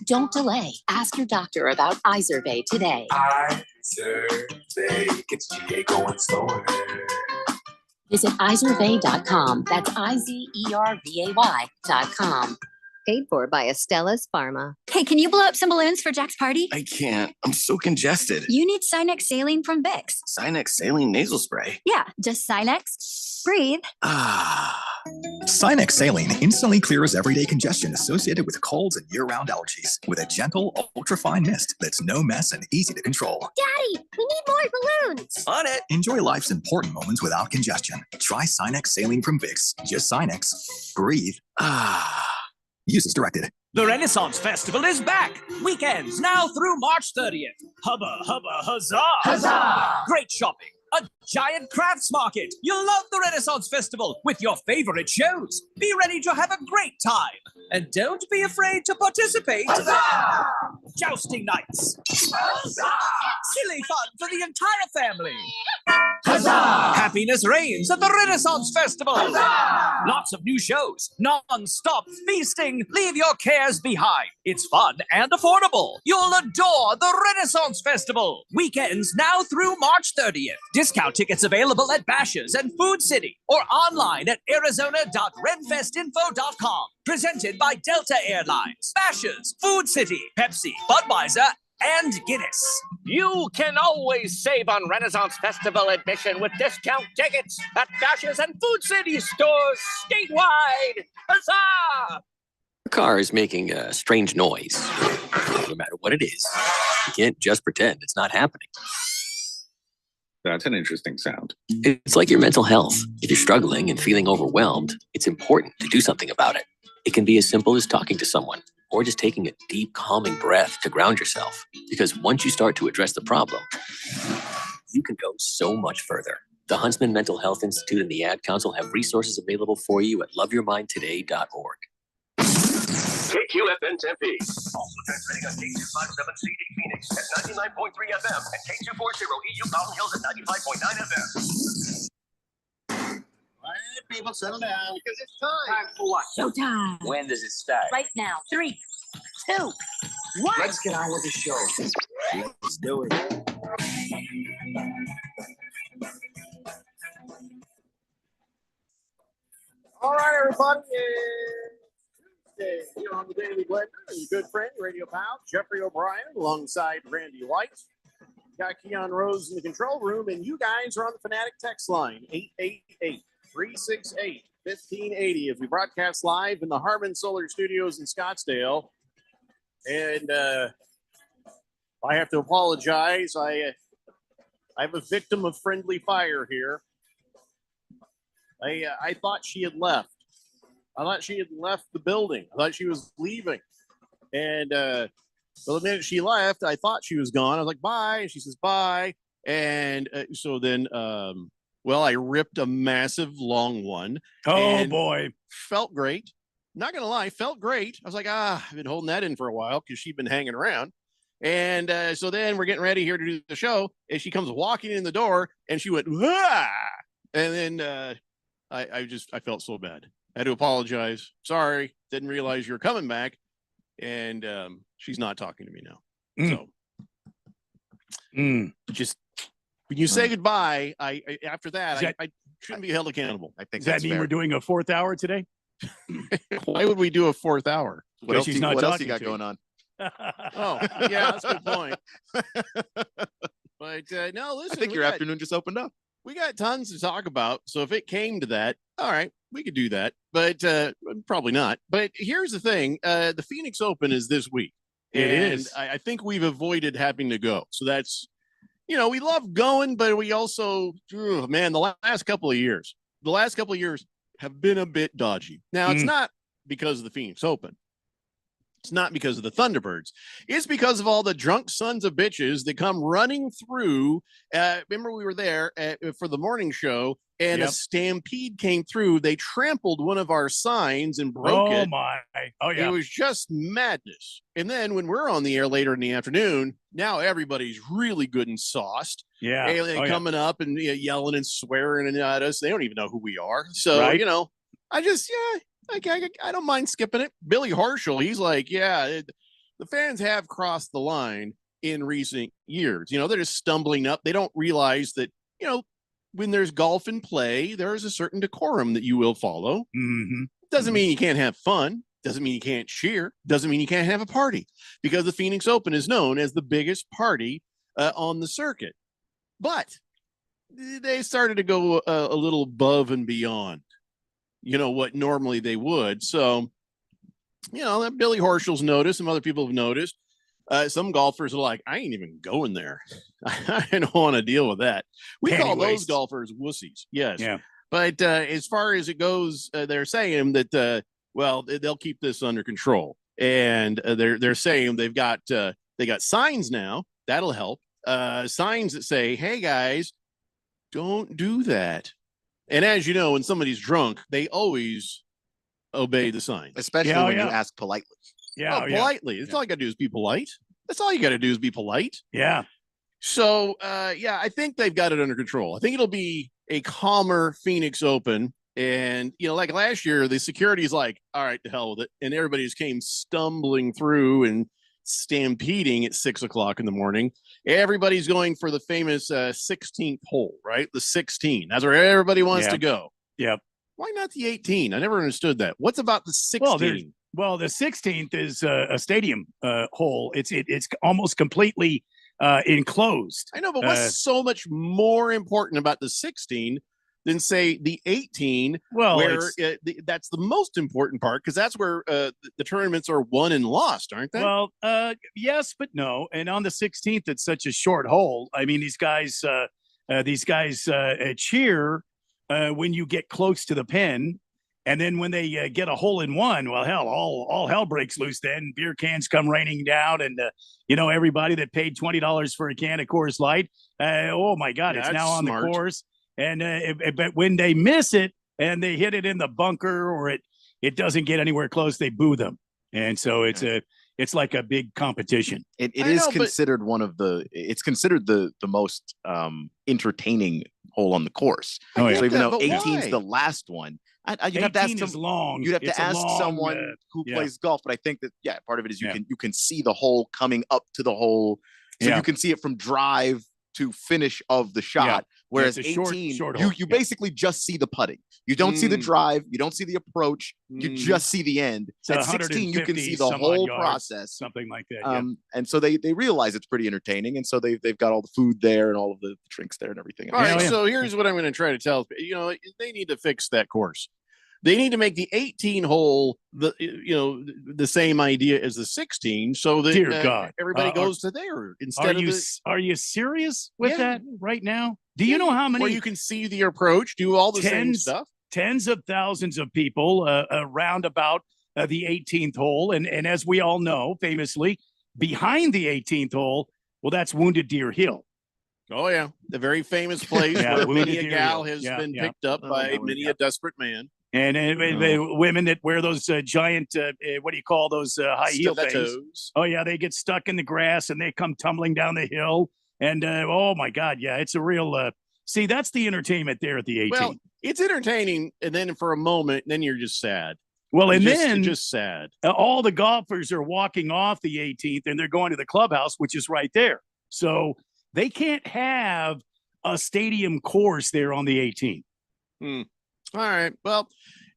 Don't delay. Ask your doctor about Izervay today. Izervay gets GA going slower. Visit Izervay.com. That's IZERVAY.com. Paid for by Astellas Pharma. Hey, can you blow up some balloons for Jack's party? I can't. I'm so congested. You need Sinex Saline from Vicks. Sinex Saline nasal spray. Yeah, just Sinex. Breathe. Sinex Saline instantly clears everyday congestion associated with colds and year-round allergies with a gentle, ultra-fine mist that's no mess and easy to control. Daddy, we need more balloons. On it. Enjoy life's important moments without congestion. Try Sinex Saline from Vicks. Just Sinex. Breathe. Use as directed. The Renaissance Festival is back. Weekends now through March 30th. Hubba, hubba, huzzah! Huzzah! Great shopping. A giant crafts market. You'll love the Renaissance Festival with your favorite shows. Be ready to have a great time. And don't be afraid to participate. Huzzah! Jousting nights. Huzzah! Silly fun for the entire family. Huzzah! Happiness reigns at the Renaissance Festival. Huzzah! Lots of new shows. Non-stop feasting. Leave your cares behind. It's fun and affordable. You'll adore the Renaissance Festival. Weekends now through March 30th. Discount tickets available at Bashers' and Food City or online at arizona.renfestinfo.com. Presented by Delta Airlines, Bashers', Food City, Pepsi, Budweiser, and Guinness. You can always save on Renaissance Festival admission with discount tickets at Bashers' and Food City stores statewide. Huzzah! The car is making a strange noise. No matter what it is, you can't just pretend it's not happening. That's an interesting sound. It's like your mental health. If you're struggling and feeling overwhelmed, it's important to do something about it. It can be as simple as talking to someone or just taking a deep, calming breath to ground yourself. Because once you start to address the problem, you can go so much further. The Huntsman Mental Health Institute and the Ad Council have resources available for you at loveyourmindtoday.org. KQFN Tempe. Also transmitting on K257CD Phoenix at 99.3 FM and K240EU Mountain Hills at 95.9 FM. All right, people, settle down because it's time. Time for what? Showtime. When does it start? Right now. 3, 2, 1. Let's get on with the show. Let's do it. All right, everybody. Here on the Daily Blender, and your good friend, radio pal, Jeffrey O'Brien, alongside Randy White. Got Keon Rose in the control room, and you guys are on the Fanatic text line, 888-368-1580, as we broadcast live in the Harmon Solar Studios in Scottsdale. And I have to apologize. I'm a victim of friendly fire here. I thought she had left. I thought she had left the building. I thought she was leaving. And well, the minute she left, I thought she was gone. I was like, bye. And she says, bye. And so then, well, I ripped a massive long one. Oh, boy. Felt great. Not going to lie, felt great. I was like, I've been holding that in for a while because she'd been hanging around. And so then we're getting ready here to do the show. And she comes walking in the door and she went, ah! And then I felt so bad. I had to apologize. Sorry. Didn't realize you were coming back. And she's not talking to me now. So just when you say goodbye, I after that, I shouldn't be held accountable. I think does that mean we're doing a 4th hour today? Why would we do a 4th hour? What else you got going on? Oh, yeah, that's a good point. But no, listen. I think your afternoon just opened up. We got tons to talk about. So if it came to that, all right, we could do that, but probably not. But here's the thing. The Phoenix Open is this week. It is. I think we've avoided having to go. So that's, we love going, but we also, man, the last couple of years have been a bit dodgy. Now, it's not because of the Phoenix Open. It's not because of the Thunderbirds. It's because of all the drunk sons of bitches that come running through. Remember, we were there for the morning show, and a stampede came through. They trampled one of our signs and broke it. Oh, my. Oh, yeah. It was just madness. And then when we're on the air later in the afternoon, now everybody's really good and sauced. Yeah. And coming up and yelling and swearing at us. They don't even know who we are. So, right. I just, I don't mind skipping it. Billy Horschel, he's like, the fans have crossed the line in recent years. You know, they're just stumbling up. They don't realize that, you know, when there's golf in play, there is a certain decorum that you will follow. Mm-hmm. Doesn't mean you can't have fun. Doesn't mean you can't cheer. Doesn't mean you can't have a party, because the Phoenix Open is known as the biggest party on the circuit. But they started to go a little above and beyond, you know, what normally they would. So, you know, that Billy Horschel's noticed, some other people have noticed. Some golfers are like, I ain't even going there. I don't want to deal with that. We call those golfers wussies. Yes. Yeah. But as far as it goes, they're saying that, well, they'll keep this under control. And they're saying they got signs now. That'll help. Signs that say, hey, guys, don't do that. And as you know, when somebody's drunk, they always obey the signs. Especially when you ask politely. Yeah, politely. That's all you got to do is be polite. That's all you got to do is be polite. Yeah. So, yeah, I think they've got it under control. I think it'll be a calmer Phoenix Open. And, you know, like last year, the security's like, all right, to hell with it. And everybody just came stumbling through and stampeding at 6:00 in the morning. Everybody's going for the famous 16th hole, right? The 16. That's where everybody wants to go. Yep. Why not the 18? I never understood that. What's about the 16? Well, the 16th is a stadium hole. It's almost completely enclosed. I know, but what's so much more important about the 16 than, say, the 18? Well, where that's the most important part, because that's where the tournaments are won and lost, aren't they? Well, yes, but no. And on the 16th, it's such a short hole. I mean, these guys cheer when you get close to the pin. And then when they get a hole in one, well, hell, all hell breaks loose then. Beer cans come raining down, and, you know, everybody that paid $20 for a can of Coors Light, oh, my God, it's now on the course. And but when they miss it and they hit it in the bunker, or it doesn't get anywhere close, they boo them. And so it's like a big competition. It is considered it's considered the most entertaining hole on the course. Oh, yeah. So even though 18 is the last one, you'd have to ask long. You'd have to ask someone who plays golf. But I think that part of it is you can see the hole coming up to the hole, so you can see it from drive to finish of the shot. Yeah. Whereas It's a 18, short hole. you basically just see the putting. You don't see the drive. You don't see the approach. You just see the end. So at 16, you can see the 150 some whole odd yards, process. something like that. And so they realize it's pretty entertaining, and so they've got all the food there and all of the drinks there and everything. All right, so here's what I'm going to try to tell you. Know, they need to fix that course. They need to make the 18 hole the same idea as the 16, so that Dear God, everybody goes to there instead of Are you serious with that right now? Do you know how many? Where you can see the approach, do all the same stuff. Tens of thousands of people around about the 18th hole, and as we all know, famously behind the 18th hole, well, that's Wounded Deer Hill. Oh yeah, the very famous place where many a gal has been picked up by many a desperate man. And women that wear those giant, what do you call those high heel things? Oh, yeah, they get stuck in the grass and they come tumbling down the hill. And, oh, my God, yeah, it's a real see, that's the entertainment there at the 18. Well, it's entertaining, and then for a moment, then you're just sad. Well, and then just sad. All the golfers are walking off the 18th, and they're going to the clubhouse, which is right there. So they can't have a stadium course there on the 18th. All right. Well,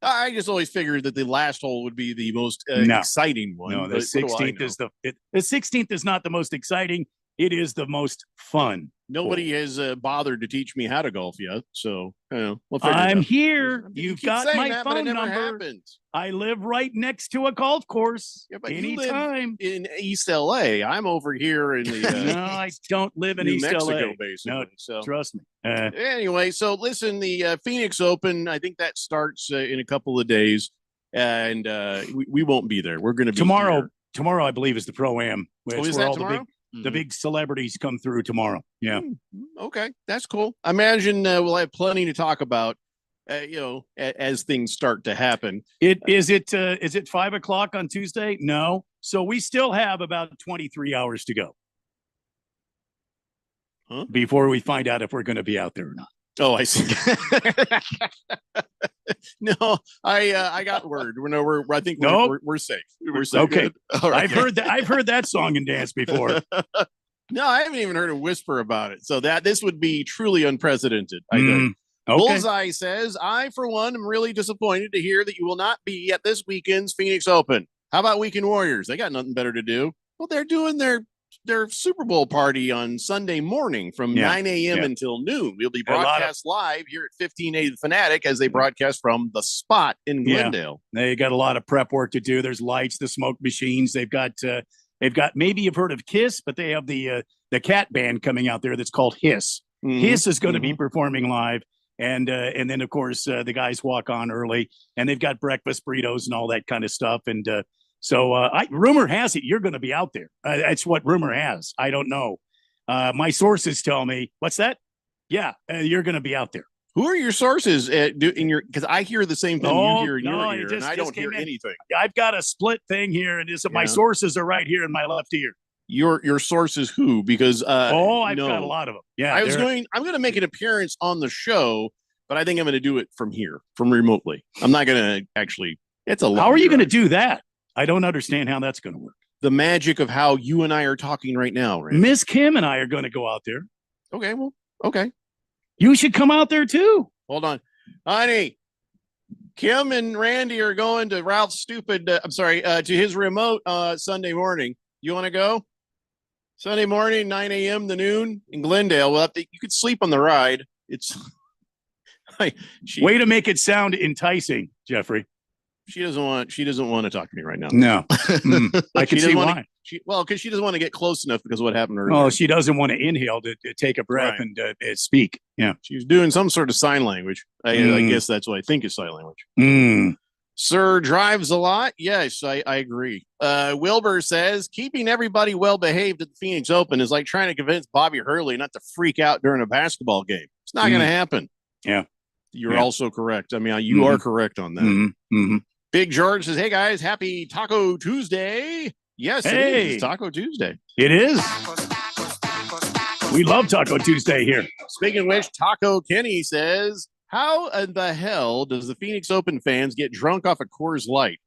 I just always figured that the last hole would be the most exciting one. No, the 16th is the 16th is not the most exciting. It is the most fun. Nobody has bothered to teach me how to golf yet, so we'll figure I'm it out. here. You've got my phone number. Happened. I live right next to a golf course. Yeah, but anytime you live in East LA. I'm over here in the no, I don't live in New East Mexico, LA. basically. No, so trust me. Anyway, so listen, the Phoenix Open, I think that starts in a couple of days, and we won't be there. We're going to be tomorrow. Here. Tomorrow, I believe, is the Pro-Am. Is that tomorrow? The big celebrities come through tomorrow. Yeah. Okay, that's cool. I imagine we'll have plenty to talk about, as things start to happen. Is it 5 o'clock on Tuesday? No. So we still have about 23 hours to go before we find out if we're going to be out there or not. Oh, I see. No, I got word. I think we're safe. We're safe. Okay. All right. I've heard that song and dance before. No, I haven't even heard a whisper about it. So this would be truly unprecedented. I think. Okay. Bullseye says, I, for one, am really disappointed to hear that you will not be at this weekend's Phoenix Open. How about Weekend Warriors? They got nothing better to do. Well, they're doing their Super Bowl party on Sunday morning from 9 a.m. until noon. We'll be broadcast live here at 1580 The Fanatic as they broadcast from the Spot in Glendale. They got a lot of prep work to do. There's lights, the smoke machines. They've got maybe you've heard of Kiss, but they have the cat band coming out there that's called Hiss. Mm-hmm. Hiss is going to be performing live. And then, of course, the guys walk on early, and they've got breakfast burritos and all that kind of stuff. And so rumor has it you're going to be out there. That's what rumor has. I don't know. My sources tell me, what's that? Yeah, you're going to be out there. Who are your sources because I hear the same thing you hear in your ear, and I don't hear anything. I've got a split thing here, and my sources are right here in my left ear. Your sources who? Because I've got a lot of them. Yeah, I'm going to make an appearance on the show, but I think I'm going to do it from here, from remotely. I'm not going to actually. It's a lot. How are you going to do that? I don't understand how that's going to work. The magic of how you and I are talking right now, Randy. Miss Kim and I are going to go out there. Okay, well, okay. You should come out there too. Hold on, honey. Kim and Randy are going to Ralph's to his remote Sunday morning. You want to go? Sunday morning, 9 a.m. to noon in Glendale. Well, you could sleep on the ride. It's way to make it sound enticing, Jeffrey. She doesn't want to talk to me right now. No, I can see why. Because she doesn't want to get close enough because of what happened earlier. Oh, she doesn't want to inhale to take a breath and speak. Yeah, she's doing some sort of sign language. I guess that's what I think is sign language. Sir drives a lot. Yes, I agree. Wilbur says keeping everybody well behaved at the Phoenix Open is like trying to convince Bobby Hurley not to freak out during a basketball game. It's not going to happen. Yeah, you're also correct. I mean, you are correct on that. Big George says, "Hey guys, happy Taco Tuesday." Yes, it is. It's Taco Tuesday. It is. We love Taco Tuesday here. Speaking of which, Taco Kenny says, how in the hell does the Phoenix Open fans get drunk off a Coors Light?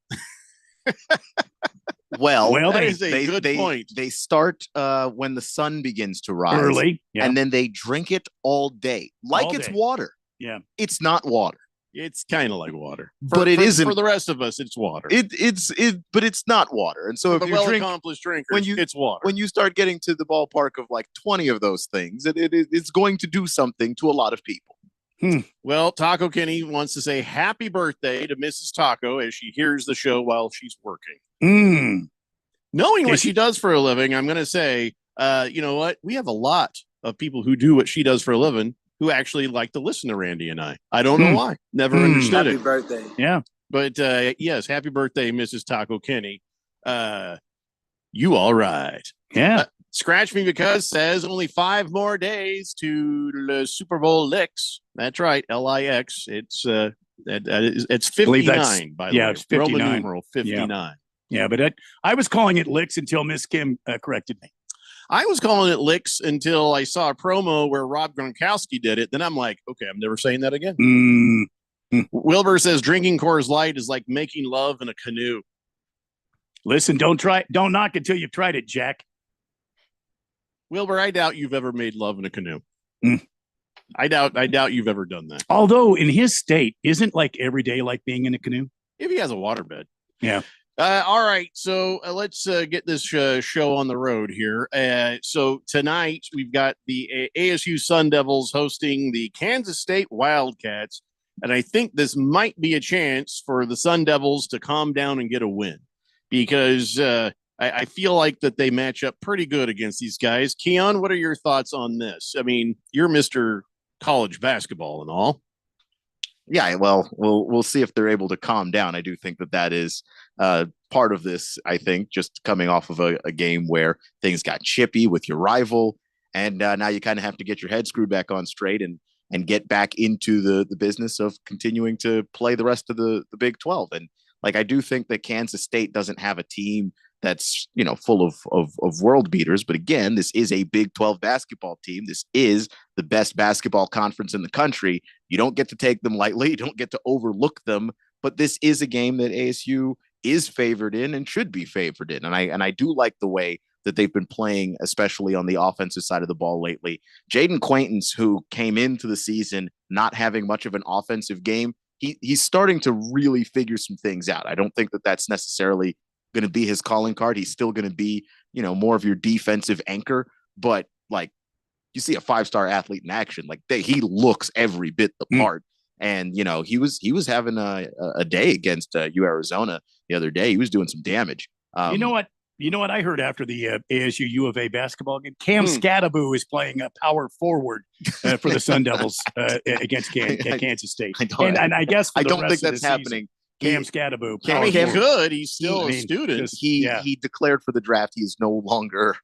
Well, that is a good point. They start when the sun begins to rise early, and then they drink it all day, like it's water. Yeah, it's not water. It's kind of like water, but it isn't for the rest of us. It's water. But it's not water. And so if you drink, accomplished drinkers, it's water. When you start getting to the ballpark of like 20 of those things, it's going to do something to a lot of people. Well, Taco Kenny wants to say happy birthday to Mrs. Taco as she hears the show while she's working. Knowing what she does for a living, I'm going to say, you know what? We have a lot of people who do what she does for a living who actually like to listen to Randy and I. I don't know why. Never understood it. Happy birthday. Yeah. But yes, happy birthday, Mrs. Taco Kenny. You all right. Yeah. Scratch Me Because says only 5 more days to the Super Bowl Licks. That's right, LIX. It's 59, by the way. It's 59. Roman numeral 59. Yeah, but I was calling it Licks until Miss Kim corrected me. I was calling it Licks until I saw a promo where Rob Gronkowski did it. Then I'm like, okay, I'm never saying that again. Wilbur says drinking Coors Light is like making love in a canoe. Listen, don't knock it till you've tried it, Jack. Wilbur, I doubt you've ever made love in a canoe. I doubt you've ever done that. Although in his state, isn't like every day like being in a canoe? If he has a waterbed. Yeah. All right. So let's get this show on the road here. So tonight we've got the ASU Sun Devils hosting the Kansas State Wildcats. And I think this might be a chance for the Sun Devils to calm down and get a win because I feel like that they match up pretty good against these guys. Keon, what are your thoughts on this? I mean, you're Mr. College basketball and all. Yeah, well, we'll see if they're able to calm down. I do think that is part of this, I think, just coming off of a game where things got chippy with your rival. And now you kind of have to get your head screwed back on straight and get back into the business of continuing to play the rest of the Big 12. And like, I do think that Kansas State doesn't have a team that's full of world beaters. But again, this is a Big 12 basketball team. This is the best basketball conference in the country. You don't get to take them lightly. You don't get to overlook them. But this is a game that ASU is favored in and should be favored in. And I do like the way that they've been playing, especially on the offensive side of the ball lately. Jaden Quaintance, who came into the season not having much of an offensive game, he's starting to really figure some things out. I don't think that that's necessarily going to be his calling card. He's still going to be, more of your defensive anchor, but like you see a 5-star athlete in action, like he looks every bit the part. And, he was having a day against Arizona the other day. He was doing some damage. You know what I heard after the ASU U of A basketball game? Cam Scadaboo is playing a power forward for the Sun Devils against Kansas State. And I guess I don't think that's happening. Cam Scadaboo. He could. He's still a student. He declared for the draft. He is no longer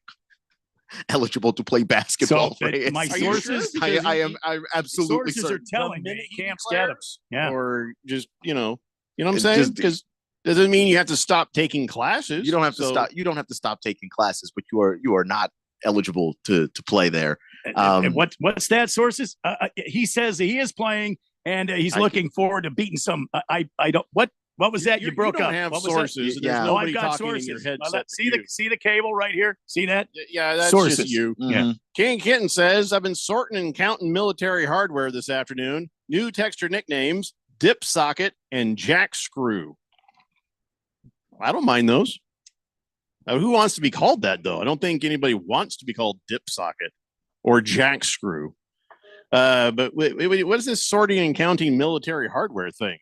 eligible to play basketball. So, my sources, I'm absolutely sources certain. are telling me Cam Scadaboo. Yeah, or just you know what I'm saying? Because doesn't mean you have to stop taking classes. You don't have to stop. You don't have to stop taking classes, but you are not eligible to play there. And what's that sources? He says he is playing and he's looking forward to beating some. I don't. What was that? You broke up. Have what sources. Was yeah. I've got sources. See the cable right here. See that? Yeah, that's sources. Just you. Mm-hmm. Yeah. King Kitten says, "I've been sorting and counting military hardware this afternoon. New texture nicknames: Dip Socket and Jack Screw. I don't mind those. Who wants to be called that though? I don't think anybody wants to be called Dip Socket or Jack Screw. But wait, what is this sorting and counting military hardware thing?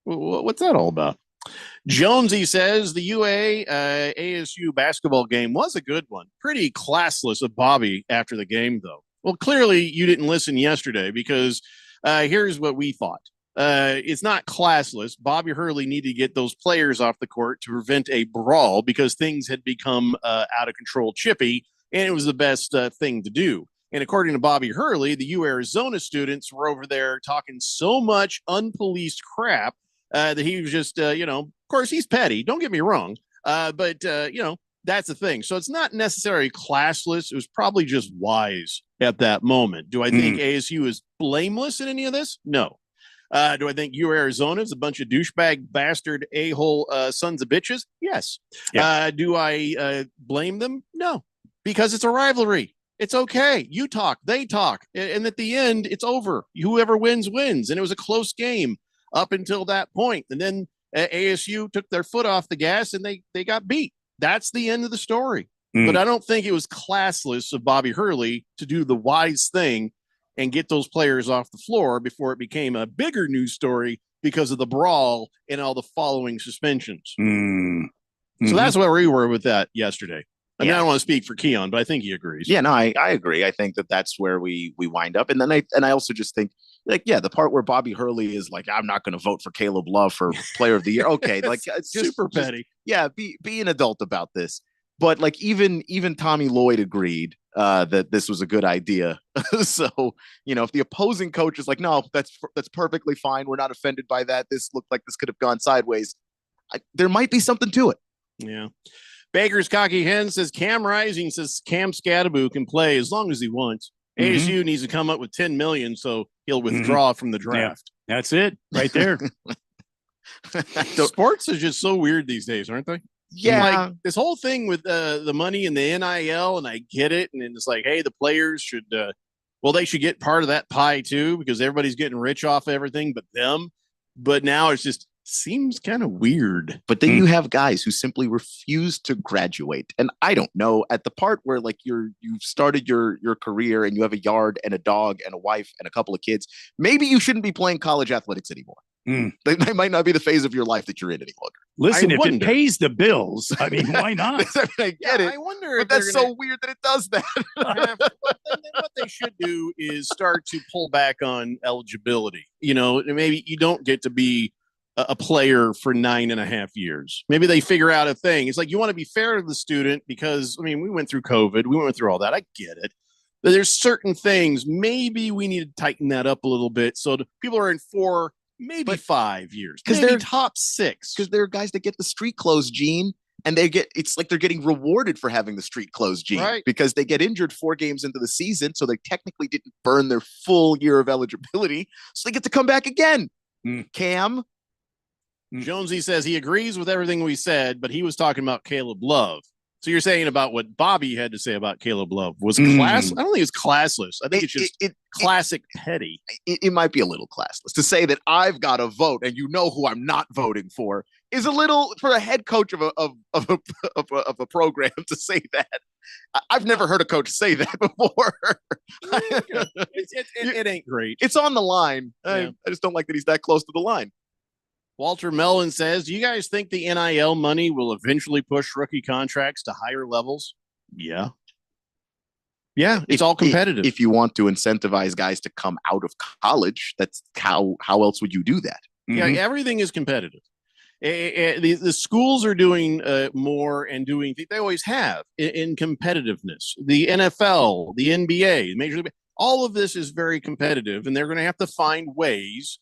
What's that all about? Jonesy says the UA ASU basketball game was a good one. Pretty classless of Bobby after the game, though. Well, clearly you didn't listen yesterday because here's what we thought. It's not classless. Bobby Hurley needed to get those players off the court to prevent a brawl because things had become out of control chippy, and it was the best thing to do. And according to Bobby Hurley, the U Arizona students were over there talking so much unpoliced crap that he was just, of course, he's petty. Don't get me wrong. But that's the thing. So it's not necessarily classless. It was probably just wise at that moment. Do I think ASU is blameless in any of this? No. Do I think U Arizona is a bunch of douchebag bastard a-hole sons of bitches? Yes. Yeah. Do I blame them? No, because it's a rivalry. It's okay. You talk, they talk. And at the end, it's over. Whoever wins, wins. And it was a close game up until that point. And then ASU took their foot off the gas and they got beat. That's the end of the story. But I don't think it was classless of Bobby Hurley to do the wise thing and get those players off the floor before it became a bigger news story because of the brawl and all the following suspensions. So that's where we were with that yesterday. I mean, I don't want to speak for Keon, but I think he agrees. Yeah, no, I agree. I think that's where we wind up. And then I also just think, like, yeah, the part where Bobby Hurley is like, I'm not going to vote for Caleb Love for Player of the Year. Okay, like it's just super petty. Be an adult about this. But like even Tommy Lloyd agreed that this was a good idea. So, if the opposing coach is like, no, that's perfectly fine. We're not offended by that. This looked like this could have gone sideways. There might be something to it. Yeah. Baker's Cocky Hen says Cam Rising says Cam Scadaboo can play as long as he wants. ASU needs to come up with 10 million so he'll withdraw from the draft. Yeah. That's it right there. Sports is just so weird these days, aren't they? Yeah. Like this whole thing with the money and the NIL, and I get it. And it's like, hey, the players should, they should get part of that pie too, because everybody's getting rich off everything but them. But now it's just seems kind of weird. But then you have guys who simply refuse to graduate. And I don't know, at the part where like you've started your career and you have a yard and a dog and a wife and a couple of kids, maybe you shouldn't be playing college athletics anymore. They might not be the phase of your life that you're in any longer. Listen, if it pays the bills, I mean, why not? I get it. I wonder but that's so weird that it does that. What they should do is start to pull back on eligibility. Maybe you don't get to be a player for 9.5 years. Maybe they figure out a thing. It's like you want to be fair to the student because, I mean, we went through COVID. We went through all that. I get it. But there's certain things. Maybe we need to tighten that up a little bit so the people are in 4, maybe 5 years. Because they're top 6. Because there are guys that get the street clothes, Gene. and it's like they're getting rewarded for having the streak closed, Gene, Right. because they get injured 4 games into the season, so they technically didn't burn their full year of eligibility, so they get to come back again. Cam? Jonesy says he agrees with everything we said, but he was talking about Caleb Love. So you're saying about what Bobby had to say about Caleb Love was class. I don't think it's classless. I think it's just classic petty. It might be a little classless to say that I've got a vote and you know who I'm not voting for is a little for a head coach of a program to say that. I've never heard a coach say that before. It ain't great. It's on the line. I just don't like that he's that close to the line. Walter Mellon says, do you guys think the NIL money will eventually push rookie contracts to higher levels? Yeah. Yeah, it's all competitive. If you want to incentivize guys to come out of college, that's how else would you do that? Yeah, everything is competitive. The schools are doing more and doing they always have in competitiveness. The NFL, the NBA, Major League, all of this is very competitive, and they're going to have to find ways,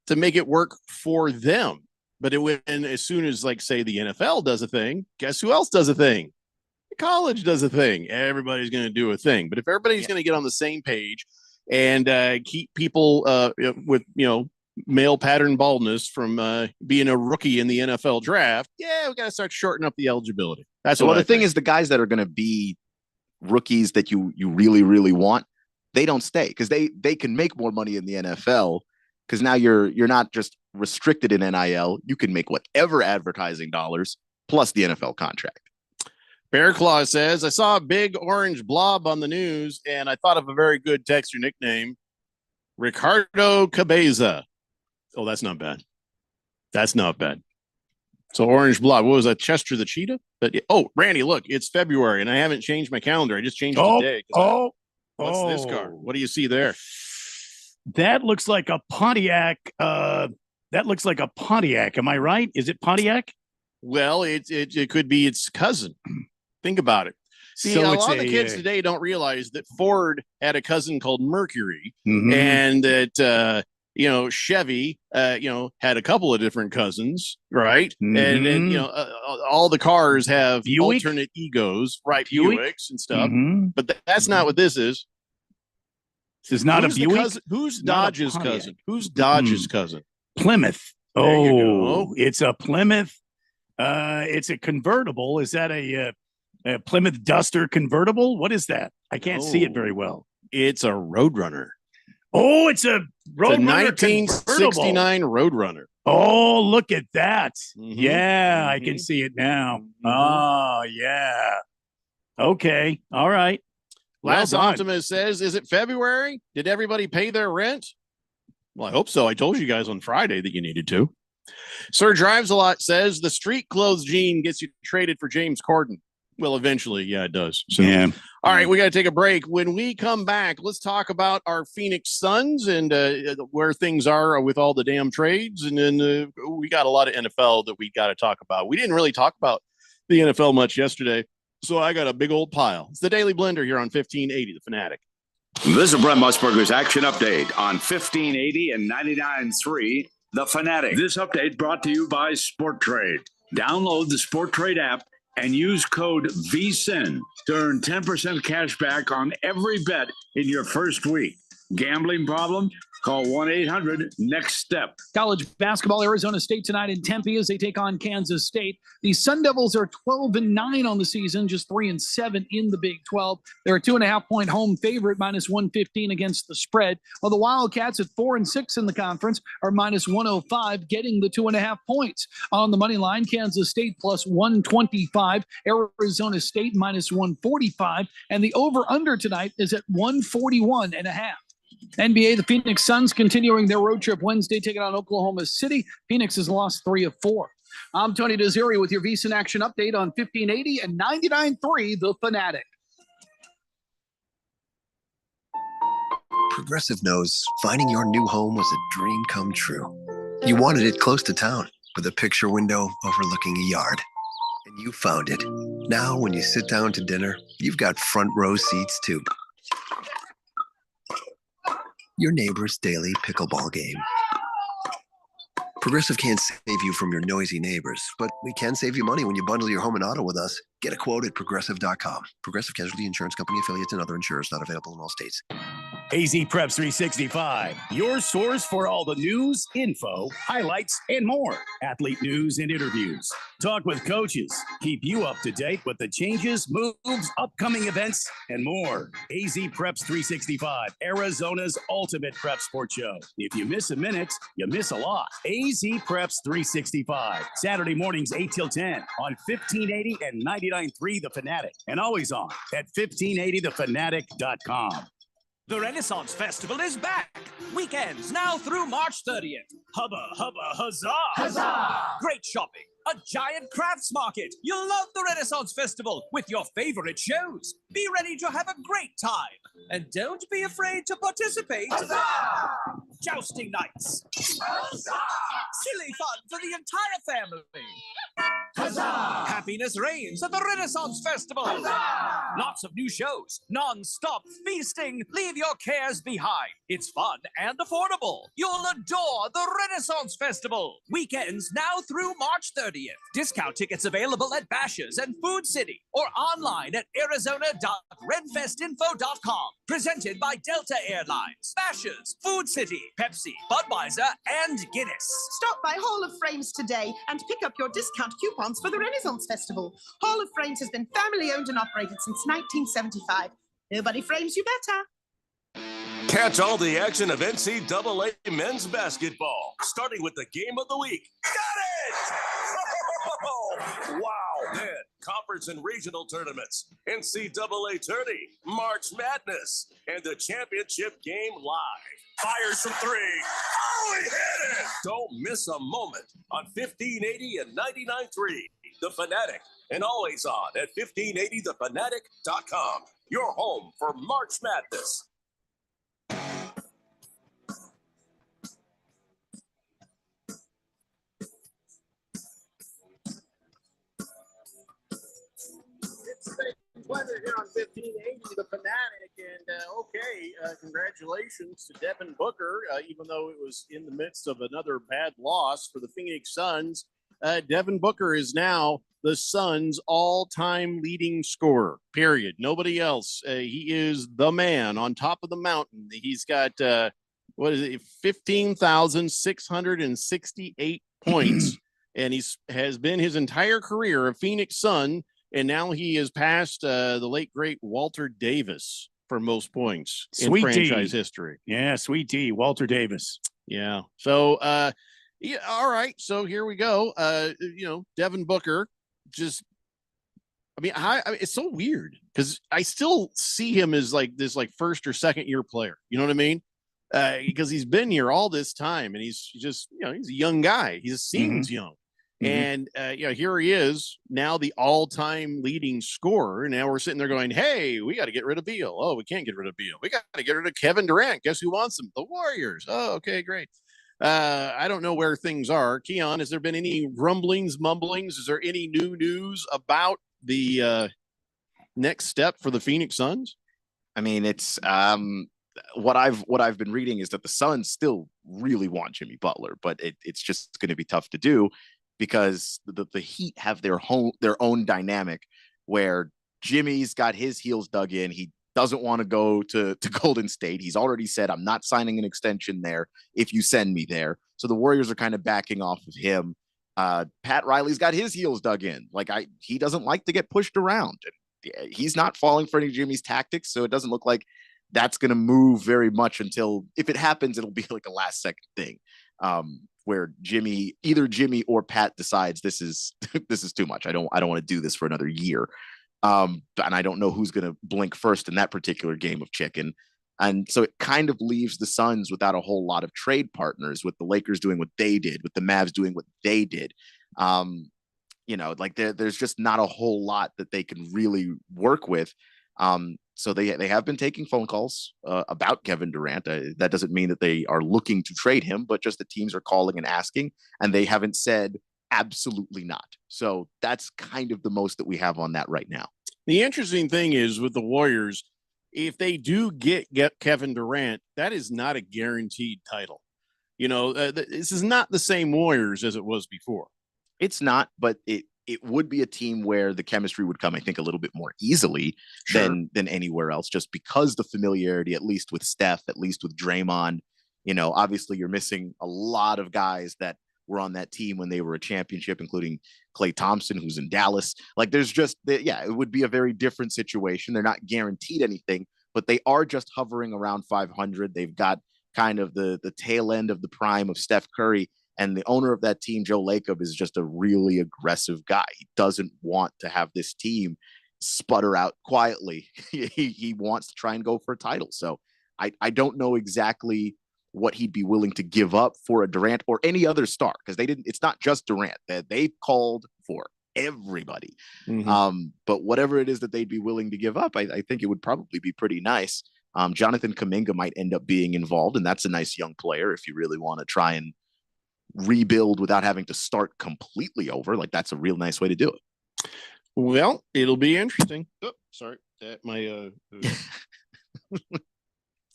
to make it work for them. But as soon as, like, say, the NFL does a thing, guess who else does a thing? The college does a thing. Everybody's going to do a thing. But if everybody's going to get on the same page and keep people with male pattern baldness from being a rookie in the NFL draft, we got to start shortening up the eligibility. That's well. what The I thing think. is, the guys that are going to be rookies that you really, really want, they don't stay because they can make more money in the NFL. Because now you're not just restricted in NIL. You can make whatever advertising dollars plus the NFL contract. Bear Claw says, I saw a big orange blob on the news, and I thought of a very good texter nickname, Ricardo Cabeza. Oh, that's not bad. That's not bad. So orange blob. What was that? Chester the cheetah? But Randy, look, it's February, and I haven't changed my calendar. I just changed it today. What's this car? What do you see there? That looks like a Pontiac. That looks like a Pontiac. Am I right? Is it Pontiac? Well, it could be its cousin. Think about it. See, So a it's lot of the kids today don't realize that Ford had a cousin called Mercury, and that Chevy, had a couple of different cousins, right? And all the cars have Buick? alternate egos, right? Buick? Buicks and stuff. Mhm. But that's not what this is. This is not Who's a the Buick. cousin? Who's Not a Dodge's Pontiac. cousin? Who's Dodge's cousin? Plymouth. There you go. It's a Plymouth. It's a convertible. Is that a Plymouth Duster convertible? What is that? I can't see it very well. It's a Roadrunner. Oh, it's a Roadrunner. It's a 1969 Roadrunner. Oh, look at that. Mhm. Yeah, I can see it now. Oh, yeah. Okay. All right. Last Well done. Optimus says, is it February? Did everybody pay their rent? Well, I hope so. I told you guys on Friday that you needed to. Sir Drives a Lot says, the street clothes gene gets you traded for James Corden. Well, eventually, yeah, it does. So, Yeah. All right, we got to take a break. When we come back, let's talk about our Phoenix Suns and where things are with all the damn trades. And then we got a lot of NFL that we got to talk about. We didn't really talk about the NFL much yesterday, so I got a big old pile. It's the Daily Blender here on 1580, The Fanatic. This is Brent Musburger's Action Update on 1580 and 99.3, The Fanatic. This update brought to you by Sport Trade. Download the Sport Trade app and use code VSIN to earn 10% cash back on every bet in your first week. Gambling problem? Call 1-800-NEXT-STEP. College basketball, Arizona State tonight in Tempe as they take on Kansas State. The Sun Devils are 12-9 on the season, just 3-7 in the Big 12. They're a 2.5-point home favorite, minus 115 against the spread. While the Wildcats at 4-6 in the conference are minus 105, getting the 2.5 points. On the money line, Kansas State plus 125, Arizona State minus 145, and the over-under tonight is at 141.5. NBA, the Phoenix Suns continuing their road trip Wednesday, taking on Oklahoma City. Phoenix has lost 3 of 4. I'm Tony Desiri with your VSiN Action Update on 1580 and 99.3 The Fanatic. Progressive knows finding your new home was a dream come true. You wanted it close to town with a picture window overlooking a yard. And you found it. Now, when you sit down to dinner, you've got front row seats too. Your neighbor's daily pickleball game. Progressive can't save you from your noisy neighbors, but we can save you money when you bundle your home and auto with us. Get a quote at Progressive.com. Progressive Casualty Insurance Company affiliates and other insurers not available in all states. AZ Preps 365, your source for all the news, info, highlights, and more. Athlete news and interviews. Talk with coaches. Keep you up to date with the changes, moves, upcoming events, and more. AZ Preps 365, Arizona's ultimate prep sports show. If you miss a minute, you miss a lot. AZ Preps 365, Saturday mornings 8 till 10 on 1580 and 99.3 The Fanatic, and always on at 1580thefanatic.com. The Renaissance Festival is back. Weekends now through March 30th. Hubba, hubba, huzzah! Huzzah! Great shopping. A giant crafts market. You'll love the Renaissance Festival with your favorite shows. Be ready to have a great time. And don't be afraid to participate. Huzzah! Jousting nights. Huzzah! Silly fun for the entire family. Huzzah! Happiness reigns at the Renaissance Festival. Huzzah! Lots of new shows, non-stop feasting. Leave your cares behind. It's fun and affordable. You'll adore the Renaissance Festival. Weekends now through March 30th. Discount tickets available at Bashers' and Food City or online at arizona.renfestinfo.com. Presented by Delta Airlines, Bashers', Food City, Pepsi, Budweiser, and Guinness. Stop by Hall of Frames today and pick up your discount coupons for the Renaissance Festival. Hall of Frames has been family owned and operated since 1975. Nobody frames you better. Catch all the action of NCAA men's basketball, starting with the game of the week. Got it! Wow! Then conference and regional tournaments, NCAA tourney, March Madness, and the championship game live. Fires from three. Oh, he hit it! Don't miss a moment on 1580 and 99.3, The Fanatic, and always on at 1580thefanatic.com. Your home for March Madness. Weather here on 1580, The Fanatic, and congratulations to Devin Booker, even though it was in the midst of another bad loss for the Phoenix Suns. Devin Booker is now the Suns' all-time leading scorer, period. Nobody else. He is the man on top of the mountain. He's got, 15,668 points, and has been his entire career a Phoenix Sun. And now he is past the late, great Walter Davis for most points in franchise history. Yeah, sweet D, Walter Davis. Yeah. So, yeah, all right. So here we go. Devin Booker it's so weird because I still see him as like this first or second year player. You know what I mean? Because he's been here all this time and he's just, he's a young guy. He just seems young. And, here he is now, the all-time leading scorer. And now we're sitting there going, hey, we got to get rid of Beal. Oh, we can't get rid of Beal. We got to get rid of Kevin Durant. Guess who wants him? The Warriors. Oh, okay, great. I don't know where things are. Keon, has there been any rumblings, mumblings? Is there any new news about the next step for the Phoenix Suns? I mean, it's what I've been reading is that the Suns still really want Jimmy Butler, but it's just going to be tough to do, because the Heat have their own dynamic where Jimmy's got his heels dug in. He doesn't want to go to Golden State. He's already said, I'm not signing an extension there if you send me there. So the Warriors are kind of backing off of him. Pat Riley's got his heels dug in. He doesn't like to get pushed around. He's not falling for any of Jimmy's tactics, so it doesn't look like that's going to move very much until, if it happens, it'll be like a last second thing. Where either Jimmy or Pat decides this is too much. I don't want to do this for another year. And I don't know who's going to blink first in that particular game of chicken. And so it kind of leaves the Suns without a whole lot of trade partners, with the Lakers doing what they did, with the Mavs doing what they did. There's just not a whole lot that they can really work with. So they have been taking phone calls about Kevin Durant. That doesn't mean that they are looking to trade him, but just the teams are calling and asking, and they haven't said absolutely not. So that's kind of the most that we have on that right now. The interesting thing is with the Warriors, if they do get Kevin Durant, that is not a guaranteed title. This is not the same Warriors as it was before. It's not, but it would be a team where the chemistry would come, I think, a little bit more easily than anywhere else, just because the familiarity, at least with Steph, at least with Draymond. Obviously you're missing a lot of guys that were on that team when they were a championship, including Klay Thompson, who's in Dallas. Like there's just, it would be a very different situation. They're not guaranteed anything, but they are just hovering around 500. They've got kind of the tail end of the prime of Steph Curry. And the owner of that team, Joe Lacob, is just a really aggressive guy. He doesn't want to have this team sputter out quietly. He wants to try and go for a title. So I don't know exactly what he'd be willing to give up for a Durant or any other star, because it's not just Durant. They called for everybody. But whatever it is that they'd be willing to give up, I think it would probably be pretty nice. Jonathan Kuminga might end up being involved, and that's a nice young player if you really want to try and rebuild without having to start completely over. Like that's a real nice way to do it. Well, it'll be interesting. Oh, sorry, my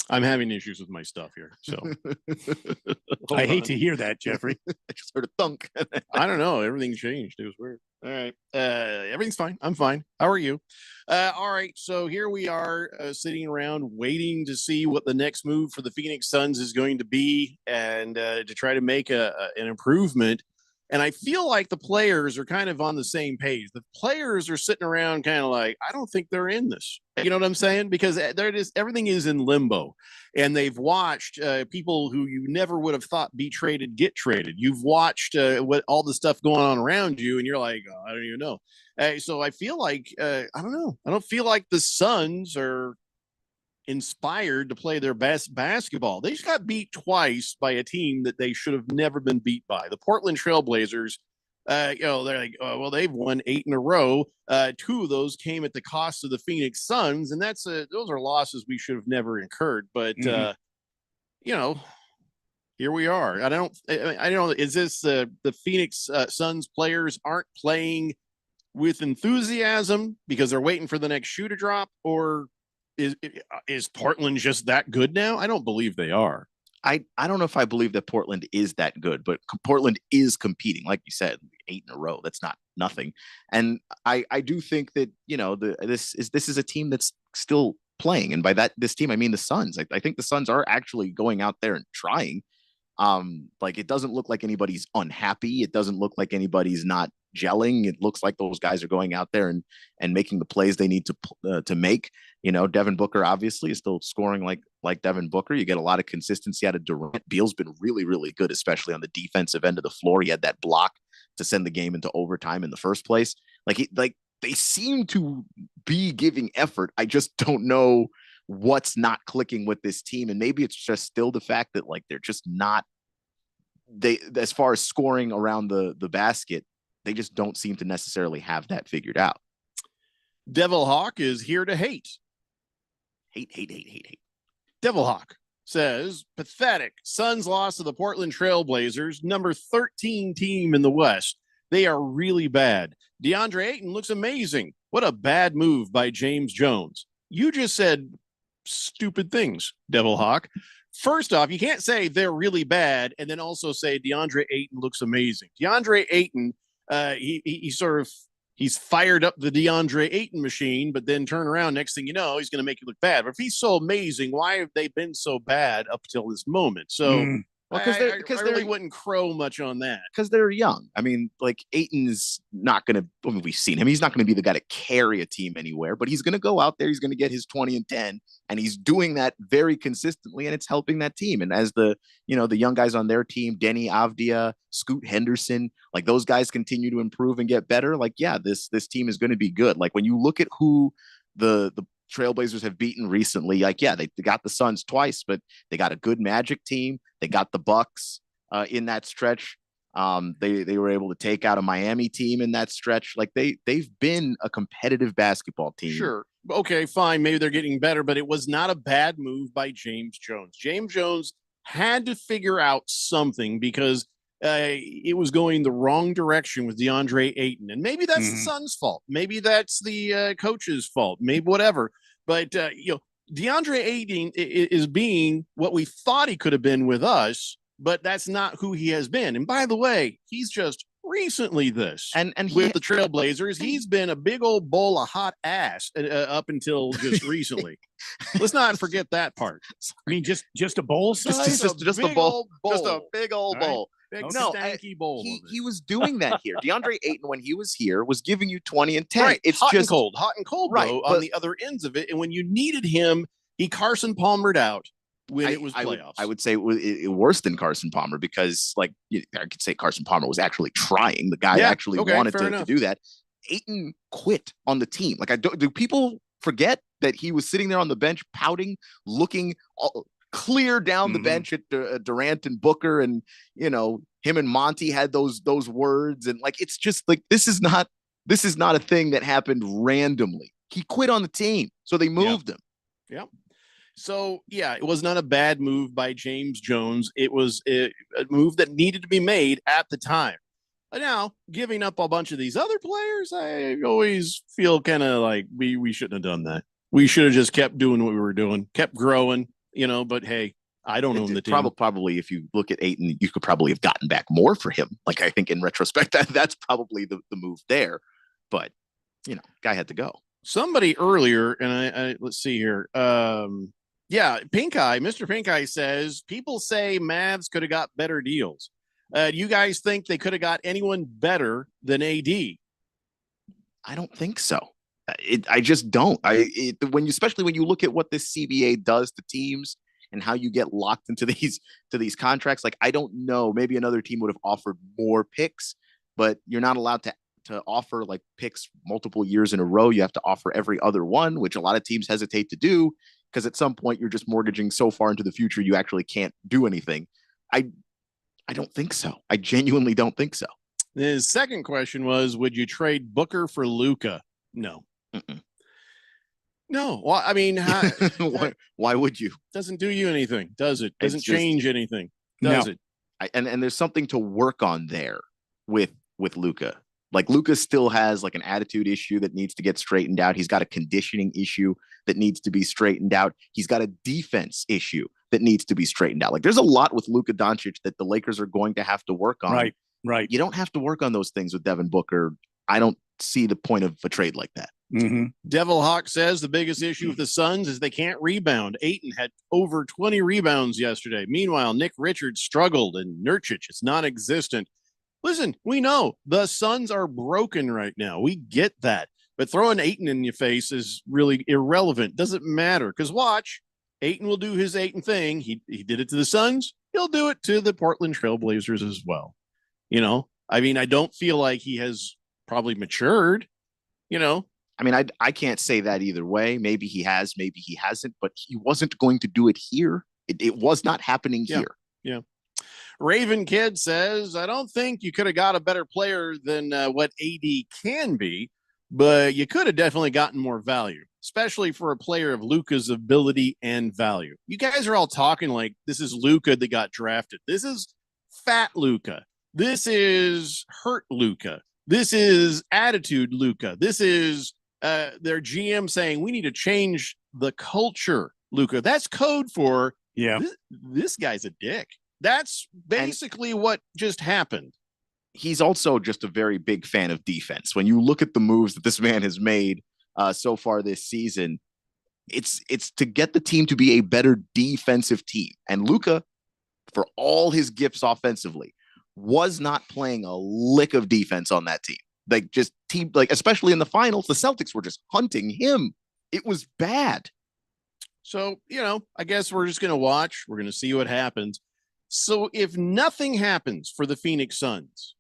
I'm having issues with my stuff here, so I hate to hear that, Jeffrey. I just heard a thunk. I don't know. Everything changed. It was weird. All right. Everything's fine. I'm fine. How are you? All right. So here we are sitting around waiting to see what the next move for the Phoenix Suns is going to be and to try to make an improvement. And I feel like the players are kind of on the same page. The players are sitting around kind of like, I don't think they're in this. You know what I'm saying? Because everything is in limbo. And they've watched people who you never would have thought be traded get traded. You've watched what all the stuff going on around you, and you're like, oh, I don't even know. So I feel like, I don't know. I don't feel like the Suns are inspired to play their best basketball. They just got beat twice by a team that they should have never been beat by. The Portland Trailblazers, they're like, well, they've won 8 in a row. 2 of those came at the cost of the Phoenix Suns, and those are losses we should have never incurred. But here we are. I don't know. Is this the Phoenix Suns players aren't playing with enthusiasm because they're waiting for the next shoe to drop, or is Portland just that good now? I don't believe they are. I don't know if I believe that Portland is that good, but Portland is competing. Like you said, 8 in a row. That's not nothing. And I do think that, this is a team that's still playing. And by this team, I mean the Suns. I think the Suns are actually going out there and trying. Like it doesn't look like anybody's unhappy. It doesn't look like anybody's not gelling. It looks like those guys are going out there and making the plays they need to make. Devin Booker obviously is still scoring like Devin Booker. You get a lot of consistency out of Durant. Beal's been really, really good, especially on the defensive end of the floor. He had that block to send the game into overtime in the first place. They seem to be giving effort. I just don't know what's not clicking with this team. And maybe it's just still the fact that they're just not, as far as scoring around the basket, they just don't seem to necessarily have that figured out. Devil Hawk is here to hate. Hate. Devil Hawk says, pathetic. Suns lost to the Portland Trailblazers, number 13 team in the West. They are really bad. DeAndre Ayton looks amazing. What a bad move by James Jones. You just said stupid things, Devil Hawk. First off, you can't say they're really bad and then also say DeAndre Ayton looks amazing. DeAndre Ayton, he's fired up the DeAndre Ayton machine, but then turn around, next thing you know, he's going to make you look bad. But if he's so amazing, why have they been so bad up till this moment? So I really wouldn't crow much on that. Because they're young. I mean, Ayton's not going to, we've seen him. He's not going to be the guy to carry a team anywhere, but he's going to go out there. He's going to get his 20 and 10, and he's doing that very consistently, and it's helping that team. And as the young guys on their team, Denny Avdia, Scoot Henderson, those guys continue to improve and get better. This team is going to be good. When you look at who the Trailblazers have beaten recently, they got the Suns twice, but they got a good Magic team. They got the Bucks in that stretch. They were able to take out a Miami team in that stretch. They've been a competitive basketball team. Sure. Okay, fine. Maybe they're getting better, but it was not a bad move by James Jones. James Jones had to figure out something because it was going the wrong direction with DeAndre Ayton. And maybe that's the Suns' fault. Maybe that's the coach's fault. Maybe whatever. But, DeAndre Ayton is being what we thought he could have been with us but that's not who he has been. And by the way, he's just recently this. And with the Trailblazers, he's been a big old bowl of hot ass up until just recently. Let's not forget that part. I mean, just a bowl size? Just a bowl. Just a big old All right. bowl. Big No, stanky bowl. he was doing that here. DeAndre Ayton, when he was here, was giving you 20 and 10. Right. It's hot just and cold, right, bro, but- on the other ends of it. And when you needed him, he Carson Palmered out when it was playoffs. I would say it was worse than Carson Palmer because, like, I could say Carson Palmer was actually trying. The guy actually wanted to do that. Ayton quit on the team. Like, do people forget that he was sitting there on the bench pouting, looking clear down the bench at Durant and Booker, and him and Monty had those words, and like it's just like this is not a thing that happened randomly. He quit on the team, so they moved him. Yep. So yeah, it was not a bad move by James Jones. It was a move that needed to be made at the time. But now, giving up a bunch of these other players, I always feel kind of like we shouldn't have done that. We should have just kept doing what we were doing, kept growing. But hey, I don't own the team. Probably, if you look at Ayton, you could probably have gotten back more for him. Like, I think in retrospect, that's probably the move there. But, guy had to go. Somebody earlier, and I let's see here. Pink Eye, Mr. Pink Eye says, people say Mavs could have got better deals. Do you guys think they could have got anyone better than AD? I don't think so. I just don't. Especially when you look at what this CBA does to teams and how you get locked into these contracts. Like, I don't know. Maybe another team would have offered more picks, but you're not allowed to offer like picks multiple years in a row. You have to offer every other one, which a lot of teams hesitate to do because at some point you're just mortgaging so far into the future you actually can't do anything. I don't think so. I genuinely don't think so. His second question was, would you trade Booker for Luka? No. Mm-mm. No. Well, I mean, why would you? Doesn't do you anything, does it? Doesn't It's just- change anything, does it? And there's something to work on there with Luka. Like, Luka still has like an attitude issue that needs to get straightened out. He's got a conditioning issue that needs to be straightened out. He's got a defense issue that needs to be straightened out. Like, there's a lot with Luka Doncic that the Lakers are going to have to work on. Right. You don't have to work on those things with Devin Booker. I don't see the point of a trade like that. Mm-hmm. Devil Hawk says the biggest issue with the Suns is they can't rebound. Ayton had over 20 rebounds yesterday. Meanwhile, Nick Richards struggled and Nurkic is non-existent. Listen, we know the Suns are broken right now. We get that. But throwing Ayton in your face is really irrelevant. Doesn't matter. Because watch, Ayton will do his Ayton thing. He did it to the Suns. He'll do it to the Portland Trailblazers as well. I mean, I don't feel like he has probably matured, I mean, I can't say that either way. Maybe he has, maybe he hasn't, but he wasn't going to do it here. It was not happening here. Yeah. Raven Kid says, I don't think you could have got a better player than what AD can be, but you could have definitely gotten more value, especially for a player of Luka's ability and value. You guys are all talking like this is Luka that got drafted. This is fat Luka. This is hurt Luka. This is attitude Luka. This is their GM saying we need to change the culture, Luka. That's code for this guy's a dick. That's basically what just happened. He's also just a very big fan of defense. When you look at the moves that this man has made so far this season, it's to get the team to be a better defensive team. And Luka, for all his gifts offensively, was not playing a lick of defense on that team. Especially in the finals, the Celtics were just hunting him. It was bad. So, I guess we're just going to watch. We're going to see what happens. So if nothing happens for the Phoenix Suns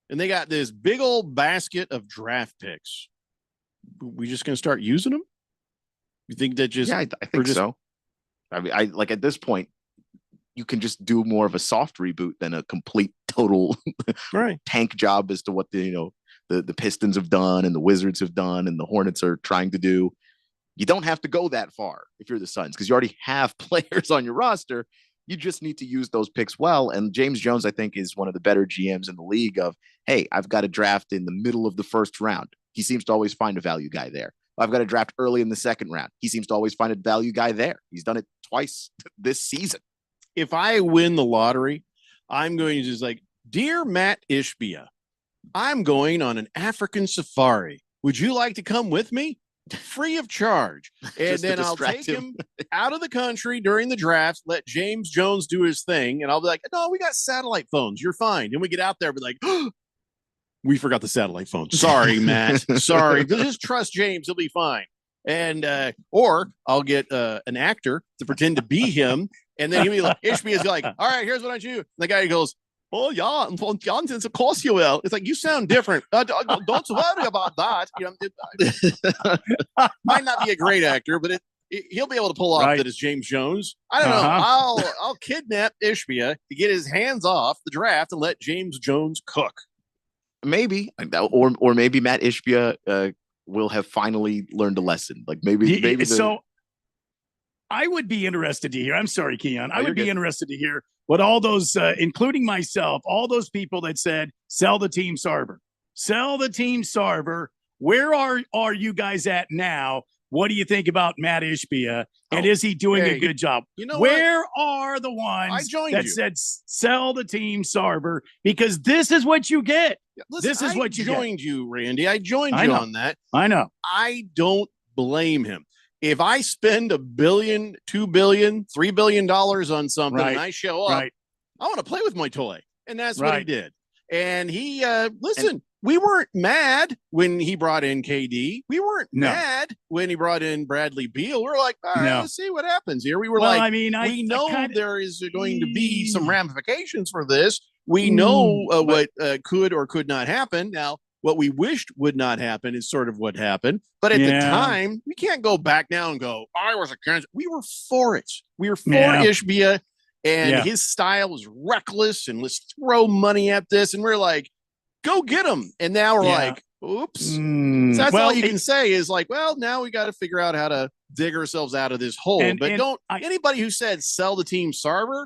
and they got this big old basket of draft picks, we just going to start using them? You think that just... Yeah, I think so. I mean, at this point, you can just do more of a soft reboot than a complete total tank job as to what the Pistons have done and the Wizards have done and the Hornets are trying to do. You don't have to go that far if you're the Suns because you already have players on your roster. You just need to use those picks well. And James Jones, I think, is one of the better GMs in the league of, hey, I've got a draft in the middle of the first round. He seems to always find a value guy there. I've got a draft early in the second round. He seems to always find a value guy there. He's done it twice this season. If I win the lottery, I'm going to just like, dear Matt Ishbia, I'm going on an African safari. Would you like to come with me? Free of charge. And Just to then I'll distract take him out of the country during the draft, let James Jones do his thing. And I'll be like, no, we got satellite phones. You're fine. And we get out there, be like, oh, we forgot the satellite phone. Sorry, Matt. Sorry. Just trust James. He'll be fine. And or I'll get an actor to pretend to be him. And then he'll be like, Ishbia's like, all right, here's what I do. And the guy goes, oh, yeah, of course you will. It's like, you sound different. Don't worry about that. You know, might not be a great actor, but he'll be able to pull off that as James Jones. I don't know. I'll kidnap Ishbia to get his hands off the draft and let James Jones cook. Maybe, or maybe Matt Ishbia will have finally learned a lesson. Like maybe. So I would be interested to hear. I'm sorry, Keon. I would be interested to hear what all those, including myself, all those people that said, sell the team Sarver. Sell the team Sarver. Where are you guys at now? What do you think about Matt Ishbia? And is he doing a good job? You know where are the ones that said sell the team Sarver? Because this is what you get. Listen, this is what you joined you, Randy. I joined I you know. on that. I know. I don't blame him. If I spend $1 billion, $2 billion, $3 billion on something and I show up, I want to play with my toy. And that's what he did. And he, listen, we weren't mad when he brought in KD. We weren't mad when he brought in Bradley Beal. We're like, all right, let's see what happens here. We were we know there is going to be some ramifications for this. We know what could or could not happen. Now, what we wished would not happen is sort of what happened. But at the time, we can't go back now and go, I was against. We were for it. We were for Ishbia, and his style was reckless, and let's throw money at this. And we're like, go get him. And now we're like, oops. So that's all you can say is like, well, now we got to figure out how to dig ourselves out of this hole. Anybody who said sell the team Sarver,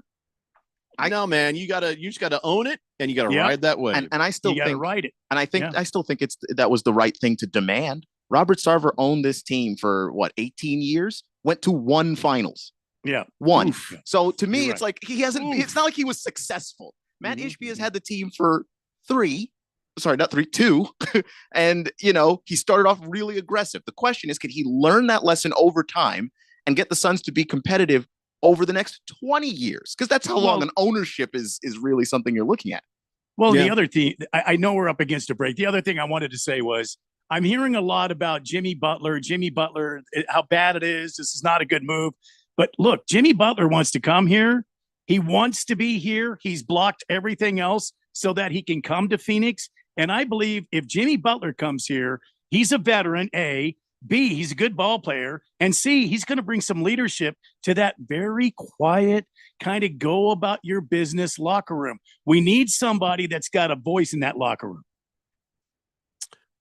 no, man, you just gotta own it, and you gotta ride that way. And I still think ride it. And I think I still think that was the right thing to demand. Robert Sarver owned this team for 18 years, went to 1 finals. Yeah. 1. Oof. So to me, it's like he hasn't, it's not like he was successful. Matt Ishbia has had the team for 2. And he started off really aggressive. The question is, can he learn that lesson over time and get the Suns to be competitive over the next 20 years? Because that's how long an ownership is really something you're looking at. Well, the other thing, I know we're up against a break. The other thing I wanted to say was, I'm hearing a lot about Jimmy Butler, how bad it is. This is not a good move. But look, Jimmy Butler wants to come here. He wants to be here. He's blocked everything else so that he can come to Phoenix. And I believe if Jimmy Butler comes here, he's a veteran, A. B, he's a good ball player. And C, he's going to bring some leadership to that very quiet, kind of go about your business locker room. We need somebody that's got a voice in that locker room.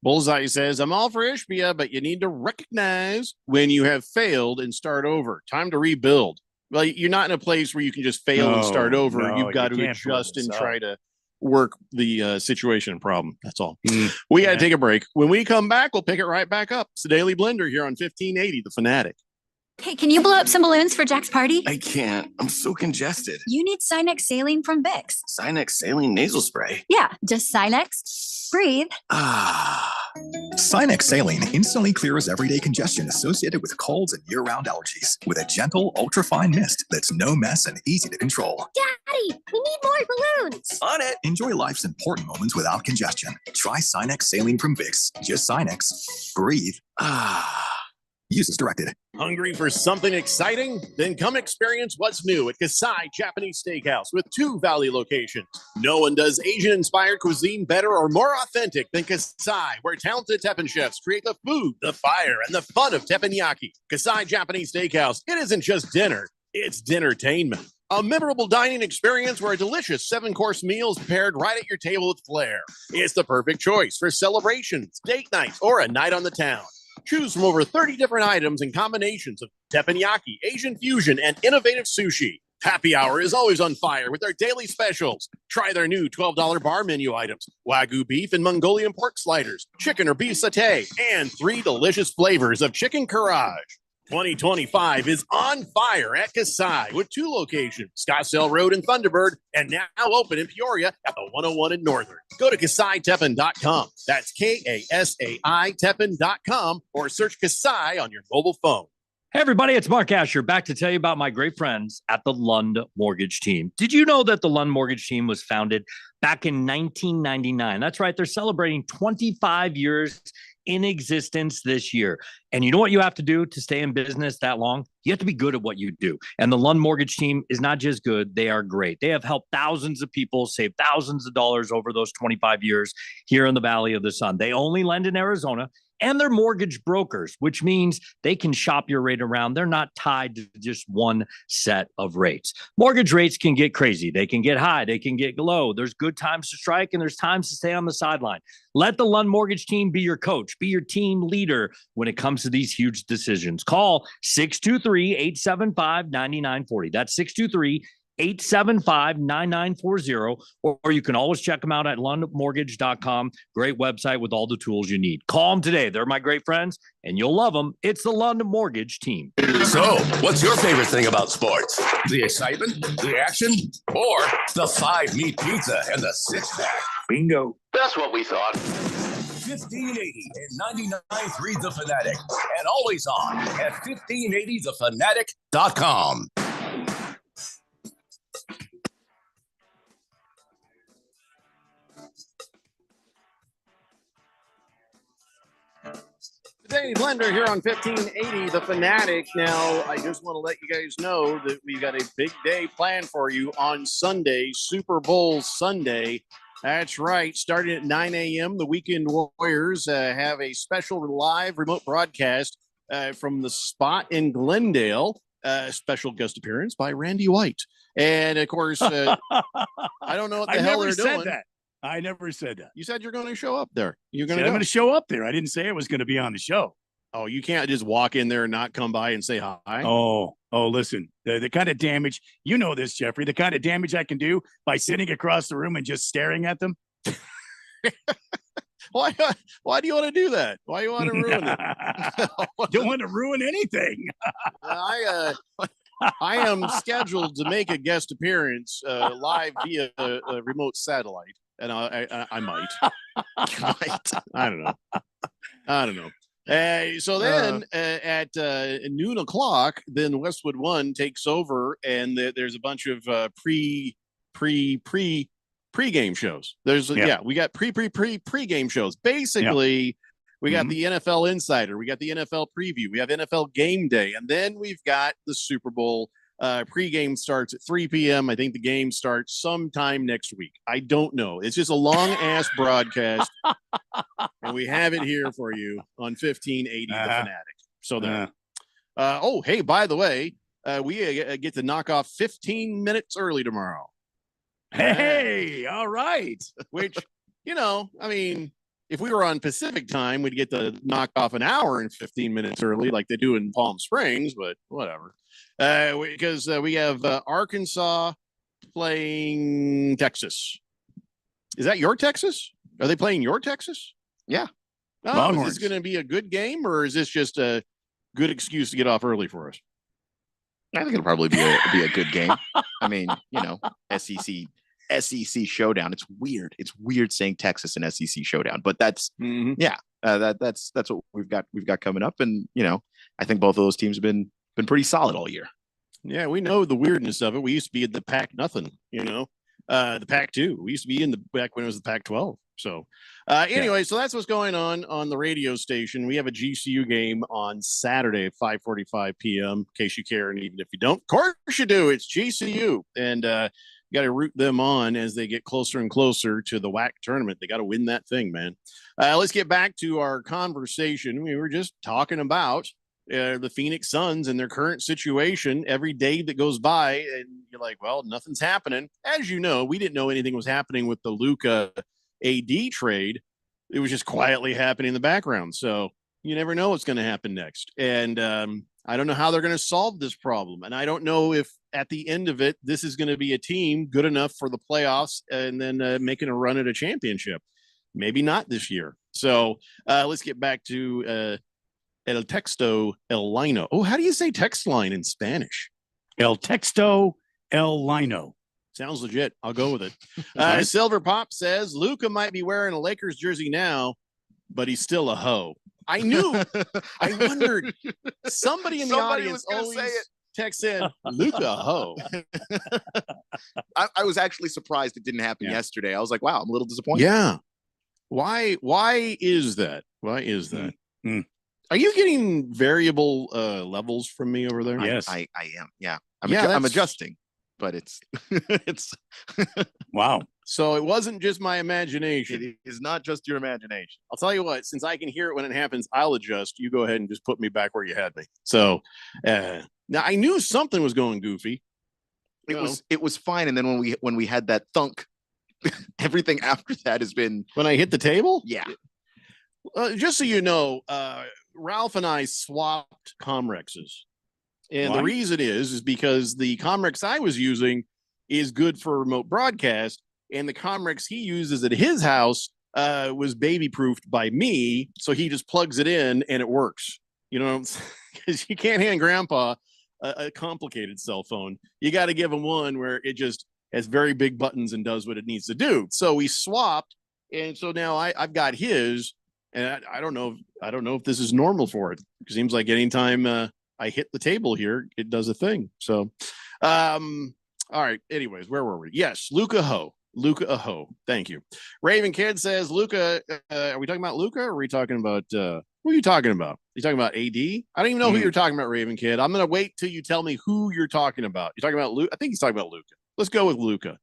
Bullseye says, I'm all for Ishbia, but you need to recognize when you have failed and start over. Time to rebuild. Well, you're not in a place where you can just fail and start over. You've got to adjust and try to work the situation and problem. That's all. We got to take a break. When we come back, we'll pick it right back up. It's the Daily Blender here on 1580, The Fanatic. Hey, can you blow up some balloons for Jack's party? I can't. I'm so congested. You need Sinex Saline from Vicks. Sinex Saline Nasal Spray? Yeah, just Sinex. Breathe. Sinex Saline instantly clears everyday congestion associated with colds and year-round allergies with a gentle, ultra-fine mist that's no mess and easy to control. Daddy, we need more balloons. On it. Enjoy life's important moments without congestion. Try Sinex Saline from Vicks. Just Sinex. Breathe. Use as directed. Hungry for something exciting? Then come experience what's new at Kasai Japanese Steakhouse with 2 Valley locations. No one does Asian-inspired cuisine better or more authentic than Kasai, where talented teppanyaki chefs create the food, the fire, and the fun of teppanyaki. Kasai Japanese Steakhouse, it isn't just dinner, it's dinnertainment. A memorable dining experience where a delicious 7-course meal is prepared right at your table with flair. It's the perfect choice for celebrations, date nights, or a night on the town. Choose from over 30 different items and combinations of teppanyaki, Asian fusion, and innovative sushi. Happy hour is always on fire with their daily specials. Try their new $12 bar menu items, Wagyu beef and Mongolian pork sliders, chicken or beef satay, and 3 delicious flavors of chicken karaage. 2025 is on fire at Kasai with 2 locations, Scottsdale Road and Thunderbird, and now open in Peoria at the 101 in Northern. Go to KasaiTeppen.com. That's KASAI Teppen.com or search Kasai on your mobile phone. Hey, everybody, it's Mark Asher back to tell you about my great friends at the Lund Mortgage Team. Did you know that the Lund Mortgage Team was founded back in 1999? That's right. They're celebrating 25 years in existence this year. And you know what you have to do to stay in business that long? You have to be good at what you do. And the Lund Mortgage Team is not just good, they are great. They have helped thousands of people save thousands of dollars over those 25 years here in the Valley of the Sun. They only lend in Arizona, and they're mortgage brokers, which means they can shop your rate around. They're not tied to just one set of rates. Mortgage rates can get crazy. They can get high. They can get low. There's good times to strike, and there's times to stay on the sideline. Let the Lund Mortgage Team be your coach, be your team leader when it comes to these huge decisions. Call 623-875-9940. That's 623-875-9940, or you can always check them out at lundmortgage.com. Great website with all the tools you need. Call them today. They're my great friends, and you'll love them. It's the Lund Mortgage Team. So, what's your favorite thing about sports? The excitement, the action, or the 5-meat pizza and the 6-pack? Bingo. That's what we thought. 1580 and 99.3 The Fanatic, and always on at 1580thefanatic.com. Danny Blender here on 1580 The Fanatic. Now, I just want to let you guys know that we've got a big day planned for you on Sunday, Super Bowl Sunday. That's right. Starting at 9 a.m., the Weekend Warriors have a special live remote broadcast from the spot in Glendale. Special guest appearance by Randy White. And, of course, I don't know what the hell they're doing. I never said that. You said you're going to show up there. You're going I'm going to show up there. I didn't say I was going to be on the show. Oh, you can't just walk in there and not come by and say hi. Oh, listen, the kind of damage, you know this, Jeffrey, the kind of damage I can do by sitting across the room and just staring at them. Why do you want to do that? Why do you want to ruin it? Don't want to ruin anything. I am scheduled to make a guest appearance live via a remote satellite. And I might. I don't know. So then at noon o'clock, then Westwood One takes over, and there's a bunch of pre-game shows. We got pre-game shows. Basically, we got the NFL Insider, we got the NFL Preview, we have NFL Game Day, and then we've got the Super Bowl. Pre-game starts at 3 p.m. I think the game starts sometime next week. I don't know. It's just a long-ass broadcast, and we have it here for you on 1580 The Fanatic. So there. Hey, by the way, we get to knock off 15 minutes early tomorrow. Hey, all right. Which, I mean, if we were on Pacific time, we'd get to knock off an hour and 15 minutes early like they do in Palm Springs, but whatever. Because we have Arkansas playing Texas. Is that your Texas? Are they playing your Texas? Yeah. Oh, is this going to be a good game, or is this just a good excuse to get off early for us? I think it'll probably be a good game. I mean, SEC showdown. It's weird. It's weird saying Texas and SEC showdown, but that's that's what we've got coming up, and I think both of those teams have been pretty solid all year. Yeah, we know the weirdness of it. We used to be in the Pac nothing, the Pac 2. We used to be in the back when it was the Pac 12. So anyway, so that's what's going on the radio station. We have a GCU game on Saturday at 5:45 p.m. in case you care, and even if you don't, of course you do. It's GCU, and you got to root them on as they get closer and closer to the WAC tournament. They got to win that thing, man. Let's get back to our conversation. We were just talking about the Phoenix Suns and their current situation. Every day that goes by, and you're like, well, nothing's happening. As you know, we didn't know anything was happening with the Luka AD trade. It was just quietly happening in the background. So you never know what's going to happen next. And I don't know how they're going to solve this problem. And I don't know if at the end of it, this is going to be a team good enough for the playoffs and then making a run at a championship. Maybe not this year. So let's get back to El Texto El Lino. Oh, how do you say text line in Spanish? El Texto El Lino. Sounds legit. I'll go with it. Right. Silver Pop says Luka might be wearing a Lakers jersey now, but he's still a hoe. I knew. I wondered. Somebody in the audience always texts in Luka hoe. I was actually surprised it didn't happen yesterday. I was like, wow, I'm a little disappointed. Yeah. Why is that? Why is that? Mm. Are you getting variable levels from me over there? Yes. I am. Yeah. Yeah, I'm adjusting, but it's wow. So it wasn't just my imagination. It is not just your imagination. I'll tell you what, since I can hear it when it happens, I'll adjust. You go ahead and just put me back where you had me. So now I knew something was going goofy. It was fine. And then when we had that thunk, everything after that has been when I hit the table. Yeah. Just so you know, Ralph and I swapped Comrexes. And Why? the reason is because the Comrex I was using is good for remote broadcast. And the Comrex he uses at his house was baby proofed by me. So he just plugs it in and it works. You know, because you can't hand grandpa a complicated cell phone. You got to give him one where it just has very big buttons and does what it needs to do. So we swapped. And so now I've got his, and I don't know if this is normal for it. It seems like anytime I hit the table here, it does a thing. So, all right. Anyways, where were we? Yes, Luka Ho. Luka Aho. Thank you. Raven Kid says, Luka, are we talking about Luka or are we talking about, who are you talking about? Are you talking about AD? I don't even know who you're talking about, Raven Kid. I'm going to wait till you tell me who you're talking about. You're talking about Luka? I think he's talking about Luka. Let's go with Luka.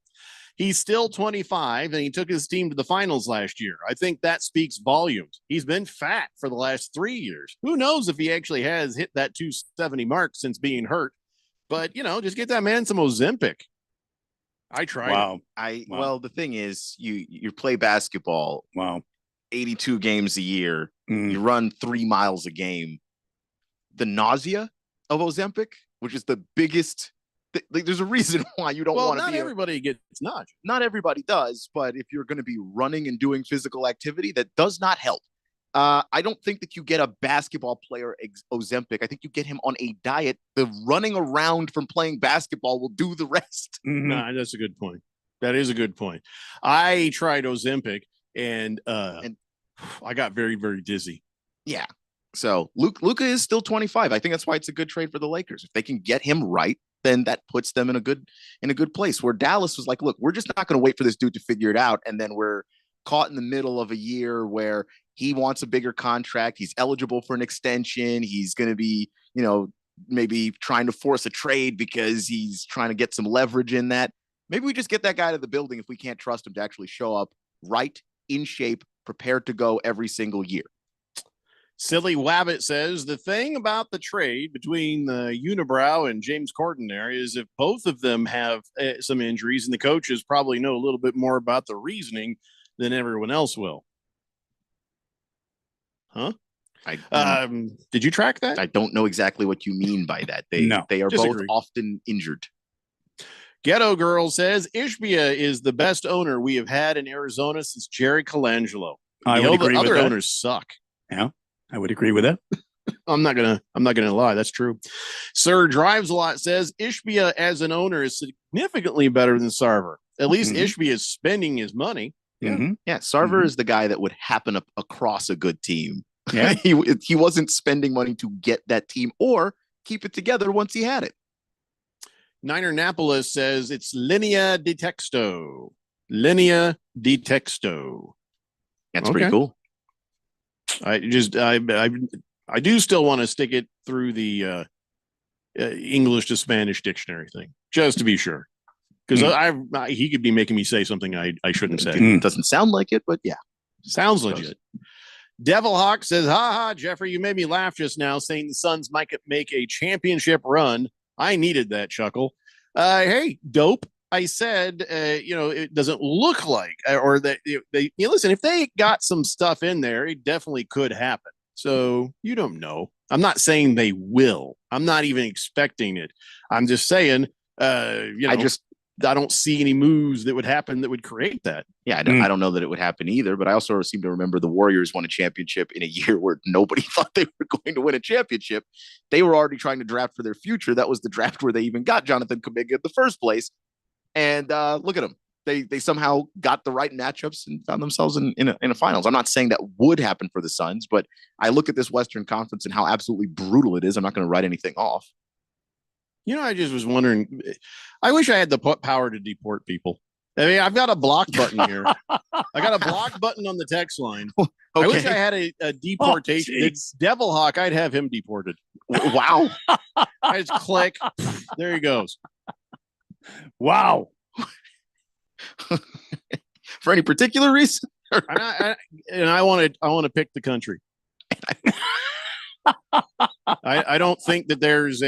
He's still 25 and he took his team to the finals last year. I think that speaks volumes. He's been fat for the last 3 years. Who knows if he actually has hit that 270 mark since being hurt, but just get that man some Ozempic. I tried. Wow. Well, the thing is, you play basketball. Wow. 82 games a year. You run 3 miles a game. The nausea of Ozempic, which is the biggest. There's a reason why you don't want to be. Not everybody gets nausea. Not everybody does, but if you're going to be running and doing physical activity, that does not help. I don't think that you get a basketball player Ozempic. I think you get him on a diet. The running around from playing basketball will do the rest. No, that's a good point. That is a good point. I tried Ozempic and I got very, very dizzy. Yeah. So Luka is still 25. I think that's why it's a good trade for the Lakers. If they can get him right, then that puts them in a good place. Where Dallas was like, look, we're just not going to wait for this dude to figure it out, and then we're caught in the middle of a year where he wants a bigger contract. He's eligible for an extension. He's going to be, maybe trying to force a trade because he's trying to get some leverage in that. Maybe we just get that guy to the building if we can't trust him to actually show up right, in shape, prepared to go every single year. Silly Wabbit says the thing about the trade between Unibrow and James Corden there is if both of them have some injuries, and the coaches probably know a little bit more about the reasoning than everyone else will. Huh? Did you track that? I don't know exactly what you mean by that. They are both often injured. Ghetto Girl says Ishbia is the best owner we have had in Arizona since Jerry Colangelo. I would agree with other that. owners suck. Yeah, I would agree with that. I'm not gonna lie. That's true. Sir Drives a Lot says Ishbia as an owner is significantly better than Sarver. At least Ishbia is spending his money. Yeah. Sarver is the guy that would happen across a good team. Yeah. he wasn't spending money to get that team or keep it together once he had it. Niner Napolis says it's Linea de Texto. Linea de Texto. That's pretty cool. I do still want to stick it through the English to Spanish dictionary thing, just to be sure. Because he could be making me say something I shouldn't say. It doesn't sound like it, but yeah. Sounds legit. Devil Hawk says, ha, Jeffrey, you made me laugh just now saying the Suns might make a championship run. I needed that chuckle. Hey, dope. I said, it doesn't look like, or that listen, if they got some stuff in there, it definitely could happen. So you don't know. I'm not saying they will. I'm not even expecting it. I'm just saying, I don't see any moves that would happen that would create that. Yeah, I don't know that it would happen either, but I also seem to remember the Warriors won a championship in a year where nobody thought they were going to win a championship. They were already trying to draft for their future. That was the draft where they even got Jonathan Kuminga in the first place. And look at them. They somehow got the right matchups and found themselves in a finals. I'm not saying that would happen for the Suns, but I look at this Western Conference and how absolutely brutal it is. I'm not going to write anything off. You know, I just was wondering. I wish I had the power to deport people. I mean, I've got a block button here. I got a block button on the text line. Okay. I wish I had a deportation. It's Devil Hawk. I'd have him deported. Wow. I just click. There he goes. Wow. For any particular reason? I want to pick the country. I don't think that there's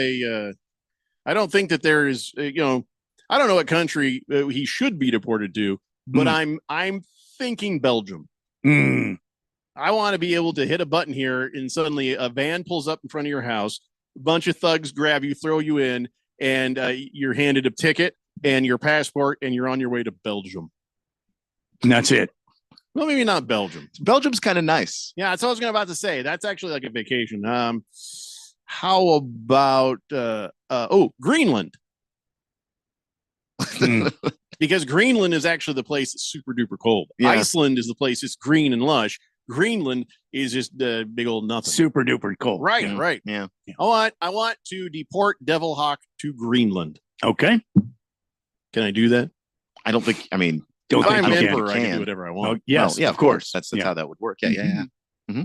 I don't think that there is, I don't know what country he should be deported to, but I'm thinking Belgium. I want to be able to hit a button here and suddenly a van pulls up in front of your house, a bunch of thugs grab you, throw you in, and you're handed a ticket and your passport, and you're on your way to Belgium. And that's it. Well, maybe not Belgium. Belgium's kind of nice. Yeah, that's what I was about to say. That's actually like a vacation. How about Greenland? Because Greenland is actually the place that's super duper cold. Yeah. Iceland is the place that's green and lush. Greenland is just big old nothing. Super duper cold. Right, right. Yeah. I want to deport Devil Hawk to Greenland. Okay. Can I do that? I don't think. I mean, if I'm emperor, I can do whatever I want. Yes, yeah, of course. That's how that would work. Yeah. Mm-hmm.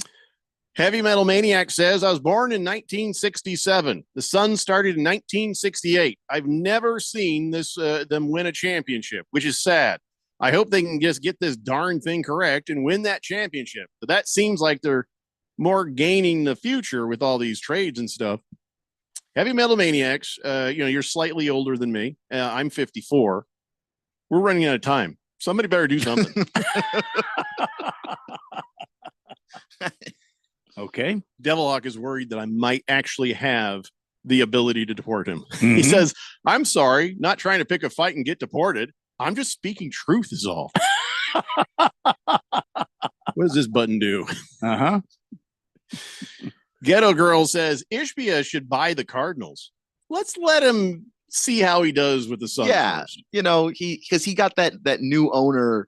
Heavy Metal Maniac says, I was born in 1967. The Suns started in 1968. I've never seen them win a championship, which is sad. I hope they can just get this darn thing correct and win that championship. But that seems like they're more gaining the future with all these trades and stuff. Heavy Metal Maniacs, you're slightly older than me. I'm 54. We're running out of time. Somebody better do something. Okay. Devil Hawk is worried that I might actually have the ability to deport him. Mm-hmm. He says, I'm sorry, not trying to pick a fight and get deported. I'm just speaking truth is all. What does this button do? Uh-huh. Ghetto Girl says, Ishbia should buy the Cardinals. Let's let him see how he does with the Suns. Yeah, first. He got that new owner.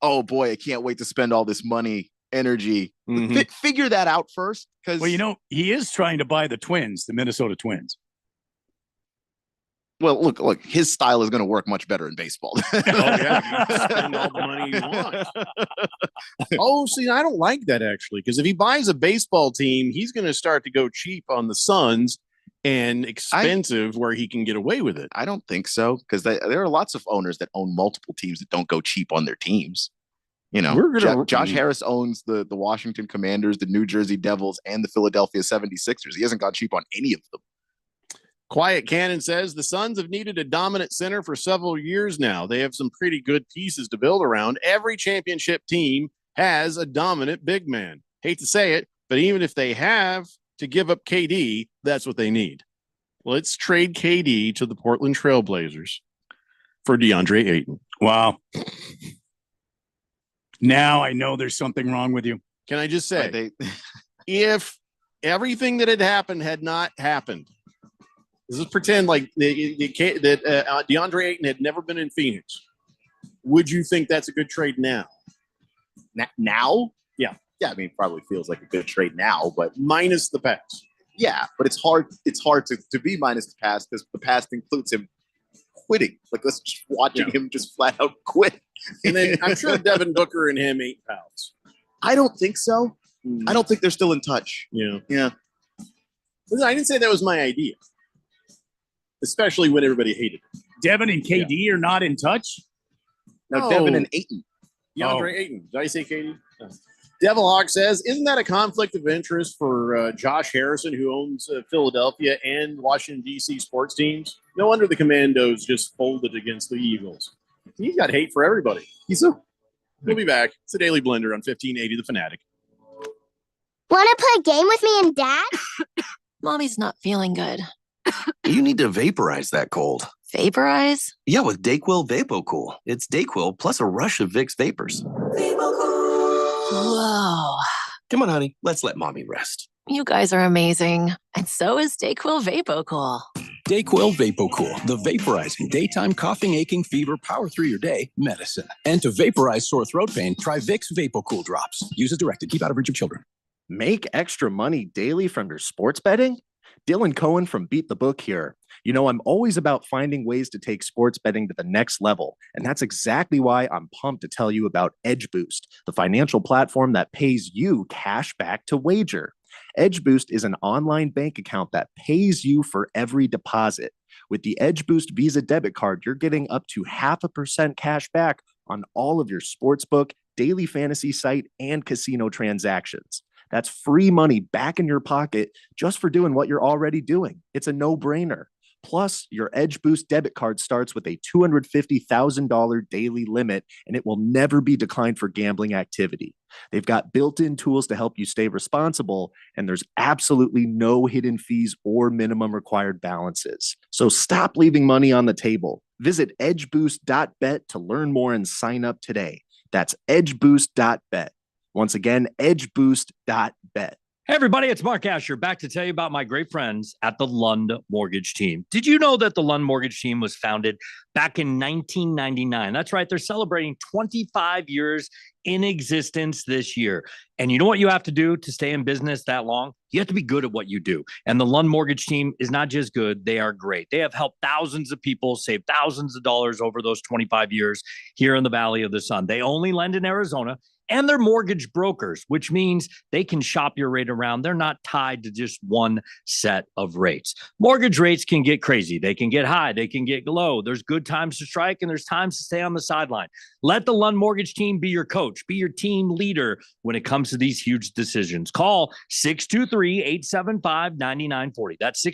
Oh boy, I can't wait to spend all this money, energy. Mm-hmm. Figure that out first, because he is trying to buy the Twins, the Minnesota Twins. Well, look, his style is going to work much better in baseball. Oh yeah, you can spend all the money you want. Oh, see, I don't like that actually, because if he buys a baseball team, he's going to start to go cheap on the Suns and expensive where he can get away with it. I don't think so, because there are lots of owners that own multiple teams that don't go cheap on their teams. Josh Harris owns the Washington Commanders, the New Jersey Devils, and the Philadelphia 76ers. He hasn't gone cheap on any of them. Quiet Cannon says the Suns have needed a dominant center for several years now. They have some pretty good pieces to build around. Every championship team has a dominant big man. Hate to say it, but even if they have to give up KD, that's what they need. Let's trade KD to the Portland Trailblazers for DeAndre Ayton. Wow. Now I know there's something wrong with you. Can I just say, if everything that had happened had not happened, let's just pretend like that DeAndre Ayton had never been in Phoenix. Would you think that's a good trade now? Now? Yeah. Yeah, I mean, it probably feels like a good trade now, but minus the past. Yeah, but it's hard to be minus the past, because the past includes him quitting. Like, let's just watching him just flat out quit. And then I'm sure Devin Booker and him ain't pals. I don't think so. I don't think they're still in touch. Yeah. I didn't say that was my idea. Especially when everybody hated it. Devin and KD are not in touch? No, Devin and Ayton. DeAndre Ayton. Did I say KD? No. Devil Hawk says, isn't that a conflict of interest for Josh Harrison, who owns Philadelphia and Washington, D.C. sports teams? No wonder the Commandos just folded against the Eagles. He's got hate for everybody. We'll be back. It's the Daily Blender on 1580 The Fanatic. Want to play a game with me and Dad? Mommy's not feeling good. You need to vaporize that cold. Vaporize? Yeah, with Dayquil VapoCool. It's Dayquil plus a rush of Vicks vapors. Whoa. Come on, honey. Let's let mommy rest. You guys are amazing. And so is Dayquil VapoCool. Dayquil VapoCool, the vaporizing daytime coughing, aching, fever, power through your day medicine. And to vaporize sore throat pain, try Vicks VapoCool drops. Use as directed. Keep out of reach of children. Make extra money daily from your sports betting? Dylan Cohen from Beat the Book here. You know, I'm always about finding ways to take sports betting to the next level. And that's exactly why I'm pumped to tell you about Edge Boost, the financial platform that pays you cash back to wager. Edge Boost is an online bank account that pays you for every deposit. With the Edge Boost Visa debit card, you're getting up to 0.5% cash back on all of your sportsbook, daily fantasy site, and casino transactions. That's free money back in your pocket just for doing what you're already doing. It's a no-brainer. Plus, your Edge Boost debit card starts with a $250,000 daily limit, and it will never be declined for gambling activity. They've got built-in tools to help you stay responsible, and there's absolutely no hidden fees or minimum required balances. So stop leaving money on the table. Visit edgeboost.bet to learn more and sign up today. That's edgeboost.bet. Once again, edgeboost.bet. Hey, everybody, it's Mark Asher back to tell you about my great friends at the Lund Mortgage Team. Did you know that the Lund Mortgage Team was founded back in 1999? That's right. They're celebrating 25 years in existence this year. And you know what you have to do to stay in business that long? You have to be good at what you do. And the Lund Mortgage Team is not just good, they are great. They have helped thousands of people save thousands of dollars over those 25 years here in the Valley of the Sun. They only lend in Arizona. And they're mortgage brokers, which means they can shop your rate around. They're not tied to just one set of rates. Mortgage rates can get crazy. They can get high. They can get low. There's good times to strike and there's times to stay on the sideline. Let the Lund Mortgage Team be your coach, be your team leader when it comes to these huge decisions. Call 623-875-9940. That's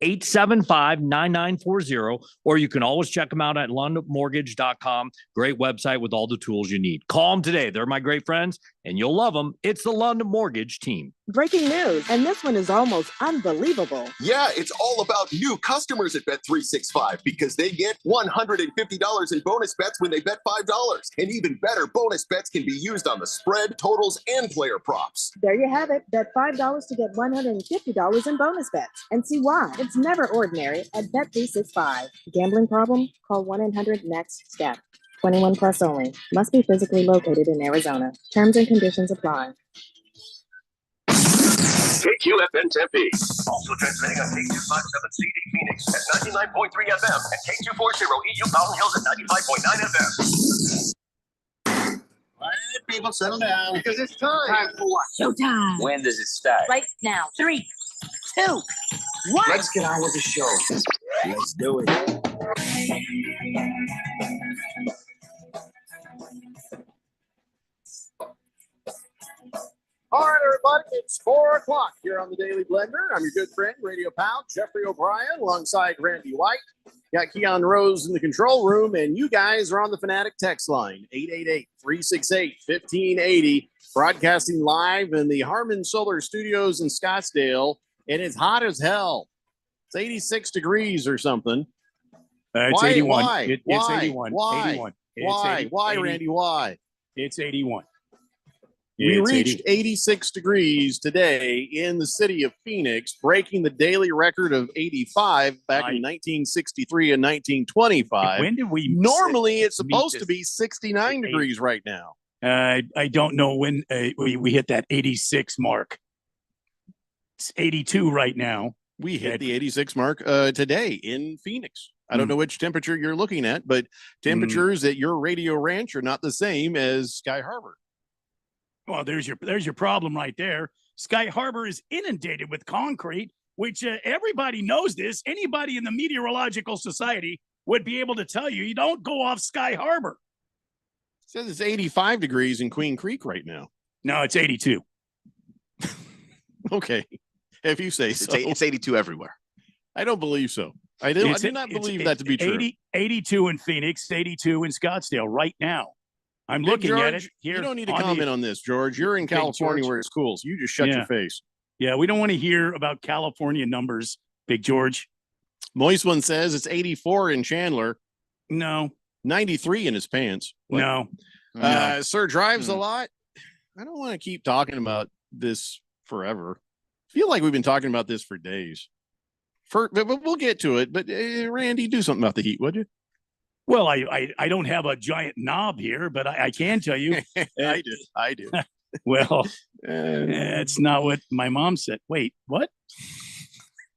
623-875-9940, or you can always check them out at lundmortgage.com. Great website with all the tools you need. Call them today. They're my great friends, and you'll love them. It's the Lund Mortgage Team. Breaking news, and this one is almost unbelievable. Yeah, it's all about new customers at Bet365 because they get $150 in bonus bets when they bet $5. And even better, bonus bets can be used on the spread, totals, and player props. There you have it. Bet $5 to get $150 in bonus bets. And see why. It's never ordinary at Bet365. Gambling problem? Call 1-800-NEXT-STEP. 21 plus only. Must be physically located in Arizona. Terms and conditions apply. KQFN Tempe. Also transmitting on K257CD Phoenix at 99.3 FM and K240 EU Mountain Hills at 95.9 FM. All right, people, settle down because it's time. Time for what? Showtime. When does it start? Right now. 3, 2, 1. Let's get on with the show. Let's do it. All right, everybody, it's 4 o'clock here on the Daily Blender. I'm your good friend, radio pal, Jeffrey O'Brien, alongside Randy White. Got Keon Rose in the control room, and you guys are on the Fanatic text line, 888-368-1580, broadcasting live in the Harmon Solar Studios in Scottsdale, and it's hot as hell. It's 86 degrees or something. It's Why? 81. Why? It's Why? 81. Why? 81. It's Why? 80, Why, 80. Randy? Why? It's 81. We It's reached 80. 86 degrees today in the city of Phoenix, breaking the daily record of 85 back in 1963 and 1925. When did we Normally, it's meet supposed this? to be 69 degrees right now. I don't know when we hit that 86 mark. It's 82 right now. We hit the 86 mark today in Phoenix. I don't know which temperature you're looking at, but temperatures at your radio ranch are not the same as Sky Harbor. Well, there's your problem right there. Sky Harbor is inundated with concrete, which everybody knows this. Anybody in the Meteorological Society would be able to tell you. You don't go off Sky Harbor. It says it's 85 degrees in Queen Creek right now. No, it's 82. Okay. If you say so. It's 82 everywhere. I don't believe so. I do not believe that to be true. 82 in Phoenix, 82 in Scottsdale right now. I'm Big looking at George, it here. You don't need to comment on this, George. You're in Big California George. where it's cool, so you just shut your face. Yeah, we don't want to hear about California numbers, Big George. Moist One says it's 84 in Chandler. No. 93 in his pants. What? No. Sir drives a lot. I don't want to keep talking about this forever. I feel like we've been talking about this for days. But we'll get to it. But Randy, do something about the heat, would you? Well, I don't have a giant knob here, but I can tell you. I do. Well, that's not what my mom said. Wait, what?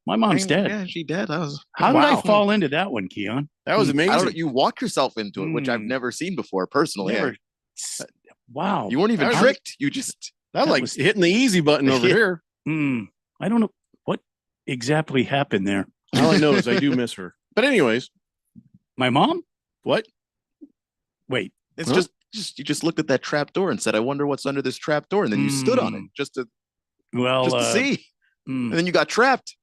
My mom's dead. Yeah, she dead. How did I fall into that one, Keon? That was amazing. I don't know, you walked yourself into it, which I've never seen before personally. Never. Wow. You weren't even tricked. You just that was hitting the easy button over here. I don't know what exactly happened there. All I know is I do miss her. But anyways, my mom? What? Wait. It's just you just looked at that trap door and said, I wonder what's under this trap door. And then you stood on it just to see. And then you got trapped.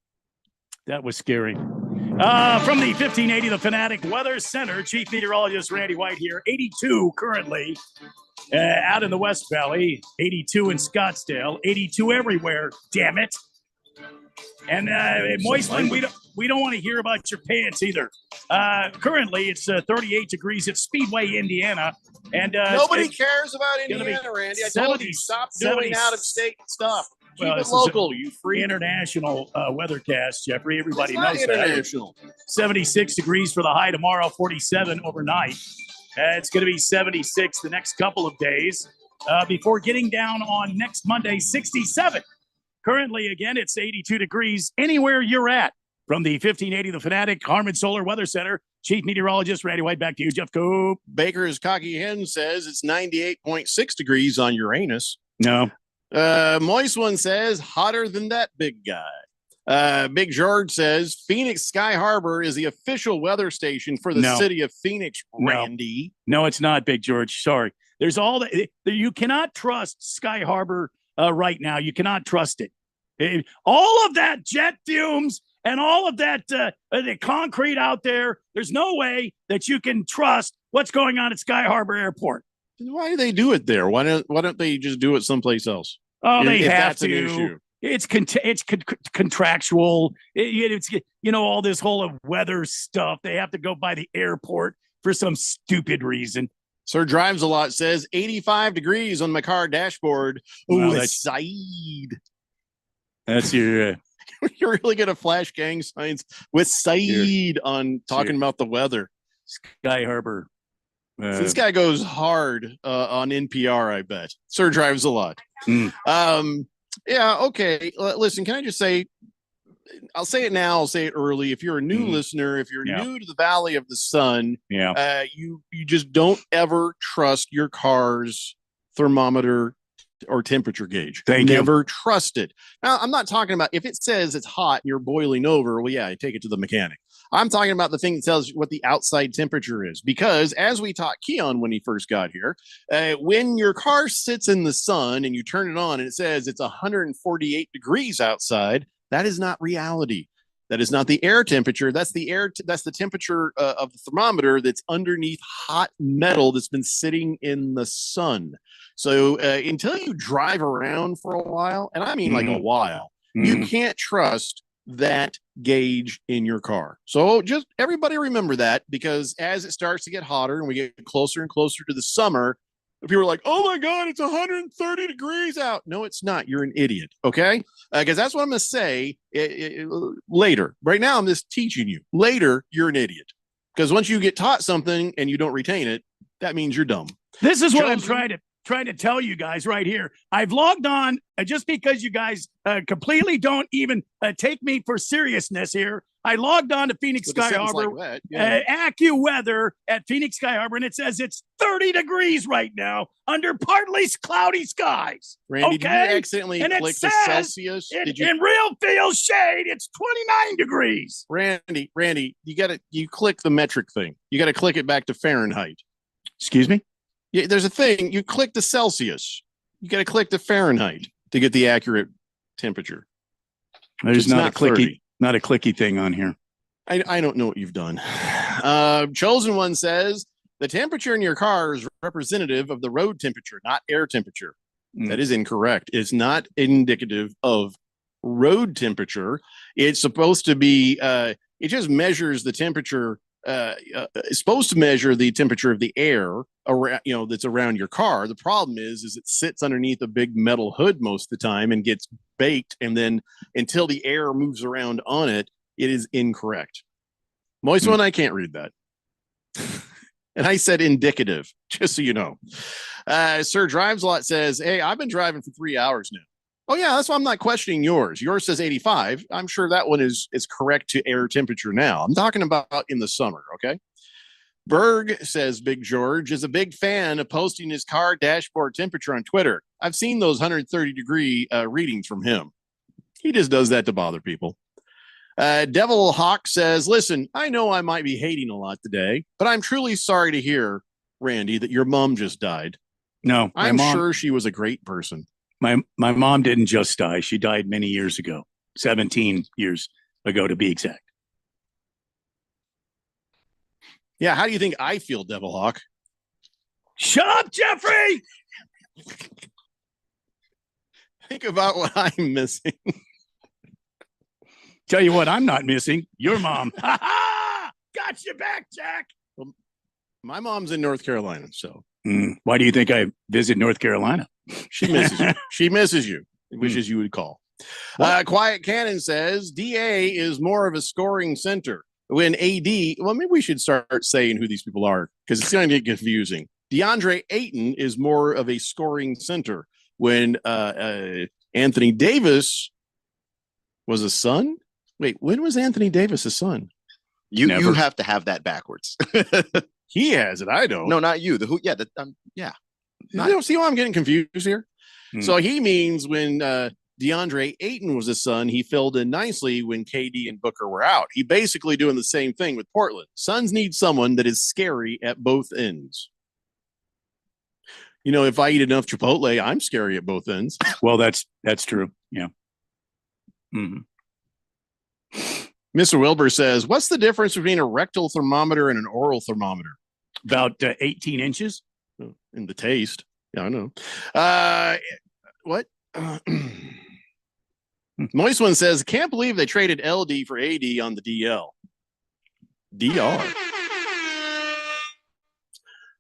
That was scary. From the 1580 The Fanatic Weather Center, Chief Meteorologist Randy White here. 82 currently out in the West Valley. 82 in Scottsdale. 82 everywhere. Damn it. And Moist One, we don't want to hear about your pants either. Currently, it's 38 degrees at Speedway, Indiana. And nobody cares about Indiana, Randy. I told you, stop doing out-of-state stuff. Keep it local, you freak. International weathercast, Jeffrey. Everybody It's not knows international. that. 76 degrees for the high tomorrow, 47 overnight. It's going to be 76 the next couple of days before getting down on next Monday, 67. Currently, again, it's 82 degrees anywhere you're at. From the 1580 The Fanatic Harman Solar Weather Center, Chief Meteorologist Randy White, back to you, Jeff Coop. Baker's Cocky Hen says it's 98.6 degrees on Uranus. No. Moist One says hotter than that big guy. Big George says Phoenix Sky Harbor is the official weather station for the city of Phoenix, Randy. No, it's not, Big George. Sorry. There's all that. You cannot trust Sky Harbor right now. You cannot trust it. All of that jet fumes and all of that the concrete out there, there's no way that you can trust what's going on at Sky Harbor Airport. Why do they do it there? Why don't they just do it someplace else? Oh, they if have that's to. An issue. It's contractual. It's all this whole weather stuff. They have to go by the airport for some stupid reason. Sir Drives a Lot says 85 degrees on my car dashboard. Wow, Ooh, that's Saeed. That's your. You're really gonna flash gang signs with Saeed on talking about the weather. Sky Harbor. This guy goes hard on NPR, I bet. Sir Drives a Lot. Yeah, okay. Listen, can I just say, I'll say it now, I'll say it early. If you're a new listener, if you're new to the Valley of the Sun, you just don't ever trust your car's thermometer or temperature gauge. Never trust it. Now, I'm not talking about if it says it's hot and you're boiling over, well, yeah, I take it to the mechanic. I'm talking about the thing that tells you what the outside temperature is. Because as we taught Keon when he first got here, when your car sits in the sun and you turn it on and it says it's 148 degrees outside, that is not reality. That is not the air temperature. That's the that's the temperature of the thermometer that's underneath hot metal that's been sitting in the sun. So until you drive around for a while, and I mean like a while, you can't trust that gauge in your car. So just everybody remember that, because as it starts to get hotter and we get closer and closer to the summer, people are like, oh my God, it's 130 degrees out. No, it's not. You're an idiot. Okay. Because that's what I'm going to say later. Right now, I'm just teaching you. Later, you're an idiot. Because once you get taught something and you don't retain it, that means you're dumb. This is what I'm trying to tell you guys right here. I've logged on just because you guys completely don't even take me for seriousness here. I logged on to Phoenix Sky Harbor, like that, AccuWeather at Phoenix Sky Harbor, and it says it's 30 degrees right now under partly cloudy skies. Randy, did you accidentally click the Celsius? In real field shade, it's 29 degrees. Randy, you click the metric thing. You got to click it back to Fahrenheit. Excuse me? Yeah, there's a thing. You click the Celsius. You got to click the Fahrenheit to get the accurate temperature. There's not a clicky thing on here. I don't know what you've done. Chosen One says the temperature in your car is representative of the road temperature, not air temperature. That is incorrect. It's not indicative of road temperature. It's supposed to be It just measures the temperature. It's supposed to measure the temperature of the air around, that's around your car. The problem is it sits underneath a big metal hood most of the time and gets baked, and then until the air moves around on it, it is incorrect. Moist one, I can't read that. And I said indicative, just so you know. Sir Drives a Lot says, "Hey, I've been driving for 3 hours now." Oh yeah, that's why I'm not questioning yours. Yours says 85. I'm sure that one is correct to air temperature now. I'm talking about in the summer, okay? Berg says Big George is a big fan of posting his car dashboard temperature on Twitter. I've seen those 130-degree readings from him. He just does that to bother people. Devil Hawk says, "Listen, I know I might be hating a lot today, but I'm truly sorry to hear, Randy, that your mom just died. No, I'm sure she was a great person." My mom didn't just die. She died many years ago, 17 years ago to be exact. Yeah, how do you think I feel, Devil Hawk? Shut up, Jeffrey! Think about what I'm missing. Tell you what, I'm not missing. Your mom. Ha ha! Got you back, Jack. Well, my mom's in North Carolina, so. Why do you think I visit North Carolina? She misses you. She misses you. Wishes you would call. Quiet Cannon says DA is more of a scoring center. When AD, well, maybe we should start saying who these people are because it's going to get confusing. DeAndre Ayton is more of a scoring center. When Anthony Davis was a son. Wait, when was Anthony Davis a son? You have to have that backwards. He has it. I don't. No, not you. The who? Yeah, yeah. You don't see why I'm getting confused here. So he means when DeAndre Ayton was a son, he filled in nicely when KD and Booker were out. He basically doing the same thing with Portland. Suns need someone that is scary at both ends. If I eat enough Chipotle, I'm scary at both ends. Well, that's true. Yeah. Mm-hmm. Mr. Wilbur says, "What's the difference between a rectal thermometer and an oral thermometer?" About 18 inches in the taste. Yeah, I know. What? Moist one says, "Can't believe they traded LD for AD on the DL." DR.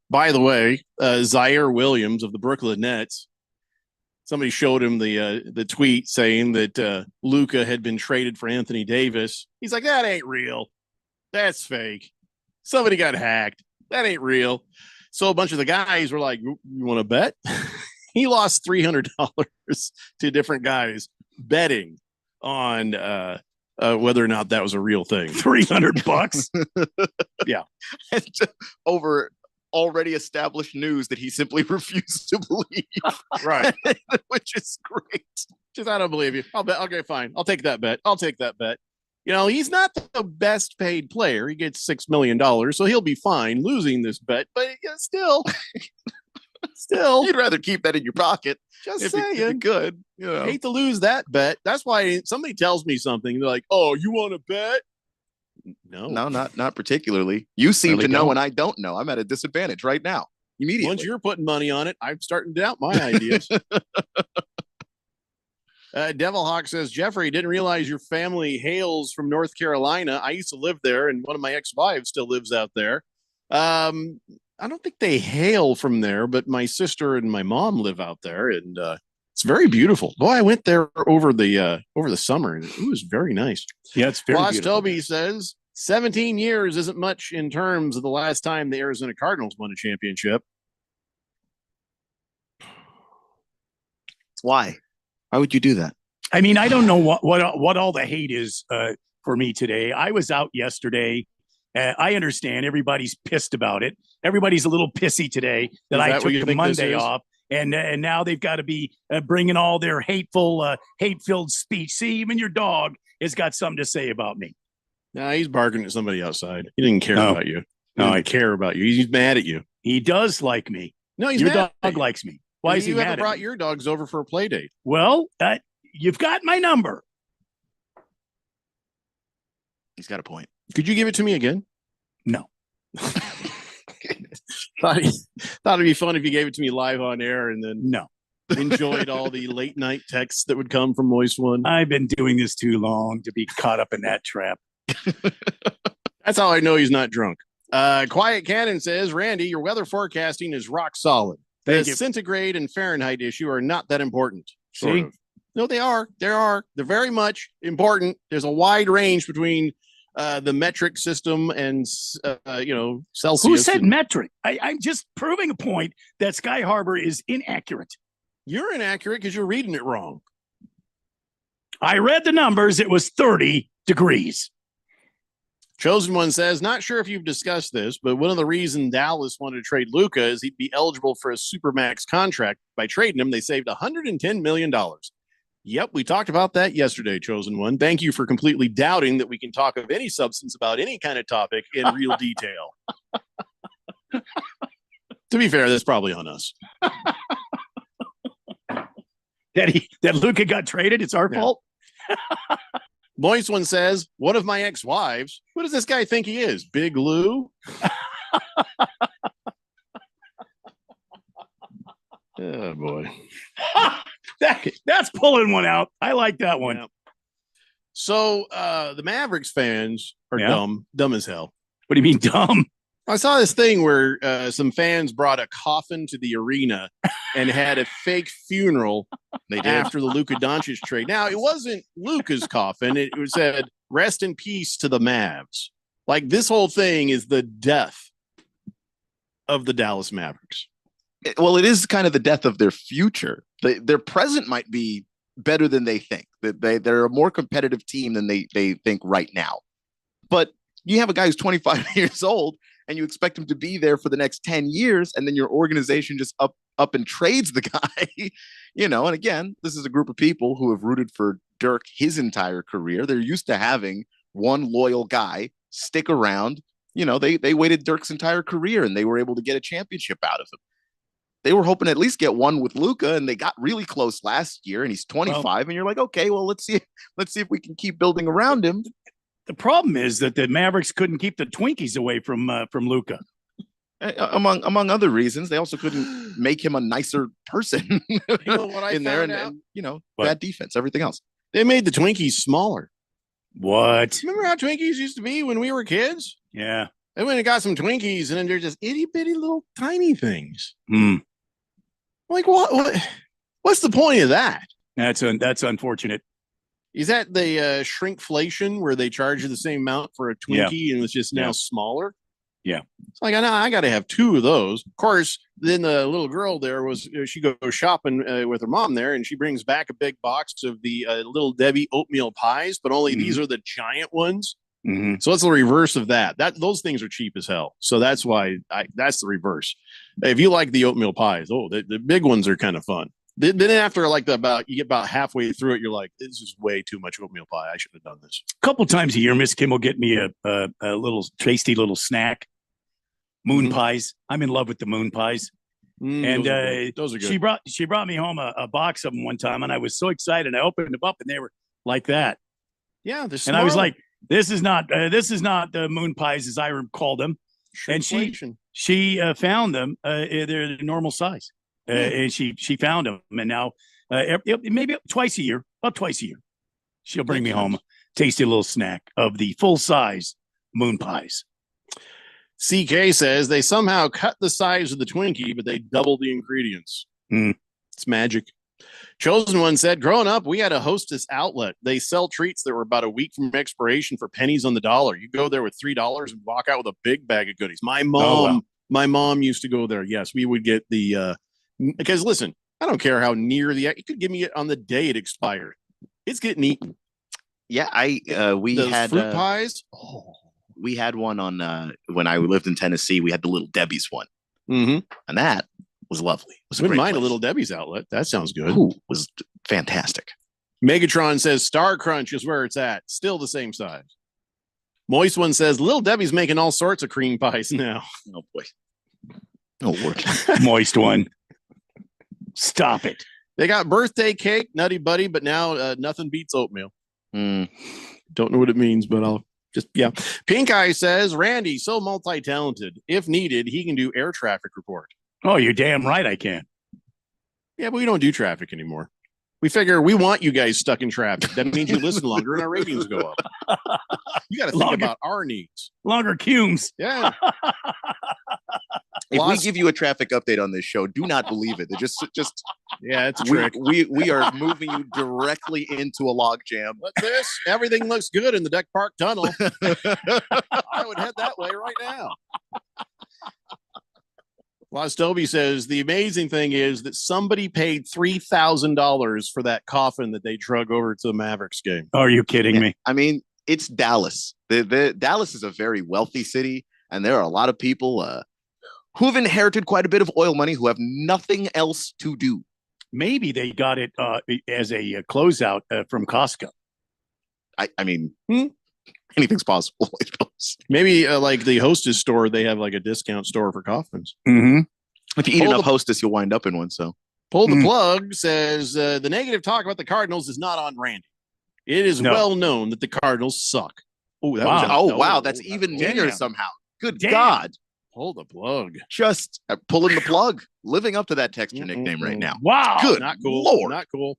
By the way, Zaire Williams of the Brooklyn Nets, somebody showed him the tweet saying that Luka had been traded for Anthony Davis. He's like, "That ain't real. That's fake. Somebody got hacked. That ain't real." So a bunch of the guys were like, "You want to bet?" He lost $300 to different guys betting on whether or not that was a real thing. $300. Yeah. Over already established news that he simply refused to believe. Right. Which is great. Just, I don't believe you. I'll bet. Okay, fine. I'll take that bet. He's not the best paid player. He gets $6 million, so he'll be fine losing this bet. But still, you'd rather keep that in your pocket. Just saying. If you could. Hate to lose that bet. That's why somebody tells me something. They're like, "Oh, you want to bet?" No, not particularly. You seem Really to know, don't. and I don't know. I'm at a disadvantage right now. Immediately. Once you're putting money on it, I'm starting to doubt my ideas. Devil Hawk says, "Jeffrey, didn't realize your family hails from North Carolina. I used to live there, and one of my ex-wives still lives out there. I don't think they hail from there, but my sister and my mom live out there, and it's very beautiful. Boy, I went there over the summer, and it was very nice." Yeah, it's very Ross beautiful. Toby says 17 years isn't much in terms of the last time the Arizona Cardinals won a championship. Why? Why would you do that? I mean, I don't know what all the hate is for me today. I was out yesterday. I understand everybody's pissed about it. Everybody's a little pissy today that I took the Monday off. And now they've got to be bringing all their hate-filled speech. See, even your dog has got something to say about me. Nah, he's barking at somebody outside. He didn't care about you. No, I care about you. He's mad at you. He does like me. No, he's your mad. dog likes me. Why is he you mad haven't at brought me? your dogs over for a play date? Well, you've got my number. He's got a point. Could you give it to me again? No. Thought it'd be fun if you gave it to me live on air and then enjoyed all the late night texts that would come from Moist One. I've been doing this too long to be caught up in that trap. That's how I know he's not drunk. Quiet Cannon says, Randy, your weather forecasting is rock solid. The Thank you. centigrade and Fahrenheit issue are not that important. Sort See? of. No, they are. They're very much important. There's a wide range between the metric system and Celsius. Who said metric? I'm just proving a point that Sky Harbor is inaccurate. You're inaccurate because you're reading it wrong. I read the numbers. It was 30 degrees. Chosen One says, not sure if you've discussed this, but one of the reasons Dallas wanted to trade Luka is he'd be eligible for a Supermax contract. By trading him, they saved $110 million. Yep, we talked about that yesterday, Chosen One. Thank you for completely doubting that we can talk of any substance about any kind of topic in real detail. To be fair, that's probably on us. That Luka got traded, it's our fault. Moist One says, one of my ex-wives. What does this guy think he is? Big Lou? Oh, boy. That's pulling one out. I like that one. Yeah. So the Mavericks fans are dumb as hell. What do you mean dumb? I saw this thing where some fans brought a coffin to the arena and had a fake funeral after the Luka Doncic trade. Now, it wasn't Luka's coffin. It said, rest in peace to the Mavs. Like, this whole thing is the death of the Dallas Mavericks. Well, it is kind of the death of their future. Their present might be better than they think. They're a more competitive team than they think right now. But you have a guy who's 25 years old, and you expect him to be there for the next 10 years, and then your organization just up and trades the guy, And again, this is a group of people who have rooted for Dirk his entire career. They're used to having one loyal guy stick around. They waited Dirk's entire career, and they were able to get a championship out of him. They were hoping to at least get one with Luka, and they got really close last year, and he's 25, and you're like, okay, well, let's see if we can keep building around him. The problem is that the Mavericks couldn't keep the Twinkies away from Luka. Among other reasons, they also couldn't make him a nicer person in there, and bad defense, everything else. They made the Twinkies smaller. What? Remember how Twinkies used to be when we were kids? Yeah. They went and got some Twinkies, and then they're just itty bitty little tiny things. Like what's the point of that? That's unfortunate. Is that the shrinkflation where they charge you the same amount for a Twinkie and it's just now smaller? Yeah. It's like, I got to have two of those. Of course, then the little girl there she goes shopping with her mom there, and she brings back a big box of the Little Debbie oatmeal pies, but only these are the giant ones. Mm-hmm. So it's the reverse of that. Those things are cheap as hell. So that's why that's the reverse. If you like the oatmeal pies, the big ones are kind of fun. Then after you get about halfway through it, you're like, this is way too much oatmeal pie. I should have done this. A couple times a year, Miss Kim will get me a little tasty little snack. Moon pies. I'm in love with the moon pies. And those are good. She brought me home a box of them one time, and I was so excited. I opened them up, and they were like that. Yeah, and I was like, this is not the moon pies as I call them. And she found them. They're the normal size. And she found them, and now maybe about twice a year, she'll bring me home a tasty little snack of the full size moon pies. CK says they somehow cut the size of the Twinkie, but they doubled the ingredients. It's magic. Chosen One said, growing up, we had a Hostess outlet. They sell treats that were about a week from expiration for pennies on the dollar. You go there with $3 and walk out with a big bag of goodies. My mom used to go there. Yes, we would get the because listen, I don't care how near you could give me it on the day it expired. It's getting eaten. Yeah, we those had fruit pies. We had one on when I lived in Tennessee. We had the Little Debbie's one, and that was lovely. It was Wouldn't mind a Little Debbie's outlet. That sounds good. Ooh, was fantastic. Megatron says Star Crunch is where it's at. Still the same size. Moist One says Little Debbie's making all sorts of cream pies now. Oh boy. Oh Lord. Moist One. Stop it. They got birthday cake, Nutty Buddy, but now nothing beats oatmeal. Don't know what it means, but I'll just, Pink Eye says, Randy, so multi-talented. If needed, he can do air traffic report. Oh, you're damn right I can. Yeah, but we don't do traffic anymore. We figure we want you guys stuck in traffic. That means you listen longer and our ratings go up. You got to think about our needs. Longer cumes. Yeah. If we give you a traffic update on this show, do not believe it. They're just yeah, it's a trick. We are moving you directly into a log jam. What's this? Everything looks good in the Deck Park Tunnel. I would head that way right now. Lostobi says the amazing thing is that somebody paid $3,000 for that coffin that they drug over to the Mavericks game. Are you kidding me? I mean, it's Dallas. The Dallas is a very wealthy city, and there are a lot of people who have inherited quite a bit of oil money who have nothing else to do. Maybe they got it as a closeout from Costco. I mean, anything's possible. Maybe like the Hostess store, they have like a discount store for coffins. Mm-hmm. If you eat enough Hostess, you'll wind up in one. So Pull the plug says the negative talk about the Cardinals is not on Randy. It is well known that the Cardinals suck. Oh, that was wow, that's even meaner somehow. Good Damn. God. Pull the plug. Just pulling the plug, living up to that texture nickname right now. Wow. Good. Not cool. Lord. Not cool.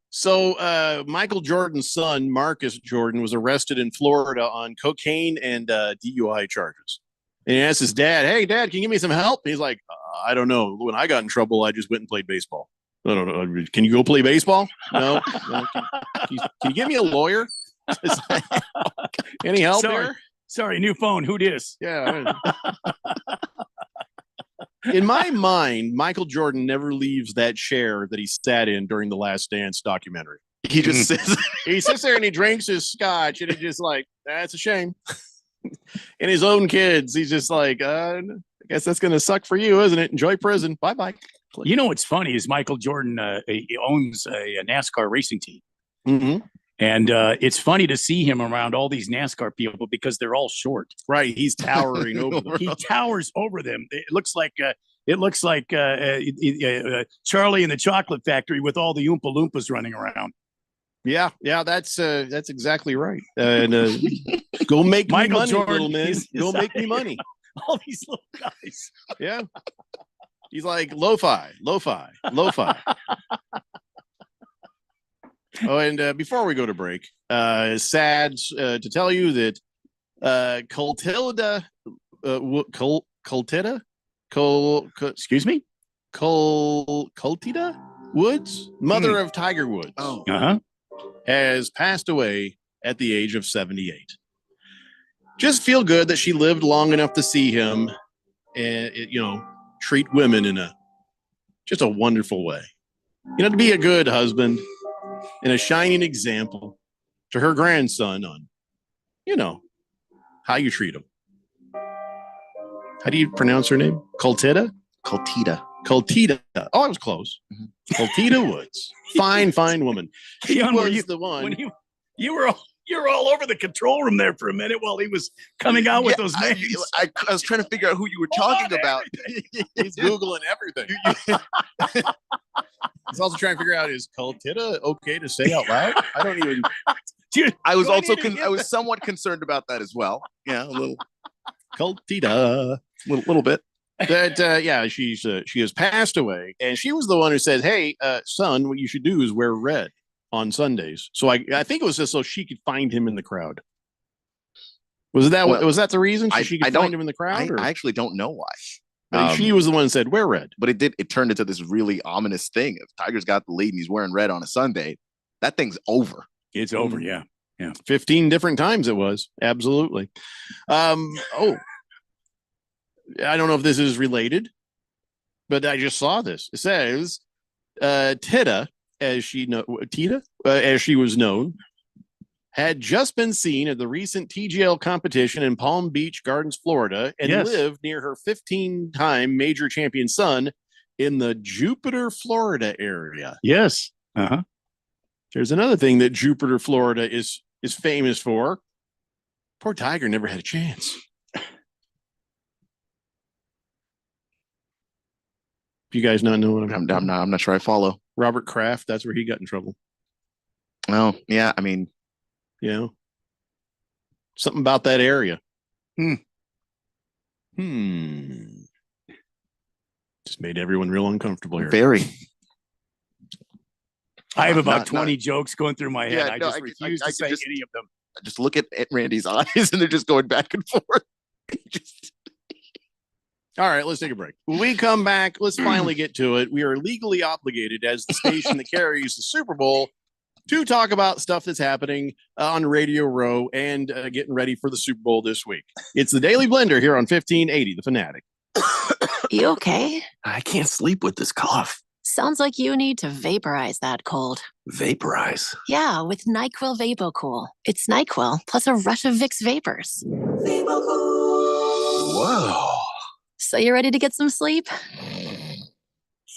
So Michael Jordan's son, Marcus Jordan, was arrested in Florida on cocaine and DUI charges. And he asked his dad, "Hey, Dad, can you give me some help?" He's like, "I don't know. When I got in trouble, I just went and played baseball. I don't know. Can you go play baseball? No. Can you give me a lawyer? Any help here? Sorry, new phone. Who dis? Yeah. In my mind, Michael Jordan never leaves that chair that he sat in during the Last Dance documentary. He just sits. He sits there and he drinks his scotch, and he's just like, "That's a shame." And his own kids, he's just like, I guess that's going to suck for you, isn't it? Enjoy prison. Bye-bye. You know what's funny is Michael Jordan he owns a NASCAR racing team. Mm-hmm. And it's funny to see him around all these NASCAR people because they're all short. Right. He's towering over them. He towers over them. It looks like Charlie in the Chocolate Factory with all the Oompa Loompas running around. Yeah, that's exactly right. And go make Michael me money, Jordan, little man. Go make me money. All these little guys. Yeah. He's like lo-fi. Oh, and before we go to break, sad to tell you that Coltida Woods, mother of Tiger Woods, has passed away at the age of 78. Just feel good that she lived long enough to see him and, treat women in just a wonderful way. To be a good husband and a shining example to her grandson on, how you treat him. How do you pronounce her name? Coltida. Oh, I was close. Coltida Woods. Fine woman. She was the one. When you were all over the control room there for a minute while he was coming out with those names. I was trying to figure out who you were talking about. He's Googling everything. He's also trying to figure out, is Coltida okay to say out loud? I don't even. I was also I was somewhat concerned about that as well. Yeah, a little. Coltida. Little bit. That she has passed away, and she was the one who said, "Hey, son, what you should do is wear red on Sundays." So I think it was just so she could find him in the crowd. Was that the reason she could find him in the crowd? I actually don't know why. She was the one who said, "Wear red," but it turned into this really ominous thing. If Tiger's got the lead and he's wearing red on a Sunday, that thing's over. It's over. Yeah. 15 different times it was. Absolutely. I don't know if this is related, but I just saw this. It says Tita, as she was known, had just been seen at the recent TGL competition in Palm Beach Gardens, Florida, and lived near her 15-time major champion son in the Jupiter, Florida area. Yes. There's another thing that Jupiter, Florida is famous for. Poor Tiger never had a chance. You guys not know what I'm not sure I follow. Robert Kraft, that's where he got in trouble. Oh, yeah. I mean, something about that area. Just made everyone real uncomfortable here. Very. I have about Not- 20 jokes going through my head. Yeah, I no, just I could- refuse I to could say just- any of them. Just look at Randy's eyes, and they're just going back and forth. All right, let's take a break. When we come back, let's finally get to it. We are legally obligated as the station that carries the Super Bowl to talk about stuff that's happening on Radio Row and getting ready for the Super Bowl this week. It's the Daily Blender here on 1580, The Fanatic. You okay? I can't sleep with this cough. Sounds like you need to vaporize that cold. Vaporize. Yeah, with NyQuil VapoCool. It's NyQuil plus a rush of Vicks vapors. Whoa. So you ready to get some sleep?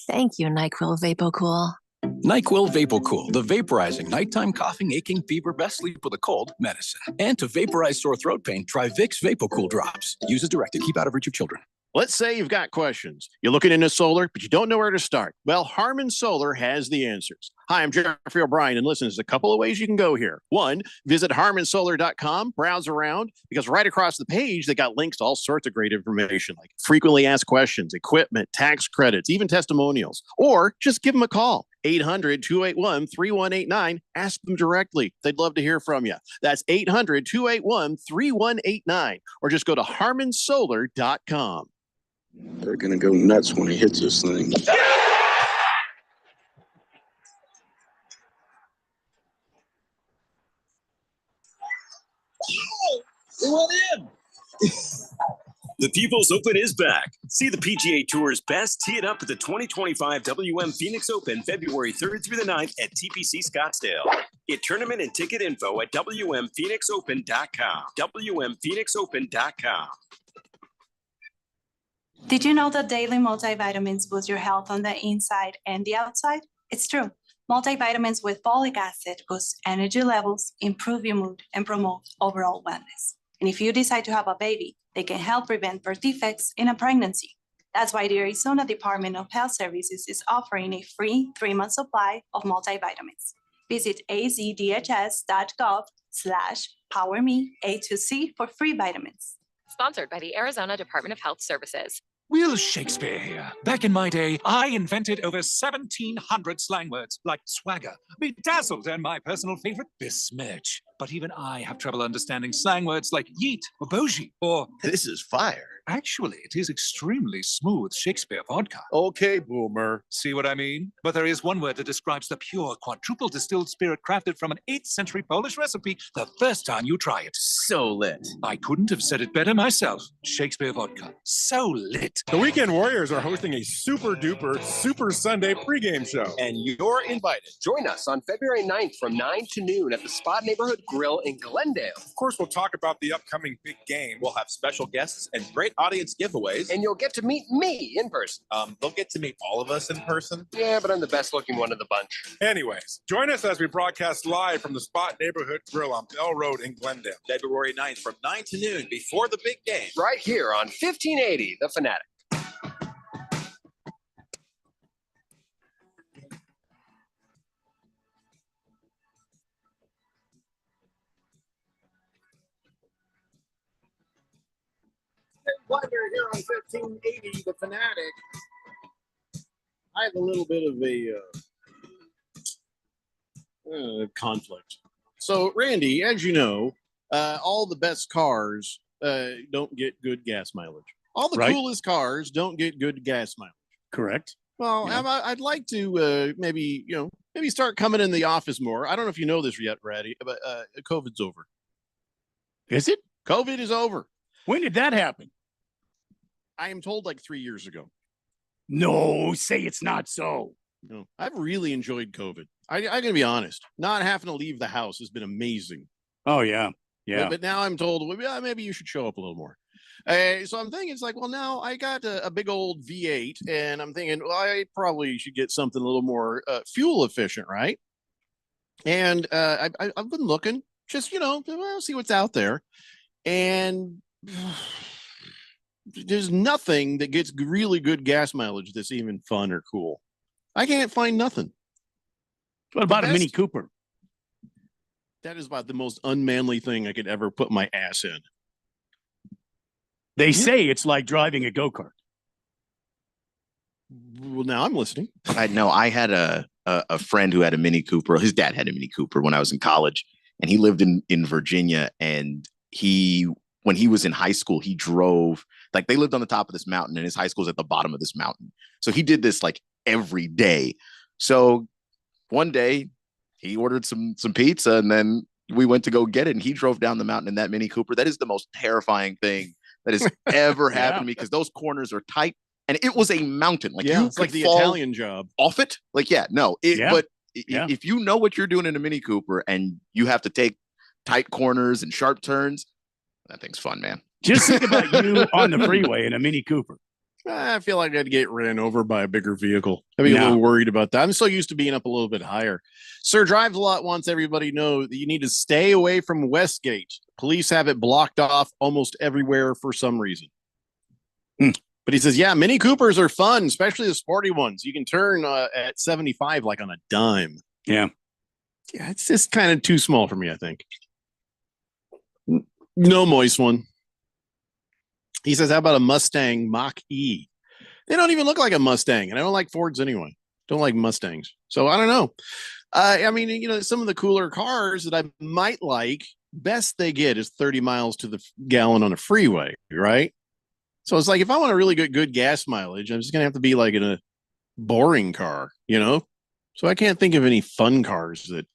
Thank you, NyQuil VapoCool. NyQuil VapoCool, the vaporizing nighttime coughing, aching, fever, best sleep with a cold medicine. And to vaporize sore throat pain, try Vicks VapoCool drops. Use as directed. Keep out of reach of children. Let's say you've got questions. You're looking into solar, but you don't know where to start. Well, Harman Solar has the answers. Hi, I'm Jeffrey O'Brien, and listen, there's a couple of ways you can go here. One, visit harmansolar.com, browse around, because right across the page, they got links to all sorts of great information, like frequently asked questions, equipment, tax credits, even testimonials. Or just give them a call, 800-281-3189. Ask them directly. They'd love to hear from you. That's 800-281-3189. Or just go to harmansolar.com. They're going to go nuts when he hits this thing. It went in. The People's Open is back. See the PGA Tour's best tee it up at the 2025 WM Phoenix Open, February 3rd through the 9th at TPC Scottsdale. Get tournament and ticket info at WMPhoenixOpen.com. WMPhoenixOpen.com. Did you know that daily multivitamins boost your health on the inside and the outside? It's true. Multivitamins with folic acid boost energy levels, improve your mood, and promote overall wellness. And if you decide to have a baby, they can help prevent birth defects in a pregnancy. That's why the Arizona Department of Health Services is offering a free 3-month supply of multivitamins. Visit azdhs.gov/PowerMe-A2C for free vitamins. Sponsored by the Arizona Department of Health Services. Will Shakespeare here. Back in my day, I invented over 1,700 slang words like swagger, bedazzled, and my personal favorite, besmirch. But even I have trouble understanding slang words like yeet or bougie or this is fire. Actually, it is extremely smooth Shakespeare vodka. Okay, boomer. See what I mean? But there is one word that describes the pure quadruple distilled spirit crafted from an 8th century Polish recipe the first time you try it. So lit. I couldn't have said it better myself. Shakespeare vodka. So lit. The Weekend Warriors are hosting a super duper Super Sunday pregame show. And you're invited. Join us on February 9th from 9 to noon at the Spot Neighborhood Grill in Glendale. Of course, we'll talk about the upcoming big game. We'll have special guests and great audience giveaways. And you'll get to meet me in person. They'll get to meet all of us in person. Yeah, but I'm the best looking one of the bunch. Anyways, join us as we broadcast live from the Spot Neighborhood Grill on Bell Road in Glendale. February 9th from 9 to noon before the big game. Right here on 1580, The Fanatic. Blender here on 1580, The Fanatic. I have a little bit of a conflict. So, Randy, as you know, all the best cars don't get good gas mileage. All the Right. coolest cars don't get good gas mileage. Correct. Well, I'd like to maybe start coming in the office more. I don't know if you know this yet, Randy, but COVID's over. Is it? COVID is over. When did that happen? I am told like 3 years ago. No, say it's not so. No, I've really enjoyed COVID. I'm going to be honest. Not having to leave the house has been amazing. Oh, yeah. Yeah. But now I'm told, well, yeah, maybe you should show up a little more. So I'm thinking, it's like, well, now I got a big old V8, and I'm thinking, well, I probably should get something a little more fuel efficient, right? And I've been looking, just, see what's out there. And there's nothing that gets really good gas mileage that's even fun or cool. I can't find nothing. What about a Mini Cooper? That is about the most unmanly thing I could ever put my ass in. They say it's like driving a go-kart. Well, now I'm listening. I know I had a a friend who had a Mini Cooper. His dad had a Mini Cooper when I was in college, and he lived in Virginia. And when he was in high school, he drove, like, they lived on the top of this mountain, and his high school's at the bottom of this mountain. So he did this like every day. So one day he ordered some pizza, and then we went to go get it, and he drove down the mountain in that Mini Cooper. That is the most terrifying thing that has ever happened to me, because those corners are tight, and it was a mountain. Like, you it's like the fall Italian Job off it. Like, but if you know what you're doing in a Mini Cooper and you have to take tight corners and sharp turns, that thing's fun, man. Just think about you on the freeway in a Mini Cooper. I feel like I'd get ran over by a bigger vehicle. I'd be a little worried about that. I'm so used to being up a little bit higher. Sir Drives a Lot wants everybody to know that you need to stay away from Westgate. Police have it blocked off almost everywhere for some reason. But he says, yeah, Mini Coopers are fun, especially the sporty ones. You can turn at 75 like on a dime. Yeah, it's just kind of too small for me, I think. No moist one. He says, how about a Mustang Mach-E? They don't even look like a Mustang, and I don't like Fords anyway. Don't like Mustangs. So I don't know. I mean, some of the cooler cars that I might like, best they get is 30 miles to the gallon on a freeway, right? So it's like, if I want a really good gas mileage, I'm just going to have to be like in a boring car, So I can't think of any fun cars that,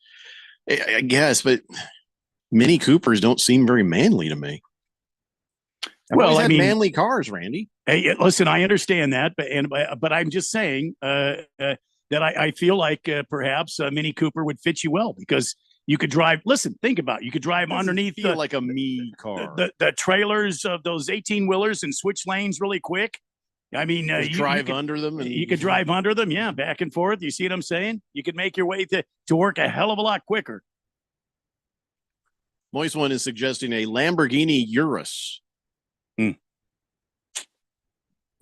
I guess, but Mini Coopers don't seem very manly to me. Well, I mean, manly cars, Randy. Hey, listen, I understand that, but I'm just saying that I feel like perhaps a Mini Cooper would fit you well, because you could drive. Listen, think about it. You could drive underneath like a me car. The trailers of those 18-wheelers and switch lanes really quick. I mean, you drive could, under them. You could drive under them, back and forth. You see what I'm saying? You could make your way to work a hell of a lot quicker. Moist One is suggesting a Lamborghini Urus.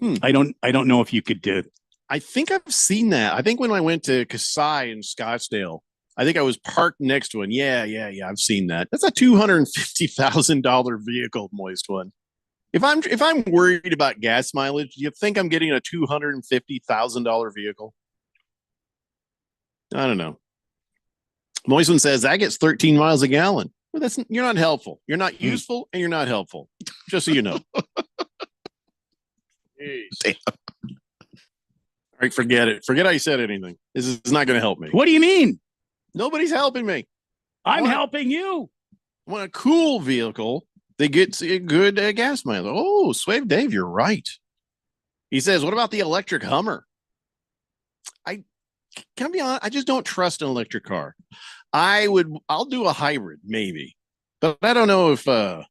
I don't know if you could do. I think I've seen that. I think when I went to Kasai in Scottsdale, I think I was parked next to one. Yeah. I've seen that. That's a $250,000 vehicle, Moist One. If I'm worried about gas mileage, do you think I'm getting a $250,000 vehicle? I don't know. Moist One says that gets 13 miles a gallon. Well, you're not helpful. You're not useful, and you're not helpful. Just so you know. Damn. All right, forget it. Forget I said anything. This is not going to help me. What do you mean? Nobody's helping me. I'm helping you. I want a cool vehicle that gets a good gas mileage. Oh, Swave Dave, you're right. He says, what about the electric Hummer? Can I be honest? I just don't trust an electric car. I'll do a hybrid, maybe. But I don't know if I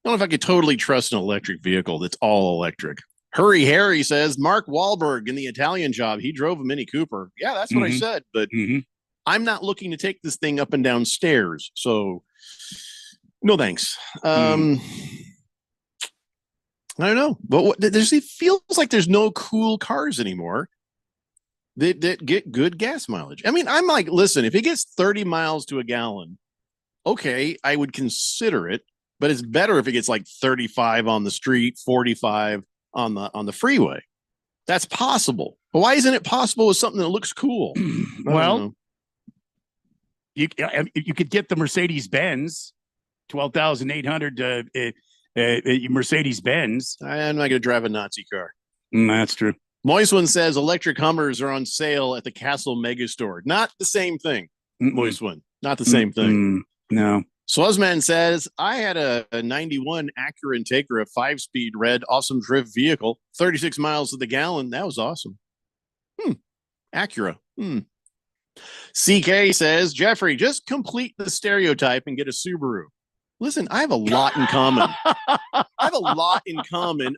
could totally trust an electric vehicle that's all electric. Hurry Harry says Mark Wahlberg in The Italian Job, he drove a Mini Cooper. Yeah, that's what I said. But I'm not looking to take this thing up and down stairs. So no thanks. I don't know. But it feels like there's no cool cars anymore that get good gas mileage. I mean, I'm like, listen, if it gets 30 miles to a gallon, okay, I would consider it. But it's better if it gets like 35 on the street, 45 on the freeway. That's possible. But why isn't it possible with something that looks cool? Well, you could get the Mercedes-Benz 12,800 Mercedes-Benz. I'm not going to drive a Nazi car. That's true. Moist One says electric Hummers are on sale at the Castle Mega Store. Not the same thing. Moist One. Not the same thing. No. Swazman says, I had a 91 Acura Integra, 5-speed red, awesome drift vehicle, 36 miles to the gallon. That was awesome. Acura. CK says, Jeffrey, just complete the stereotype and get a Subaru. Listen, I have a lot in common.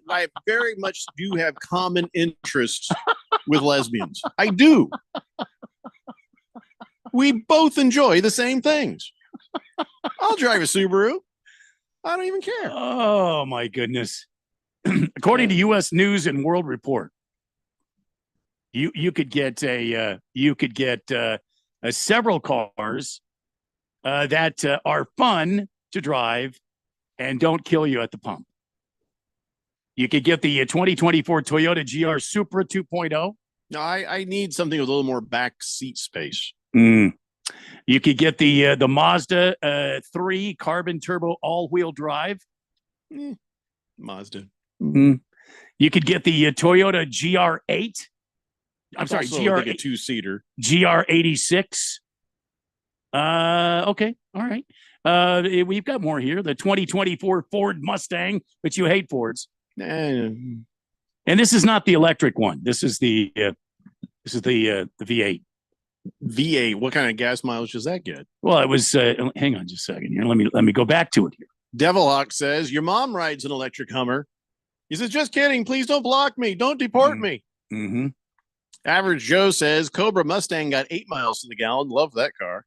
I very much do have common interests with lesbians. I do. We both enjoy the same things. I'll drive a Subaru. I don't even care. Oh, my goodness. According to U.S. News and World Report, you could get several cars that are fun to drive and don't kill you at the pump. You could get the 2024 Toyota GR Supra 2.0. No, I need something with a little more back seat space. You could get the Mazda 3 carbon turbo all-wheel drive. Mazda. You could get the Toyota GR8. I'm sorry, Also, like a two-seater. GR86. Okay, all right. We've got more here. The 2024 Ford Mustang, but you hate Fords. And this is not the electric one. This is the V8. V8. What kind of gas mileage does that get? Well, it was. Hang on just a second here. Let me go back to it here. Devilhawk says your mom rides an electric Hummer. He says, just kidding. Please don't block me. Don't deport me. Mm-hmm. Average Joe says Cobra Mustang got 8 miles to the gallon. Love that car.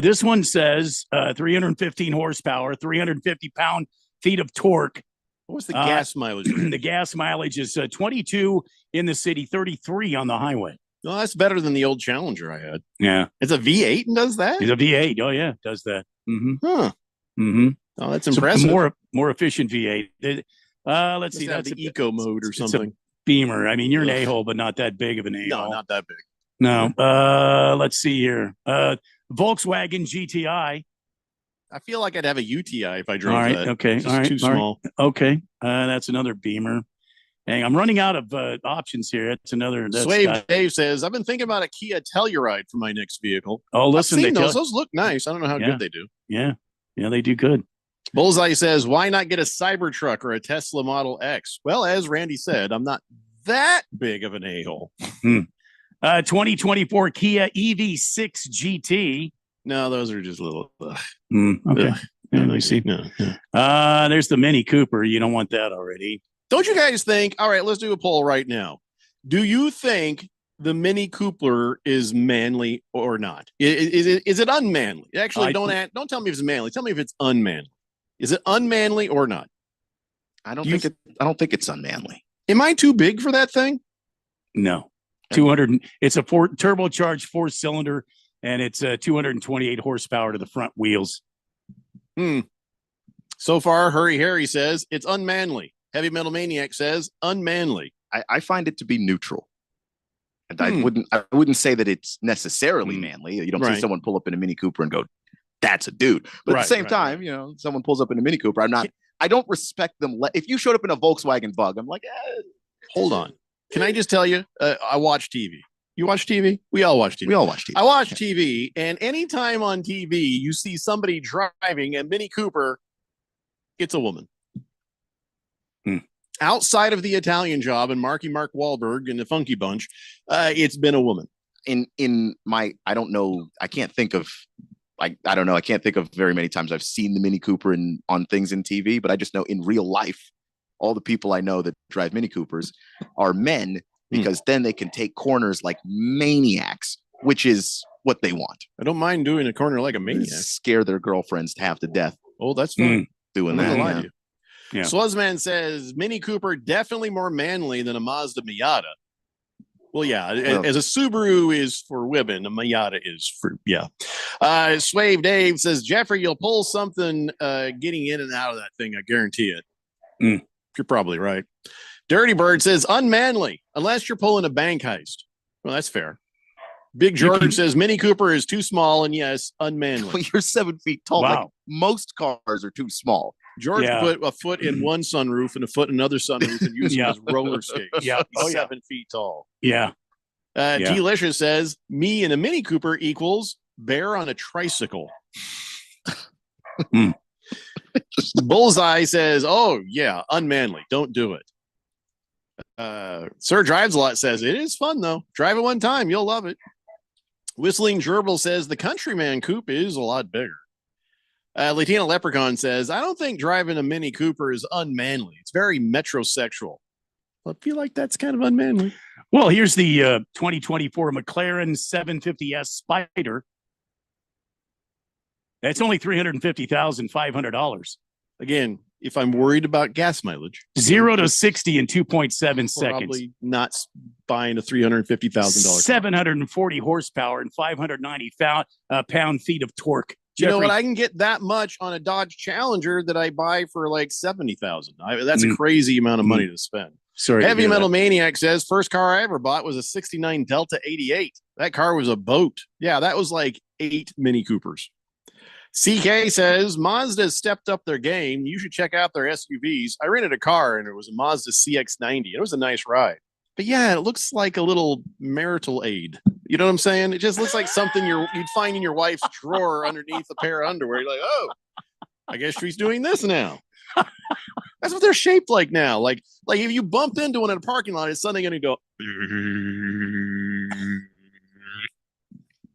This one says 315 horsepower, 350 pound-feet of torque. What was the gas mileage? The gas mileage is 22 in the city, 33 on the highway. No, that's better than the old Challenger I had. Yeah. It's a V8 and does that? It's a V8. Oh, yeah, does that. Mm-hmm. Huh. Mm-hmm. Oh, that's impressive. More efficient V8. Let's see. That's the eco mode or something. It's a Beamer. I mean, you're an a-hole, but not that big of an a-hole. No, not that big. No. Let's see here. Volkswagen GTI. I feel like I'd have a UTI if I drove All right. that. Okay. It's All just right. too small. Right. Okay. That's another Beamer. Dang, I'm running out of options here. That's another. Swave Dave says, I've been thinking about a Kia Telluride for my next vehicle. Oh, listen. I've seen those. Those look nice. I don't know how good they do. Yeah. Yeah, they do good. Bullseye says, why not get a Cybertruck or a Tesla Model X? Well, as Randy said, I'm not that big of an a-hole. 2024 Kia EV6 GT. No, those are just little. Okay. Yeah, let me see. No. There's the Mini Cooper. You don't want that already. Don't you guys think? All right, let's do a poll right now. Do you think the Mini Cooper is manly or not? Is it unmanly? Actually, don't tell me if it's manly. Tell me if it's unmanly. Is it unmanly or not? I don't think it's unmanly. Am I too big for that thing? No. 200. It's a turbocharged 4-cylinder, and it's 228 horsepower to the front wheels. So far, Hurry Harry says it's unmanly. Heavy Metal Maniac says unmanly. I find it to be neutral. And I wouldn't say that it's necessarily manly. You don't see someone pull up in a Mini Cooper and go, "That's a dude." But at the same time, you know, someone pulls up in a Mini Cooper. I don't respect them. If you showed up in a Volkswagen Bug, I'm like, hold on. Can I just tell you? I watch TV. You watch TV? We all watch TV. We all watch TV. I watch TV, and anytime on TV you see somebody driving a Mini Cooper, it's a woman. Outside of the Italian Job and Mark Wahlberg and the Funky Bunch, it's been a woman. I don't know. I can't think of very many times I've seen the Mini Cooper on things in TV, but I just know in real life, all the people I know that drive Mini Coopers are men because then they can take corners like maniacs, which is what they want. I don't mind doing a corner like a maniac. Scare their girlfriends to half to death. Oh, that's fun. Doing that. Yeah. Swuzman says Mini Cooper definitely more manly than a Mazda Miata. Well, yeah, as a Subaru is for women, a Miata is for Swave Dave says Jeffrey, you'll pull something getting in and out of that thing. I guarantee it. You're probably right. Dirty Bird says unmanly unless you're pulling a bank heist. Well, that's fair. Big George says Mini Cooper is too small and yes, unmanly. Well, you're 7 feet tall. Wow. Like most cars are too small. George put a foot in one sunroof and a foot in another sunroof and used them as roller skates. Yeah. He's 7 feet tall. Yeah. T-Licious says me and a Mini Cooper equals bear on a tricycle. Bullseye says, oh yeah, unmanly. Don't do it. Sir Drives a Lot says it is fun though. Drive it one time, you'll love it. Whistling Gerbil says the Countryman coupe is a lot bigger. Latina Leprechaun says, I don't think driving a Mini Cooper is unmanly. It's very metrosexual. I feel like that's kind of unmanly. Well, here's the 2024 McLaren 750S Spider. That's only $350,500. Again, if I'm worried about gas mileage, 0 to 60 in 2.7 seconds. Probably not buying a $350,000. 740 horsepower and 590 pound-feet of torque. You know what? I can get that much on a Dodge Challenger that I buy for like $70,000. That's a crazy amount of money to spend. Sorry. to Heavy hear Metal that. Maniac says first car I ever bought was a 69 Delta 88. That car was a boat. Yeah, that was like 8 Mini Coopers. CK says Mazda stepped up their game. You should check out their SUVs. I rented a car and it was a Mazda CX-90. It was a nice ride. But yeah, it looks like a little marital aid. You know what I'm saying? It just looks like something you'd find in your wife's drawer underneath a pair of underwear. You're like, oh, I guess she's doing this now. That's what they're shaped like now. Like if you bumped into one in a parking lot, it's suddenly going to go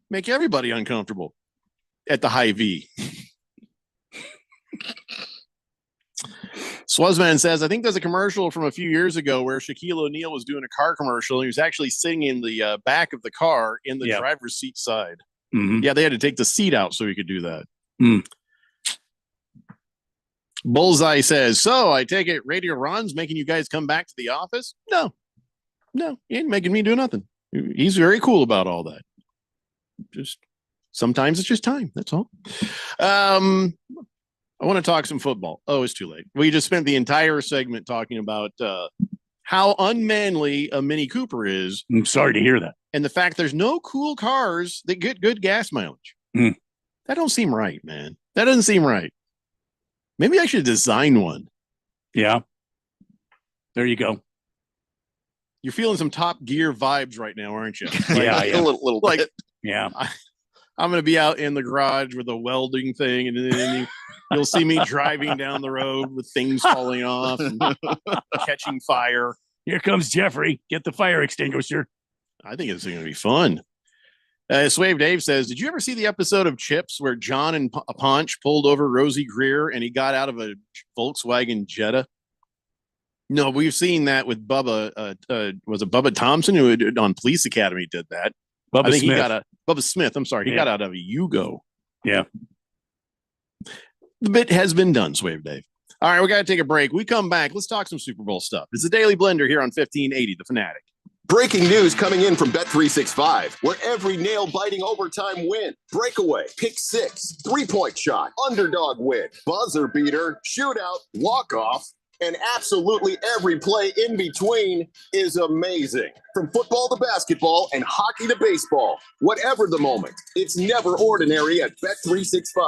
make everybody uncomfortable at the high V. Swazman says, I think there's a commercial from a few years ago where Shaquille O'Neal was doing a car commercial. And he was actually sitting in the back of the car in the driver's seat side. Mhm. Yeah, they had to take the seat out so he could do that. Mm. Bullseye says, so I take it Radio Ron's making you guys come back to the office? No, he ain't making me do nothing. He's very cool about all that. Just sometimes it's just time. That's all. I want to talk some football. Oh, it's too late. We just spent the entire segment talking about how unmanly a Mini Cooper is. I'm sorry to hear that. And the fact there's no cool cars that get good gas mileage. Mm. That don't seem right, man. That doesn't seem right. Maybe I should design one. Yeah. There you go. You're feeling some Top Gear vibes right now, aren't you? Yeah. A little like, bit. Yeah. I'm going to be out in the garage with a welding thing, and then you'll see me driving down the road with things falling off and catching fire. Here comes Jeffrey. Get the fire extinguisher. I think it's going to be fun. Swave Dave says, did you ever see the episode of Chips where John and Ponch pulled over Rosie Greer and he got out of a Volkswagen Jetta? No, we've seen that with Bubba. Was it Bubba Thompson who on Police Academy did that? Bubba I think Smith. he got Bubba Smith. I'm sorry. He got out of a Yugo. Yeah. The bit has been done, Swave Dave. All right, we got to take a break. We come back. Let's talk some Super Bowl stuff. It's the Daily Blender here on 1580, The Fanatic. Breaking news coming in from Bet365, where every nail-biting overtime win, breakaway, pick six, three-point shot, underdog win, buzzer beater, shootout, walk-off, and absolutely every play in between is amazing. From football to basketball and hockey to baseball, whatever the moment, it's never ordinary at Bet365.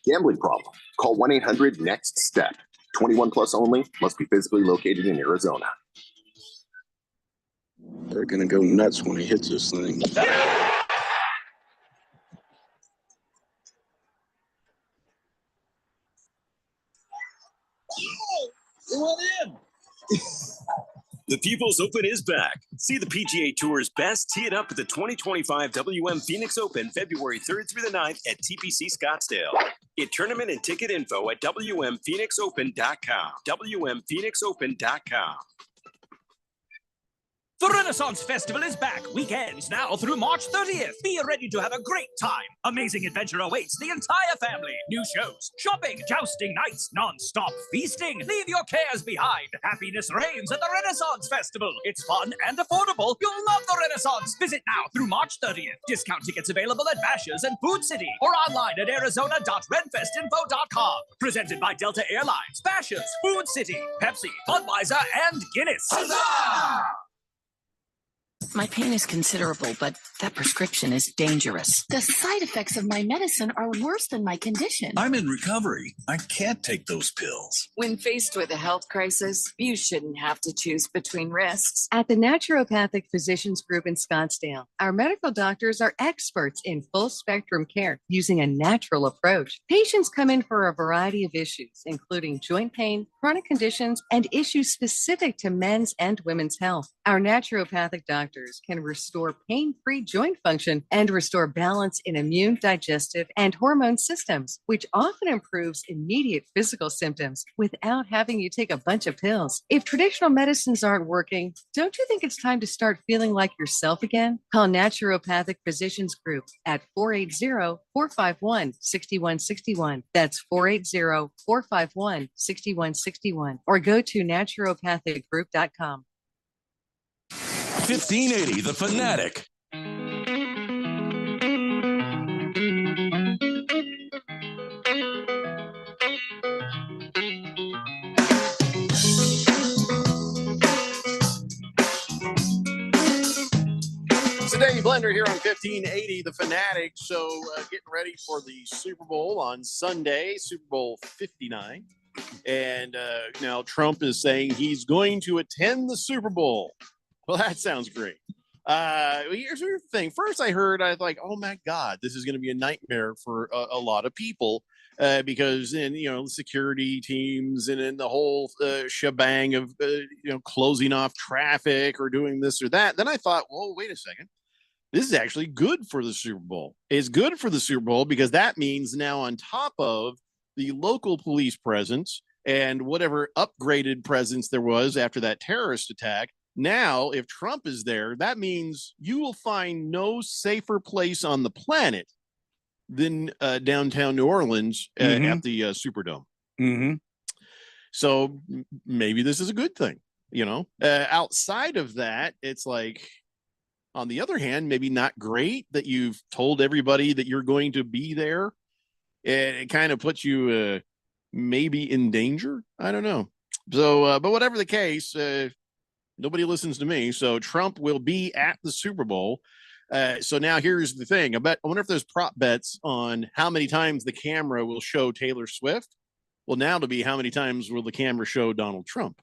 Gambling problem? Call 1-800-NEXT-STEP. 21 plus only. Must be physically located in Arizona. They're going to go nuts when he hits this thing. It went in. The People's Open is back. See the PGA Tour's best tee it up at the 2025 WM Phoenix Open February 3rd through the 9th at TPC Scottsdale. Get tournament and ticket info at WMPhoenixOpen.com. WMPhoenixOpen.com. The Renaissance Festival is back, weekends now through March 30th. Be ready to have a great time. Amazing adventure awaits the entire family. New shows, shopping, jousting nights, non-stop feasting. Leave your cares behind. Happiness reigns at the Renaissance Festival. It's fun and affordable. You'll love the Renaissance. Visit now through March 30th. Discount tickets available at Bashers' and Food City or online at arizona.renfestinfo.com. Presented by Delta Airlines, Bashers', Food City, Pepsi, Budweiser, and Guinness. Huzzah! My pain is considerable, but that prescription is dangerous. The side effects of my medicine are worse than my condition. I'm in recovery. I can't take those pills. When faced with a health crisis, you shouldn't have to choose between risks. At the Naturopathic Physicians Group in Scottsdale, our medical doctors are experts in full spectrum care using a natural approach. Patients come in for a variety of issues, including joint pain, chronic conditions, and issues specific to men's and women's health. Our naturopathic doctors can restore pain-free joint function and restore balance in immune, digestive, and hormone systems, which often improves immediate physical symptoms without having you take a bunch of pills. If traditional medicines aren't working, don't you think it's time to start feeling like yourself again? Call Naturopathic Physicians Group at 480-451-6161. That's 480-451-6161. Or go to naturopathicgroup.com. 1580, The Fanatic. the Daily Blender here on 1580 The Fanatic. So getting ready for the Super Bowl on Sunday, Super Bowl 59. And now Trump is saying he's going to attend the Super Bowl. Well, that sounds great. Here's the thing. First, I was like, oh my God, this is going to be a nightmare for a lot of people because in, security teams and in the whole shebang of, closing off traffic or doing this or that. Then I thought, well, wait a second. This is actually good for the Super Bowl. It's good for the Super Bowl because that means now on top of the local police presence and whatever upgraded presence there was after that terrorist attack, now, if Trump is there, that means you will find no safer place on the planet than downtown New Orleans at the Superdome. Mm-hmm. So maybe this is a good thing, outside of that, it's like, on the other hand, maybe not great that you've told everybody that you're going to be there. It kind of puts you maybe in danger. I don't know. So, but whatever the case, nobody listens to me. So Trump will be at the Super Bowl. So now here's the thing. I wonder if there's prop bets on how many times the camera will show Taylor Swift. Well, now it'll be how many times will the camera show Donald Trump?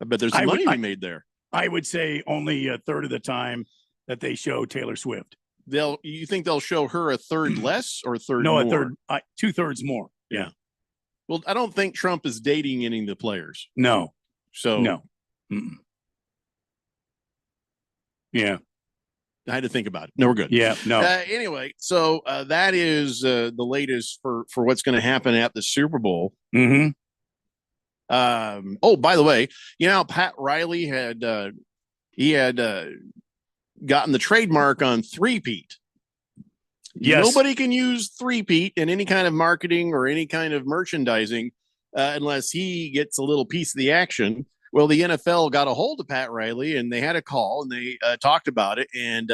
I bet there's some money to be made there. I would say only a third of the time that they show Taylor Swift. You think they'll show her a third less or a third no, more? a third, 2/3 more. Yeah. Well, I don't think Trump is dating any of the players. No. So no. Mm-mm. Yeah. I had to think about it. No, we're good. Yeah. No. Anyway, so that is the latest for what's going to happen at the Super Bowl. Mm-hmm. Oh, by the way, Pat Riley had gotten the trademark on three-peat. Yes. Nobody can use three-peat in any kind of marketing or any kind of merchandising unless he gets a little piece of the action. Well, the NFL got a hold of Pat Riley and they had a call and they talked about it. And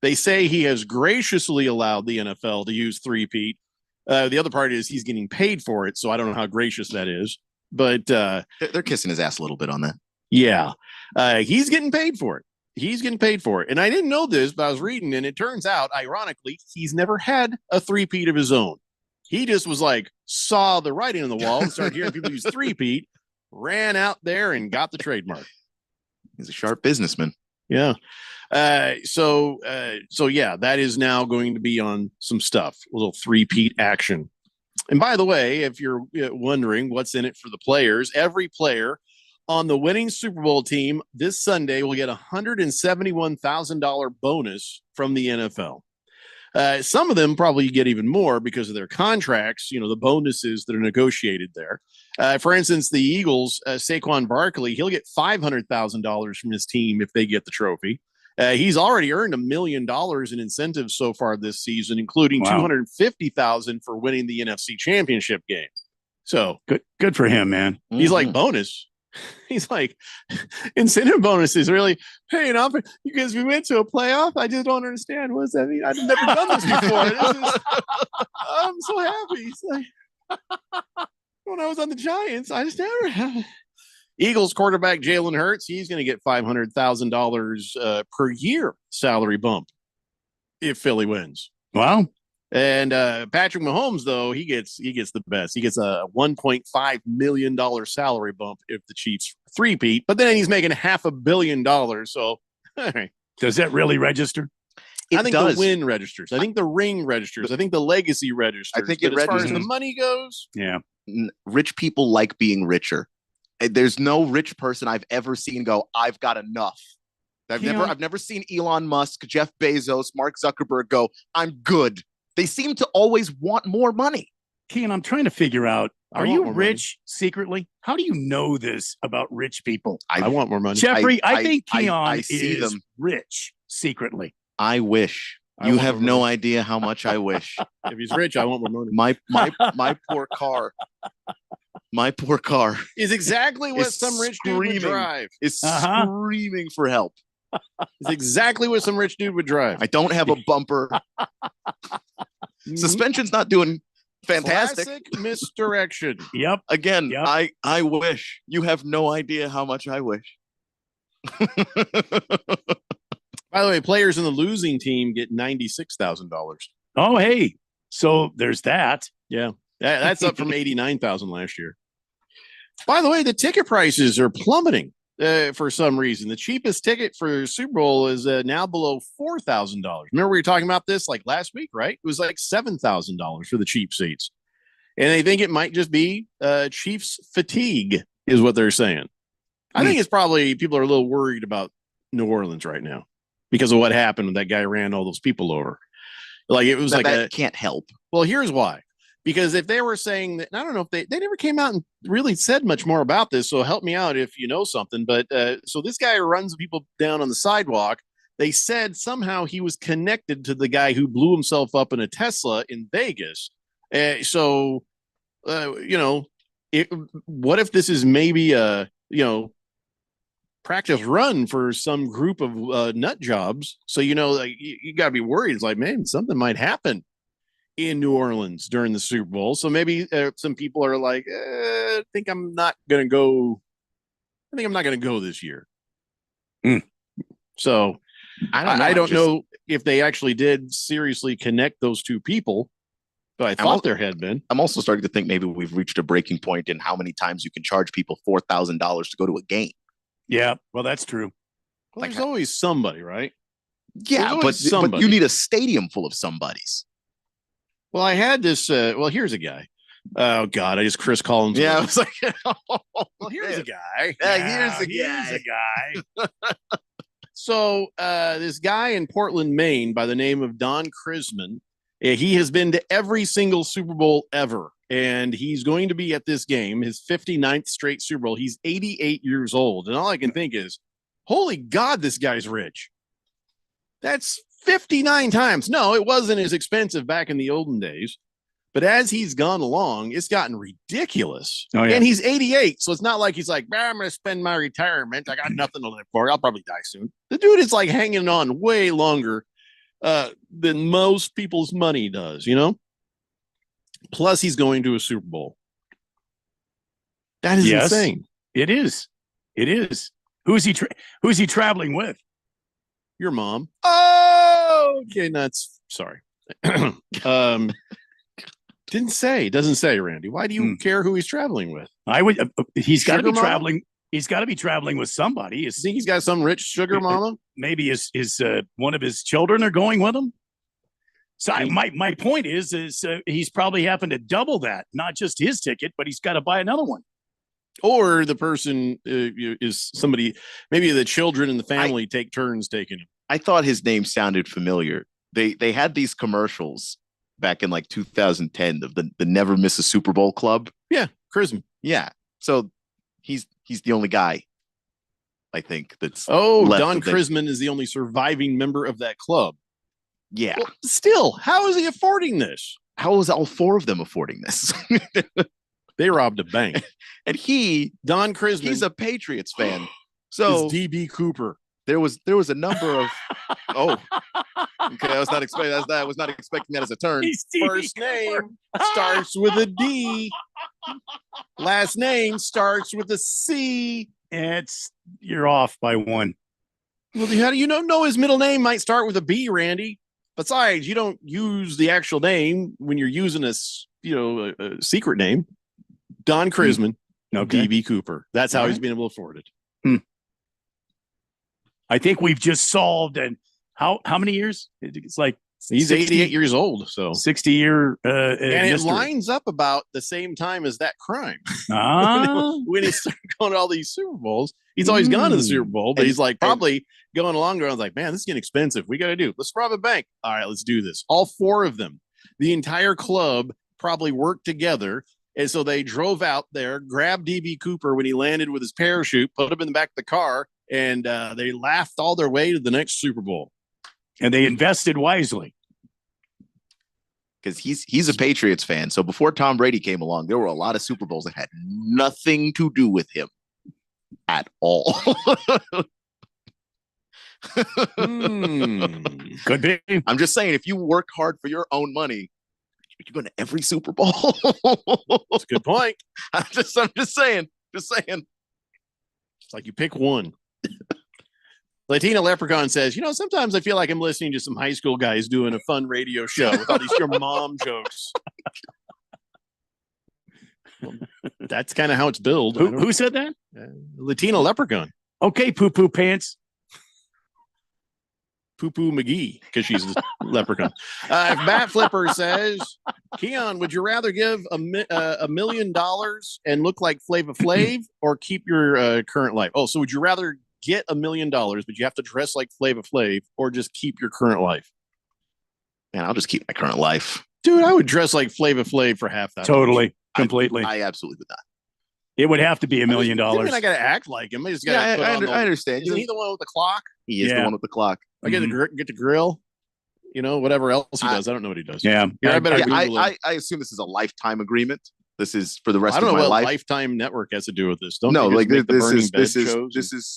they say he has graciously allowed the NFL to use three-peat. The other part is he's getting paid for it. So I don't know how gracious that is. But they're kissing his ass a little bit on that. Yeah, he's getting paid for it. He's getting paid for it. And I didn't know this, but I was reading, and it turns out, ironically, he's never had a three-peat of his own. He just was like, saw the writing on the wall and started hearing people use three-peat, ran out there and got the trademark. He's a sharp businessman. Yeah. So yeah, that is now going to be on some stuff, a little three-peat action. And by the way, if you're wondering what's in it for the players, every player on the winning Super Bowl team this Sunday will get a $171,000 bonus from the NFL. Some of them probably get even more because of their contracts, the bonuses that are negotiated there. For instance, the Eagles, Saquon Barkley, he'll get $500,000 from his team if they get the trophy. He's already earned $1 million in incentives so far this season, including $250,000 for winning the NFC Championship game. So good for him, man. He's like bonus. He's like incentive bonuses really paying off because we went to a playoff. I just don't understand. What does that mean? I've never done this before. I'm so happy. It's like, when I was on the Giants, I just never had. Eagles quarterback Jalen Hurts, he's going to get $500,000 per year salary bump if Philly wins. Wow. And Patrick Mahomes, though, he gets the best. He gets a $1.5 million salary bump if the Chiefs three-peat, but then he's making $500 million. So does that really register? I think the win registers. I think the ring registers. I think the legacy registers. I think it registers. As far as the money goes, yeah. Rich people like being richer. There's no rich person I've ever seen go, I've got enough. I've never seen Elon Musk, Jeff Bezos, Mark Zuckerberg go, I'm good. They seem to always want more money. Kean, I'm trying to figure out, are you rich secretly? How do you know this about rich people? I want more money. Jeffrey, I think Keon is rich secretly. I wish. You have no idea how much I wish. If he's rich, I want more money. My poor car. My poor car is exactly what some rich dude would drive. Is screaming for help. It's exactly what some rich dude would drive. I don't have a bumper. Suspension's not doing fantastic. Classic misdirection. Yep. Again, yep. I wish. You have no idea how much I wish. By the way, players in the losing team get $96,000. Oh, hey. So there's that. Yeah. That's up from 89,000 last year. By the way, the ticket prices are plummeting for some reason. The cheapest ticket for Super Bowl is now below $4,000. Remember we were talking about this like last week, right? It was like $7,000 for the cheap seats. And they think it might just be Chiefs fatigue is what they're saying. I think it's probably people are a little worried about New Orleans right now because of what happened when that guy ran all those people over. Like it was that can't help. Well, here's why. Because if they were saying that, I don't know if they never came out and really said much more about this. So help me out if you know something. But so this guy runs people down on the sidewalk. They said somehow he was connected to the guy who blew himself up in a Tesla in Vegas. So, what if this is maybe a, practice run for some group of nut jobs? So, like you got to be worried. It's like, man, something might happen in New Orleans during the Super Bowl. So maybe some people are like, I think I'm not going to go this year. So I don't know if they actually did seriously connect those two people, but I thought there had been. I'm also starting to think maybe we've reached a breaking point in how many times you can charge people $4,000 to go to a game. Yeah, well, that's true. Well, there's always somebody, right? Yeah, but you need a stadium full of somebodies. Well, I had this. Here's a guy. Oh God, I just Chris Collins. Yeah, I was like, well, here's a guy. Here's a guy. So this guy in Portland, Maine, by the name of Don Krisman, he has been to every single Super Bowl ever, and he's going to be at this game, his 59th straight Super Bowl. He's 88 years old, and all I can think is, holy God, this guy's rich. That's 59 times. No, it wasn't as expensive back in the olden days, but as he's gone along, it's gotten ridiculous. Oh, yeah. And he's 88, so it's not like he's like, I'm going to spend my retirement. I got nothing to live for. I'll probably die soon. The dude is like hanging on way longer than most people's money does, Plus, he's going to a Super Bowl. That is insane. It is. It is. Who's he traveling with? Your mom. Oh, okay, nuts. Sorry. Doesn't say, Randy. Why do you care who he's traveling with? I would. He's got to be Sugar mama? traveling. He's got to be traveling with somebody. You think he's got some rich sugar mama? Maybe his one of his children are going with him. So my point is he's probably having to double that, not just his ticket, but he's got to buy another one. Or the person is somebody, maybe the children in the family take turns taking him. I thought his name sounded familiar. They had these commercials back in like 2010 of the Never Miss a Super Bowl Club. Yeah, Krisman. Yeah. So he's the only guy, I think, that's Don Krisman is the only surviving member of that club. Yeah. Well, still, how is he affording this? How is all four of them affording this? They robbed a bank. And Don Krisman, he's a Patriots fan. So DB Cooper. There was a number of okay, I was not expecting that. I was not expecting that as a turn. First name starts with a D. Last name starts with a C. You're off by one. Well, how do you know his middle name might start with a B, Randy? Besides, you don't use the actual name when you're using a secret name. Don Krisman, DB Cooper. That's how he's been able to afford it. I think we've just solved. And how many years? It's like he's 88 years old, so 60-year. And it lines up about the same time as that crime. When he started going to all these Super Bowls, he's always gone to the Super Bowl, but he's like probably going along. I was like, man, this is getting expensive. We got to do. Let's rob a bank. All right, let's do this. All four of them, the entire club, probably worked together. And so they drove out there, grabbed DB Cooper when he landed with his parachute, put him in the back of the car, and they laughed all their way to the next Super Bowl. And they invested wisely. Because he's a Patriots fan. So before Tom Brady came along, there were a lot of Super Bowls that had nothing to do with him at all. Could be. I'm just saying, if you work hard for your own money, you're going to every Super Bowl. That's a good point. I'm just saying. It's like you pick one. Latina Leprechaun says, sometimes I feel like I'm listening to some high school guys doing a fun radio show with all these your mom jokes. Well, that's kind of how it's billed. Who said that? Latina Leprechaun. Okay, poo-poo pants. Poo-poo McGee, because she's a leprechaun. Bat Flipper says, Keon, would you rather give $1 million and look like Flava Flav or keep your current life? Oh, so would you rather get $1 million, but you have to dress like Flava Flav, or just keep your current life? Man, I'll just keep my current life. Dude, I would dress like Flava Flav for half that. Totally. Completely. I absolutely would not. It would have to be $1 million. I mean, I got to act like him. I just got to I understand. Isn't he the one with the clock? He is the one with the clock. I get to grill, whatever else he does. I don't know what he does. Yeah. I assume this is a lifetime agreement. This is for the rest of my life. I don't know what Lifetime Network has to do with this.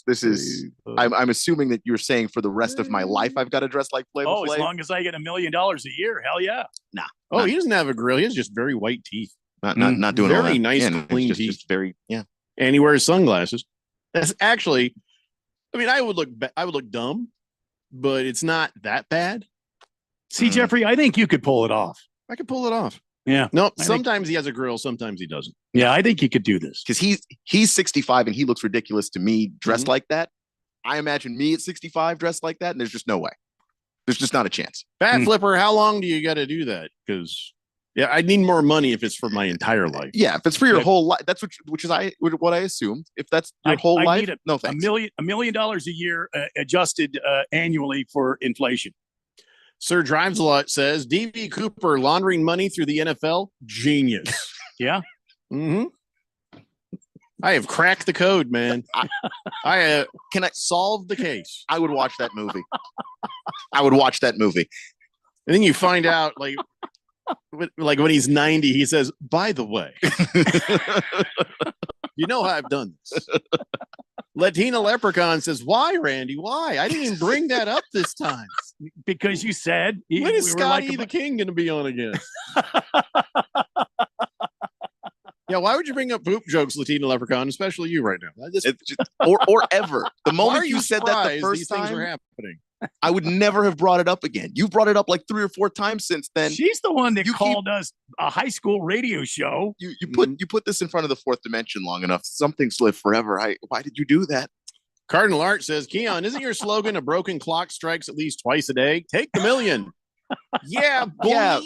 This is. I'm assuming that you're saying for the rest of my life I've got to dress like Flava Flav. As long as I get $1 million a year, hell yeah. Nah. Oh, he doesn't have a grill. He has just very white teeth. Not doing very all that. Very nice, clean teeth. Just very And he wears sunglasses. That's actually. I mean, I would look dumb, but it's not that bad. See, Jeffrey, I think you could pull it off. I could pull it off. Yeah. No, sometimes he has a grill, sometimes he doesn't. Yeah, I think he could do this. Because he's 65 and he looks ridiculous to me dressed like that. I imagine me at 65 dressed like that, and there's just no way. There's just not a chance. Bat Flipper, how long do you got to do that? Because I need more money if it's for my entire life. Yeah, if it's for your whole life, that's what I assumed. If that's your whole life, no thanks. $1 million a year adjusted annually for inflation. Sir Drives a Lot says DB Cooper laundering money through the NFL. Genius. Yeah. Mm-hmm. I have cracked the code, man. I solve the case. I would watch that movie. I would watch that movie. And then you find out, like when he's 90, he says, by the way, you know how I've done this. Latina Leprechaun says, why, Randy? Why? I didn't even bring that up this time. Because you said when is Scotty the King going to be on again? Yeah, why would you bring up poop jokes, Latina Leprechaun, especially you right now? Or ever. The moment you said that the first time, things were happening. I would never have brought it up again. You've brought it up like 3 or 4 times since then. She's the one that called us a high school radio show. You put this in front of the fourth dimension long enough. Something's lived forever. Why did you do that? Cardinal Art says, Keon, isn't your slogan a broken clock strikes at least twice a day? Take the $1 million. Yeah, boy.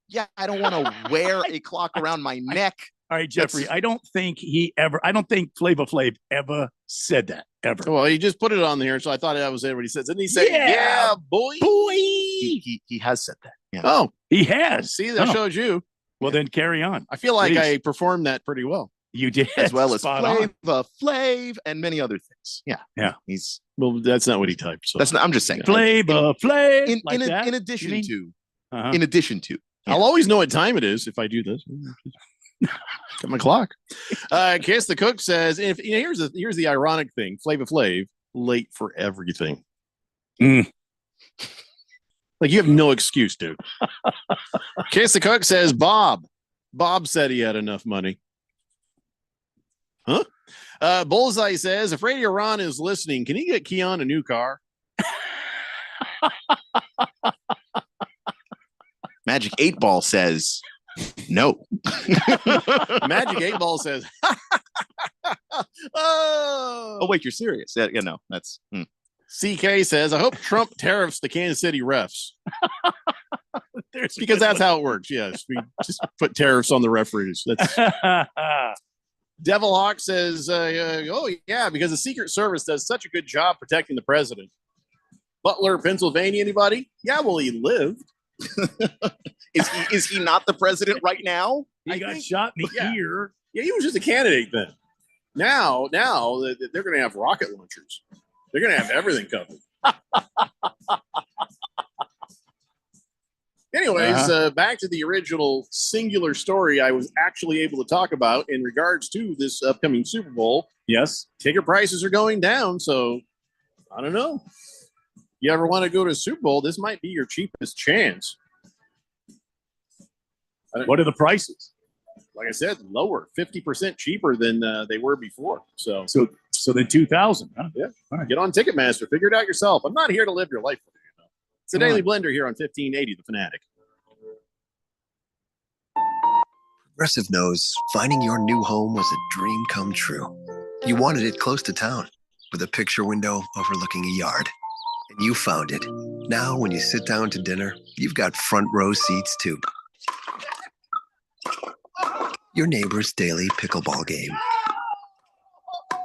Yeah, I don't want to wear a clock around my neck. All right, Jeffrey, I don't think Flava Flav ever said that, ever. Well, he just put it on there, so I thought that was what he said. Didn't he say, yeah boy? He has said that. Yeah. Oh, he has. See, that shows you. Well, then carry on. I feel like I performed that pretty well. You did. As well as Flava Flav and many other things. Yeah. Yeah. Well, that's not what he typed. So. That's not, I'm just saying. Flava Flav. In addition to. I'll always know what time it is if I do this. Got my clock. Kiss the Cook says, here's the ironic thing: Flava Flav late for everything. Like you have no excuse, dude. Kiss the Cook says, Bob said he had enough money. Huh? Bullseye says, if Radio Ron is listening, can he get Keon a new car? Magic 8 Ball says no. Magic 8 Ball says, oh wait, you're serious? Yeah, no, that's CK says, I hope Trump tariffs the Kansas City refs. Because that's how it works. Yes, we just put tariffs on the referees. That's Devil Hawk says, oh yeah, because the Secret Service does such a good job protecting the president. Butler, Pennsylvania, anybody? Yeah, well, he lived. Is he not the president right now? He got shot in the ear. Yeah, he was just a candidate then. Now they're going to have rocket launchers. They're going to have everything covered. Anyways, back to the original singular story I was actually able to talk about in regards to this upcoming Super Bowl. Yes. Ticket prices are going down, so I don't know. You ever want to go to a Super Bowl, this might be your cheapest chance. What are the prices? Like I said, lower, 50% cheaper than they were before. So So the 2,000. Huh? Yeah. All right. Get on Ticketmaster. Figure it out yourself. I'm not here to live your life for you. It's the Daily Blender here on 1580 The Fanatic. Progressive knows finding your new home was a dream come true. You wanted it close to town with a picture window overlooking a yard. And you found it. Now, when you sit down to dinner, you've got front row seats too. Your neighbor's daily pickleball game.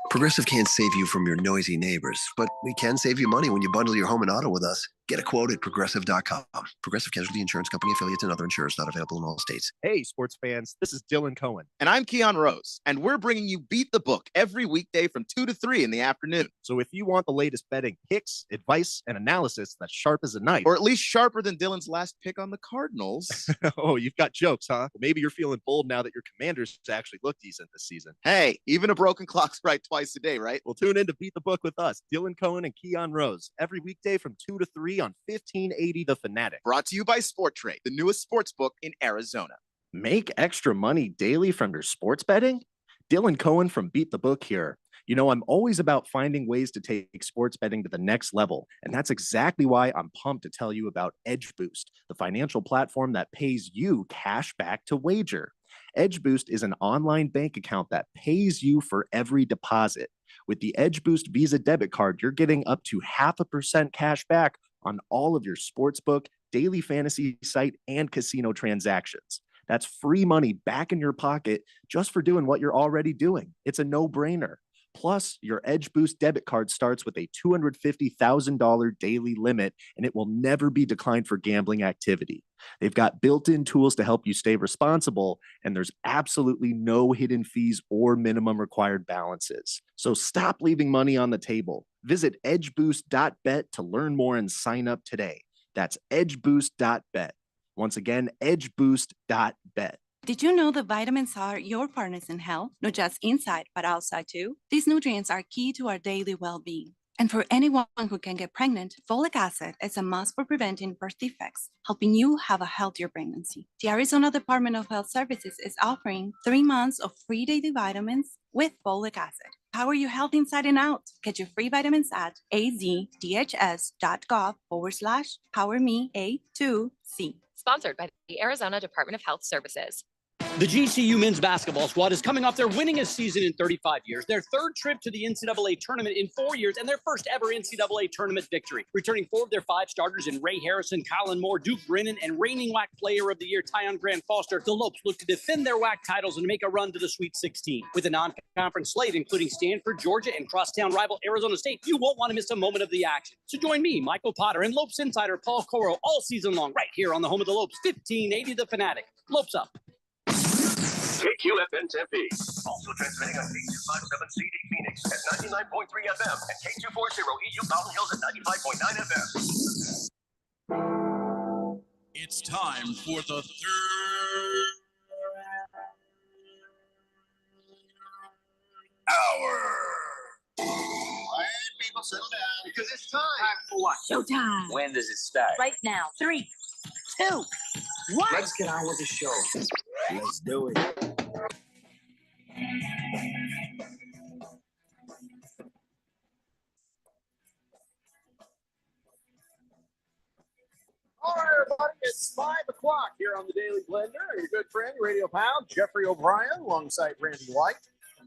Progressive can't save you from your noisy neighbors, but we can save you money when you bundle your home and auto with us. Get a quote at Progressive.com. Progressive Casualty Insurance Company, affiliates, and other insurers not available in all states. Hey, sports fans, this is Dylan Cohen. And I'm Keon Rose, and we're bringing you Beat the Book every weekday from 2 to 3 in the afternoon. So if you want the latest betting picks, advice, and analysis that's sharp as a knife, Or at least sharper than Dylan's last pick on the Cardinals. oh, you've got jokes, huh? Well, maybe you're feeling bold now that your Commanders actually look decent this season. Hey, even a broken clock's right twice a day, right? Well, tune in to Beat the Book with us, Dylan Cohen and Keon Rose, every weekday from 2 to 3 on 1580 The Fanatic. Brought to you by Sport Trade, the newest sports book in Arizona. Make extra money daily from your sports betting? Dylan Cohen from Beat the Book here. You know, I'm always about finding ways to take sports betting to the next level. And that's exactly why I'm pumped to tell you about Edge Boost, the financial platform that pays you cash back to wager. Edge Boost is an online bank account that pays you for every deposit. With the Edge Boost Visa debit card, you're getting up to 0.5% cash back on all of your sportsbook, daily fantasy site, and casino transactions. That's free money back in your pocket just for doing what you're already doing. It's a no-brainer. Plus, your Edge Boost debit card starts with a $250,000 daily limit, and it will never be declined for gambling activity. They've got built-in tools to help you stay responsible, and there's absolutely no hidden fees or minimum required balances. So stop leaving money on the table. Visit edgeboost.bet to learn more and sign up today. That's edgeboost.bet. Once again, edgeboost.bet. Did you know that vitamins are your partners in health, not just inside, but outside too? These nutrients are key to our daily well-being. And for anyone who can get pregnant, folic acid is a must for preventing birth defects, helping you have a healthier pregnancy. The Arizona Department of Health Services is offering 3 months of free daily vitamins with folic acid. Power your health inside and out. Get your free vitamins at azdhs.gov/PowerMe-A2C. Sponsored by the Arizona Department of Health Services. The GCU men's basketball squad is coming off their winningest season in 35 years, their third trip to the NCAA tournament in 4 years, and their first ever NCAA tournament victory. Returning 4 of their 5 starters in Ray Harrison, Colin Moore, Duke Brennan, and reigning WAC Player of the Year, Tyon Grant Foster, the Lopes look to defend their WAC titles and make a run to the Sweet 16. With a non-conference slate, including Stanford, Georgia, and crosstown rival Arizona State, you won't want to miss a moment of the action. So join me, Michael Potter, and Lopes insider Paul Coro all season long, right here on the home of the Lopes, 1580 The Fanatic. Lopes up. KQFN Tempe. Also transmitting on K257CD Phoenix at 99.3 FM and K240 EU Mountain Hills at 95.9 FM. It's time for the third hour. Quiet, people, settle down because it's time. For what? Showtime. When does it start? Right now. 3, 2, 1. Let's get on with the show. Let's do it. All right, everybody, it's 5 o'clock here on the Daily Blender. Your good friend, radio pal, Jeffrey O'Brien, alongside Randy White.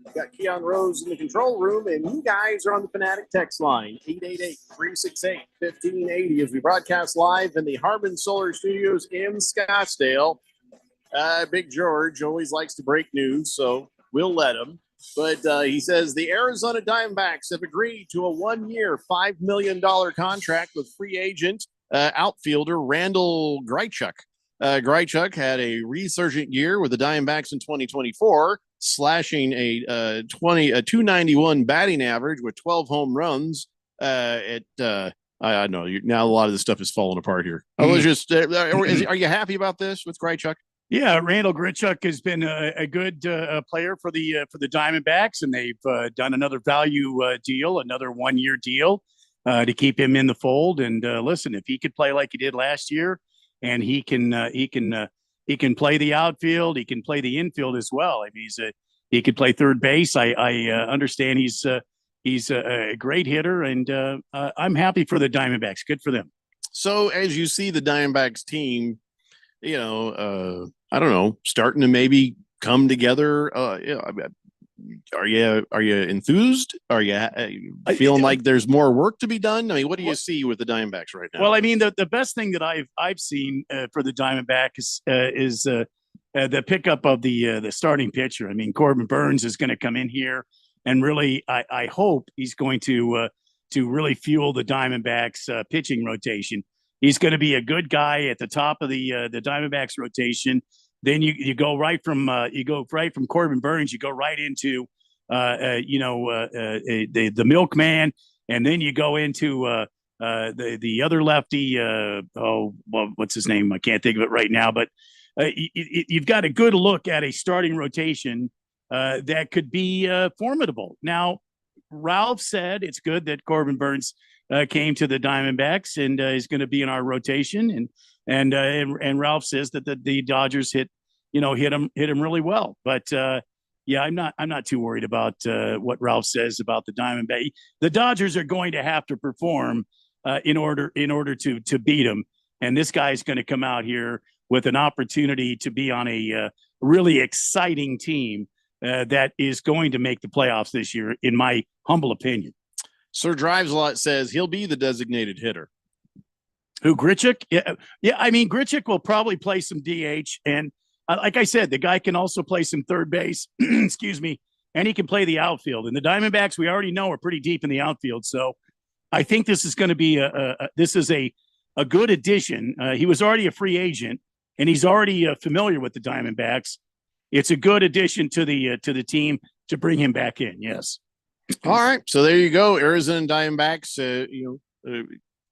We've got Keon Rose in the control room, and you guys are on the Fanatic text line, 888-368-1580, as we broadcast live in the Harmon Solar Studios in Scottsdale. Big George always likes to break news, so we'll let him. But he says the Arizona Diamondbacks have agreed to a 1-year, $5 million contract with free agent outfielder Randall Grichuk. Grichuk had a resurgent year with the Diamondbacks in 2024, slashing a 291 batting average with 12 home runs. I know now a lot of this stuff is falling apart here. I was just, are you happy about this with Grichuk? Yeah, Randall Grichuk has been a good player for the Diamondbacks, and they've done another value deal, another 1-year deal to keep him in the fold. And listen, if he could play like he did last year, and he can play the outfield, he can play the infield as well. I mean, he could play third base. I understand he's He's a great hitter, and I'm happy for the Diamondbacks. Good for them. So as you see the Diamondbacks team, I don't know, starting to maybe come together. Are you enthused? Are you feeling like there's more work to be done? I mean, what do you see with the Diamondbacks right now? Well, I mean, the best thing that I've seen for the Diamondbacks is the pickup of the starting pitcher. I mean, Corbin Burns is going to come in here, and really, I hope he's going to really fuel the Diamondbacks pitching rotation. He's going to be a good guy at the top of the Diamondbacks rotation. Then you go right from Corbin Burns, you go right into the milkman, and then you go into the other lefty. What's his name? I can't think of it right now. But you've got a good look at a starting rotation that could be formidable. Now, Ralph said it's good that Corbin Burns came to the Diamondbacks and is going to be in our rotation, and Ralph says that the Dodgers hit him really well. But I'm not too worried about what Ralph says about the Diamondbacks. The Dodgers are going to have to perform in order to beat them, and this guy's going to come out here with an opportunity to be on a really exciting team that is going to make the playoffs this year, in my humble opinion. Sir Drives a Lot says he'll be the designated hitter. Who, Grichuk? Yeah. I mean, Grichuk will probably play some DH, and like I said, the guy can also play some third base. Excuse me, and he can play the outfield. And the Diamondbacks, we already know, are pretty deep in the outfield. So I think this is going to be a good addition. He was already a free agent, and he's already familiar with the Diamondbacks. It's a good addition to the team to bring him back in. Yes. All right. So there you go. Arizona Diamondbacks,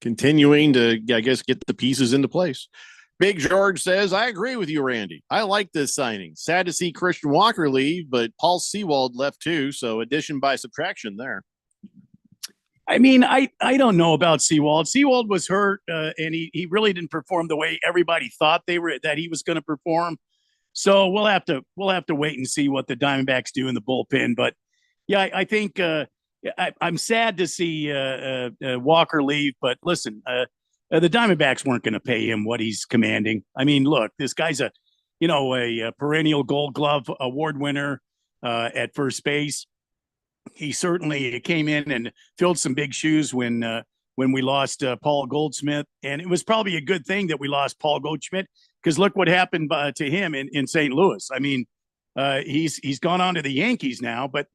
continuing to, I guess, get the pieces into place. Big George says, I agree with you, Randy. I like this signing. Sad to see Christian Walker leave, but Paul Sewald left too. So addition by subtraction there. I mean, I don't know about Sewald. Sewald was hurt, and he really didn't perform the way everybody thought that he was going to perform. So we'll have to wait and see what the Diamondbacks do in the bullpen. But yeah, I think I'm sad to see Walker leave. But listen, the Diamondbacks weren't going to pay him what he's commanding. I mean, look, this guy's a perennial Gold Glove award winner at first base. He certainly came in and filled some big shoes when we lost Paul Goldschmidt, and it was probably a good thing that we lost Paul Goldschmidt, because look what happened to him in St. Louis. I mean, he's gone on to the Yankees now, but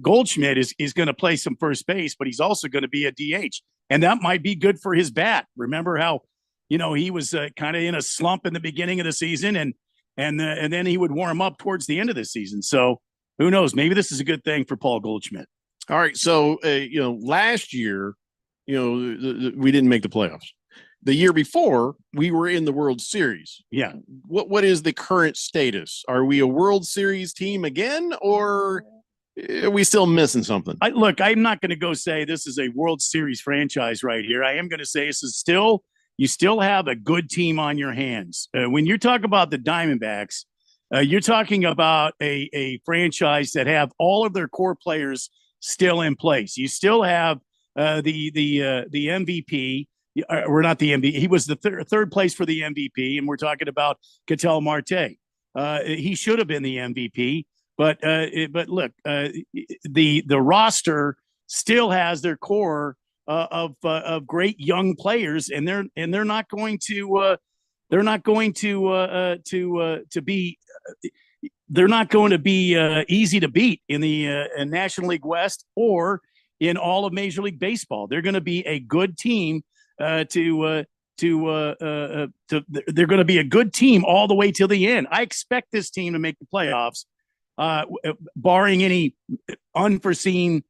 Goldschmidt is going to play some first base, but he's also going to be a DH, and that might be good for his bat. Remember how he was kind of in a slump in the beginning of the season, and then he would warm up towards the end of the season. So who knows? Maybe this is a good thing for Paul Goldschmidt. All right. So, last year, we didn't make the playoffs. The year before, we were in the World Series. Yeah. What is the current status? Are we a World Series team again, or are we still missing something? Look, I'm not going to go say this is a World Series franchise right here. I am going to say you still have a good team on your hands. When you talk about the Diamondbacks, you're talking about a franchise that have all of their core players still in place. You still have the MVP. We're not the MVP. He was the third place for the MVP, and we're talking about Ketel Marte. He should have been the MVP, but look, the roster still has their core of great young players, and they're not going to be easy to beat in the National League West or in all of Major League Baseball. They're going to be a good team. They're going to be a good team all the way till the end. I expect this team to make the playoffs, barring any unforeseen,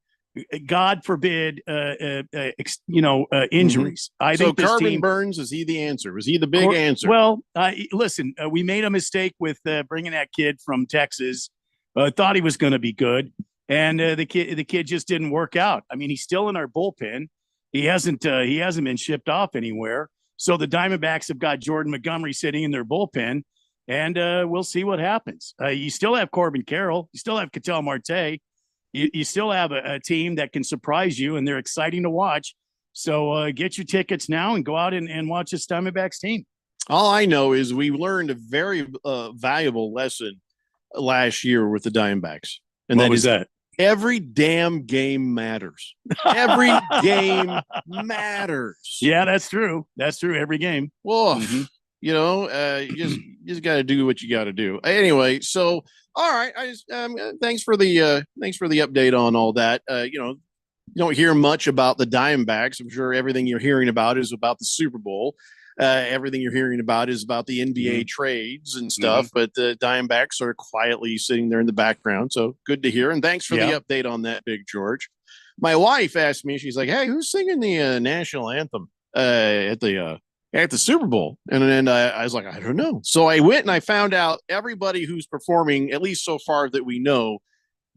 God forbid, injuries. I think this Corbin team, Burns, is he the answer? Was he the big answer? Well, listen, we made a mistake with bringing that kid from Texas. Thought he was going to be good, and the kid just didn't work out. I mean, he's still in our bullpen. He hasn't been shipped off anywhere. So the Diamondbacks have got Jordan Montgomery sitting in their bullpen, and we'll see what happens. You still have Corbin Carroll. You still have Ketel Marte. you still have a team that can surprise you, and they're exciting to watch. So get your tickets now and go out and watch this Diamondbacks team. All I know is we learned a very valuable lesson last year with the Diamondbacks. And What that was is that? every damn game matters. Every game matters. Yeah, that's true. That's true. Every game. Well, you know, you just got to do what you got to do. Anyway, so all right, I just thanks for the update on all that. You know, you don't hear much about the Diamondbacks. I'm sure everything you're hearing about is about the Super Bowl. Everything you're hearing about is about the NBA trades and stuff, but the Diamondbacks are quietly sitting there in the background. So good to hear. And thanks for the update on that, Big George. My wife asked me, she's like, "Hey, who's singing the national anthem at the Super Bowl?" And then I was like, "I don't know." So I went and I found out everybody who's performing, at least so far that we know,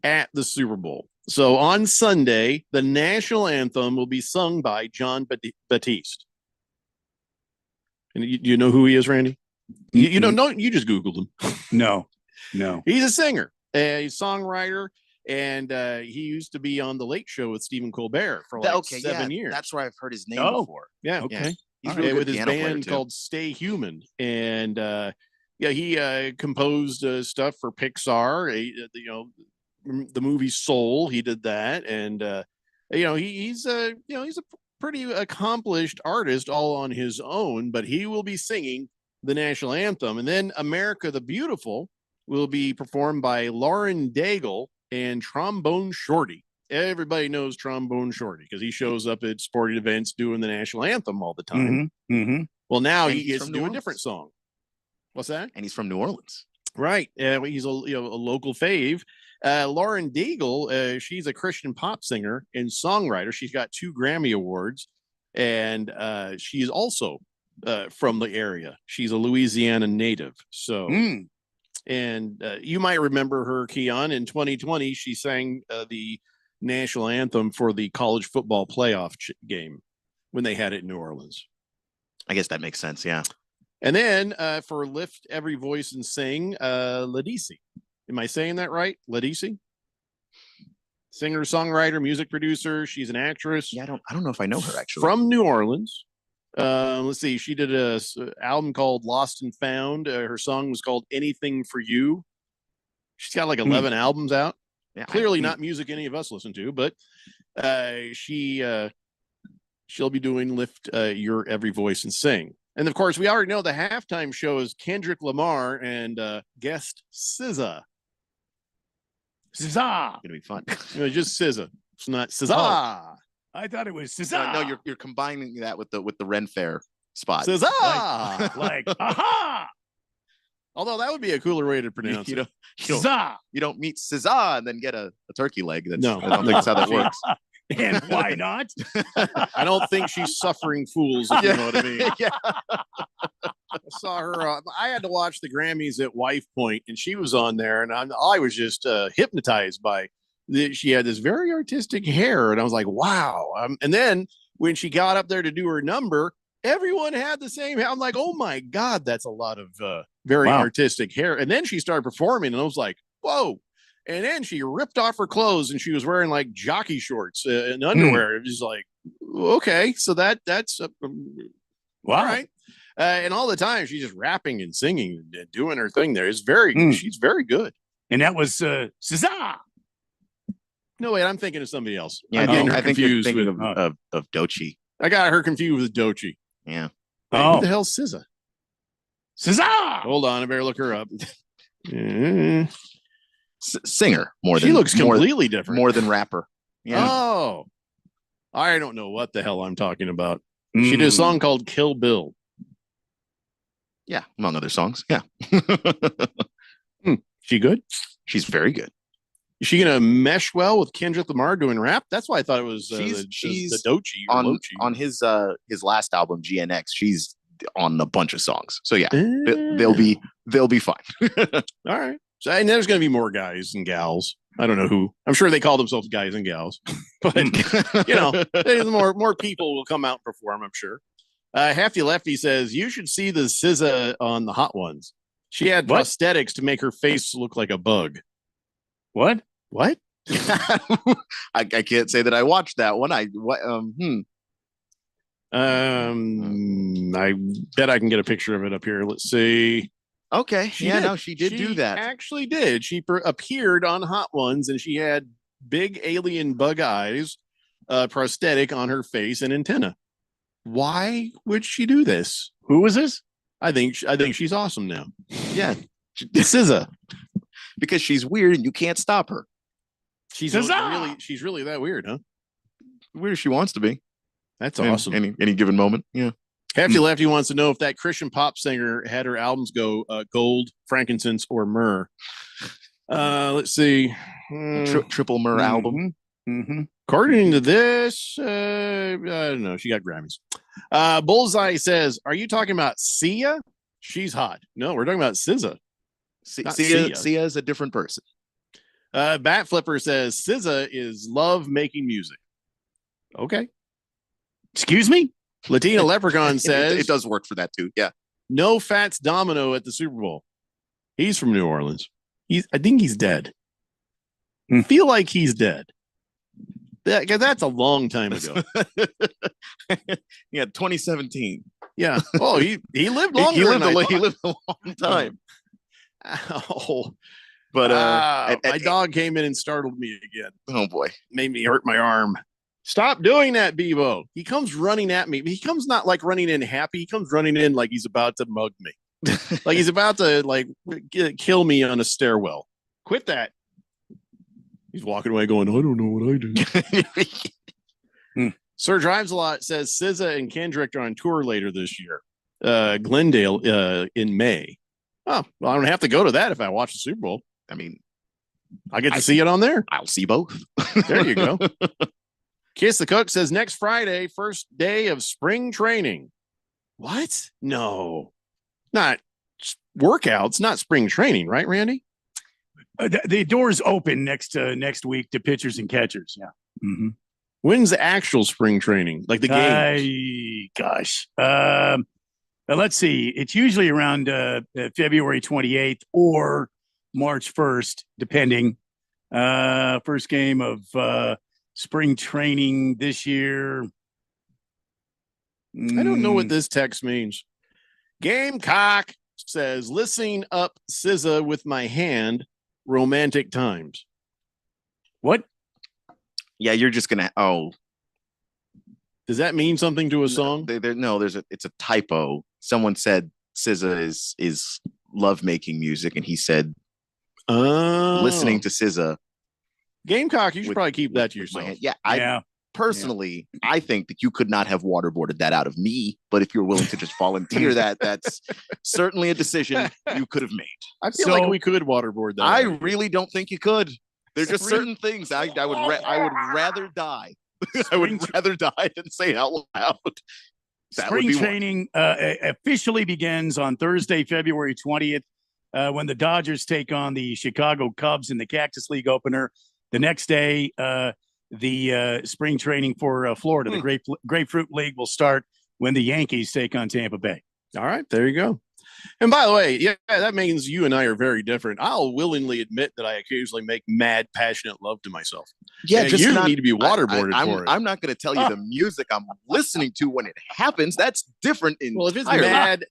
at the Super Bowl. So on Sunday, the national anthem will be sung by John Batiste. And you know who he is, Randy? You don't know. You just Googled him. No. He's a singer, he's a songwriter, and he used to be on the Late Show with Stephen Colbert for like 7 years. That's where I've heard his name before. Yeah, okay. He's really good with his piano player, band too. called Stay Human, and he composed stuff for Pixar. You know, the movie Soul. He did that, and you know, he's a pretty accomplished artist all on his own, but he will be singing the national anthem. And then America the Beautiful will be performed by Lauren Daigle and Trombone Shorty. Everybody knows Trombone Shorty because he shows up at sporting events doing the national anthem all the time. Well, now And he he's gets from to New do a Orleans. different song. What's that? And he's from New Orleans. Right. He's a local fave. Lauren Daigle, she's a Christian pop singer and songwriter. She's got 2 Grammy Awards, and she's also from the area. She's a Louisiana native. So, and you might remember her, Keon. In 2020, she sang the national anthem for the college football playoff game when they had it in New Orleans. I guess that makes sense. Yeah. And then for Lift Every Voice and Sing, Ledisi. Am I saying that right? Ledisi? Singer, songwriter, music producer. She's an actress. Yeah, I don't know if I know her actually. From New Orleans. Let's see. She did a album called Lost and Found. Her song was called Anything for You. She's got like 11 albums out. Yeah, Clearly not music any of us listen to, but she'll be doing Lift Your Every Voice and Sing. And of course, we already know the halftime show is Kendrick Lamar and guest SZA. SZA. Gonna be fun. Just SZA. It's not SZA. Oh, I thought it was SZA. No, you're combining that with the Ren Fair spot. SZA. Like aha. Although that would be a cooler way to pronounce it. You don't meet SZA and then get a turkey leg. I don't think No. that's how that works. And why not? I don't think she's suffering fools, if you know what I mean. I saw her. I had to watch the Grammys at Wife Point, and she was on there, and I was just hypnotized by. She had this very artistic hair, and I was like, "Wow!" And then when she got up there to do her number, everyone had the same hair. I'm like, "Oh my god, that's a lot of very artistic hair." And then she started performing, and I was like, "Whoa!" And then she ripped off her clothes, and she was wearing like jockey shorts and underwear. It was like, okay, so that's wow. All right. And all the time she's just rapping and singing and doing her thing there. It's very, she's very good. And that was SZA. No, wait, I'm thinking of somebody else. Yeah, I'm getting her I think you're confused thinking with of Doechii. I got her confused with Doechii. Yeah. Wait, who the hell's SZA? SZA. Hold on, I better look her up. Singer more than She looks completely different. More than rapper. Yeah. Oh, I don't know what the hell I'm talking about. She did a song called Kill Bill. Yeah, among other songs. Yeah. She good? She's very good. Is she gonna mesh well with Kendrick Lamar doing rap? That's why I thought it was she's the Doechii or on Loechii. on his last album GNX. She's on a bunch of songs. So yeah, they'll be fine. All right. So, and there's going to be more guys and gals. I don't know who. I'm sure they call themselves guys and gals, but you know, there's more people will come out and perform. I'm sure. Hefty Lefty says you should see the SZA on the Hot Ones. She had prosthetics to make her face look like a bug. What? What? I can't say that I watched that one. I bet I can get a picture of it up here. Let's see. Okay. She did do that. Actually did. She appeared on Hot Ones, and she had big alien bug eyes, prosthetic on her face and antenna. Why would she do this? Who was this? I think she's awesome now. Yeah. SZA. Because she's weird and you can't stop her. She's really that weird, huh? Weird as she wants to be. That's awesome. Any given moment. Yeah. Hefty Lefty wants to know if that Christian pop singer had her albums go gold, frankincense, or myrrh. Let's see. Triple myrrh album. Mm-hmm. According to this, I don't know. She got Grammys. Bullseye says, "Are you talking about Sia? She's hot." No, we're talking about SZA. Sia is a different person. Bat Flipper says SZA is love making music. Okay. Excuse me? Latina Leprechaun says it does work for that too. Yeah. No Fats Domino at the Super Bowl. He's from New Orleans. I think he's dead. Feel like he's dead. That's a long time ago. Yeah, 2017. Yeah. Oh, he lived longer. He lived a long time. Oh, but my dog came in and startled me again. Oh boy, made me hurt my arm. Stop doing that, Bebo. He comes running at me. He comes not like running in happy. He comes running in like he's about to mug me, like he's about to kill me on a stairwell. Quit that. He's walking away going, I don't know what I do. Sir Drives a Lot says SZA and Kendrick are on tour later this year. Glendale in May. Oh, well, I don't have to go to that if I watch the Super Bowl. I mean, I get to see it on there. I'll see both. There you go. Kiss the Cook says next Friday, first day of spring training. What? No, not workouts, not spring training, right, Randy? The doors open next week to pitchers and catchers. Yeah. Mm-hmm. When's the actual spring training? Like the games? Gosh. Let's see. It's usually around February 28th or March 1st, depending. First game of spring training this year. I don't know what this text means. Gamecock says, listening up SZA with my hand, romantic times. What? Yeah, you're just gonna. Oh, does that mean something to a song? It's a typo. Someone said SZA is love making music, and he said, listening to SZA. Gamecock, you should probably keep that to yourself. Personally, I think that you could not have waterboarded that out of me. But if you're willing to just volunteer that, that's certainly a decision you could have made. I feel like we could waterboard that. I really don't think you could. There's just certain things I would rather die. I would rather die than say it out loud. Spring training officially begins on Thursday, February 20th, when the Dodgers take on the Chicago Cubs in the Cactus League opener. The next day, the spring training for Florida, the Grapefruit League, will start when the Yankees take on Tampa Bay. All right, there you go. And by the way, yeah, that means you and I are very different. I'll willingly admit that I occasionally make mad, passionate love to myself. Yeah, just you need to be waterboarded for it. I'm not going to tell you the music I'm listening to when it happens. That's different. Well, if it's mad,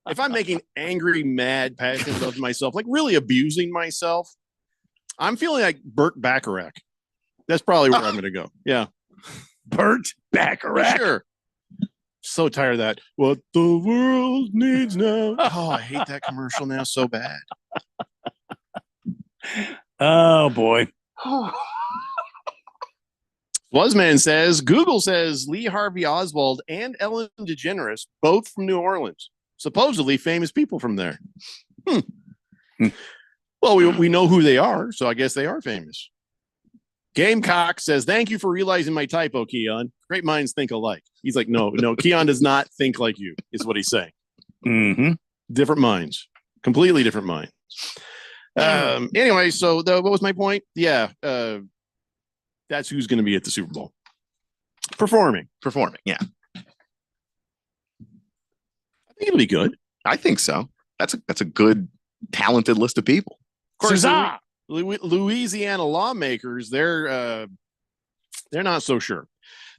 if I'm making angry, mad, passionate love to myself, like really abusing myself, I'm feeling like Burt Bacharach. That's probably where I'm going to go. Yeah. Burt Bacharach. Sure. So tired of that. What the world needs now. Oh, I hate that commercial now so bad. Oh, boy. Buzzman says, Google says Lee Harvey Oswald and Ellen DeGeneres, both from New Orleans. Supposedly famous people from there. Well, we know who they are, so I guess they are famous. Gamecock says, thank you for realizing my typo, Keon. Great minds think alike. He's like, no, Keon does not think like you, is what he's saying. Mm-hmm. Different minds. Completely different minds. Anyway, so what was my point? Yeah, that's who's going to be at the Super Bowl. Performing, yeah. I think it'll be good. I think so. That's a good, talented list of people. Of course, Louisiana lawmakers, they're not so sure.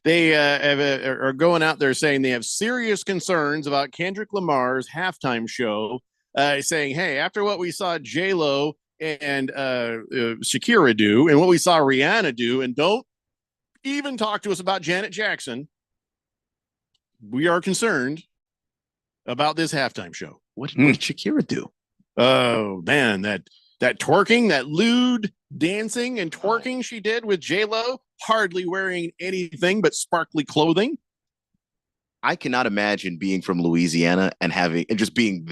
They are going out there saying they have serious concerns about Kendrick Lamar's halftime show, saying, hey, after what we saw J-Lo and Shakira do and what we saw Rihanna do, and don't even talk to us about Janet Jackson, we are concerned about this halftime show. What did Shakira do? Oh, man, that twerking, that lewd dancing and twerking she did with J-Lo, hardly wearing anything but sparkly clothing. I cannot imagine being from Louisiana and just being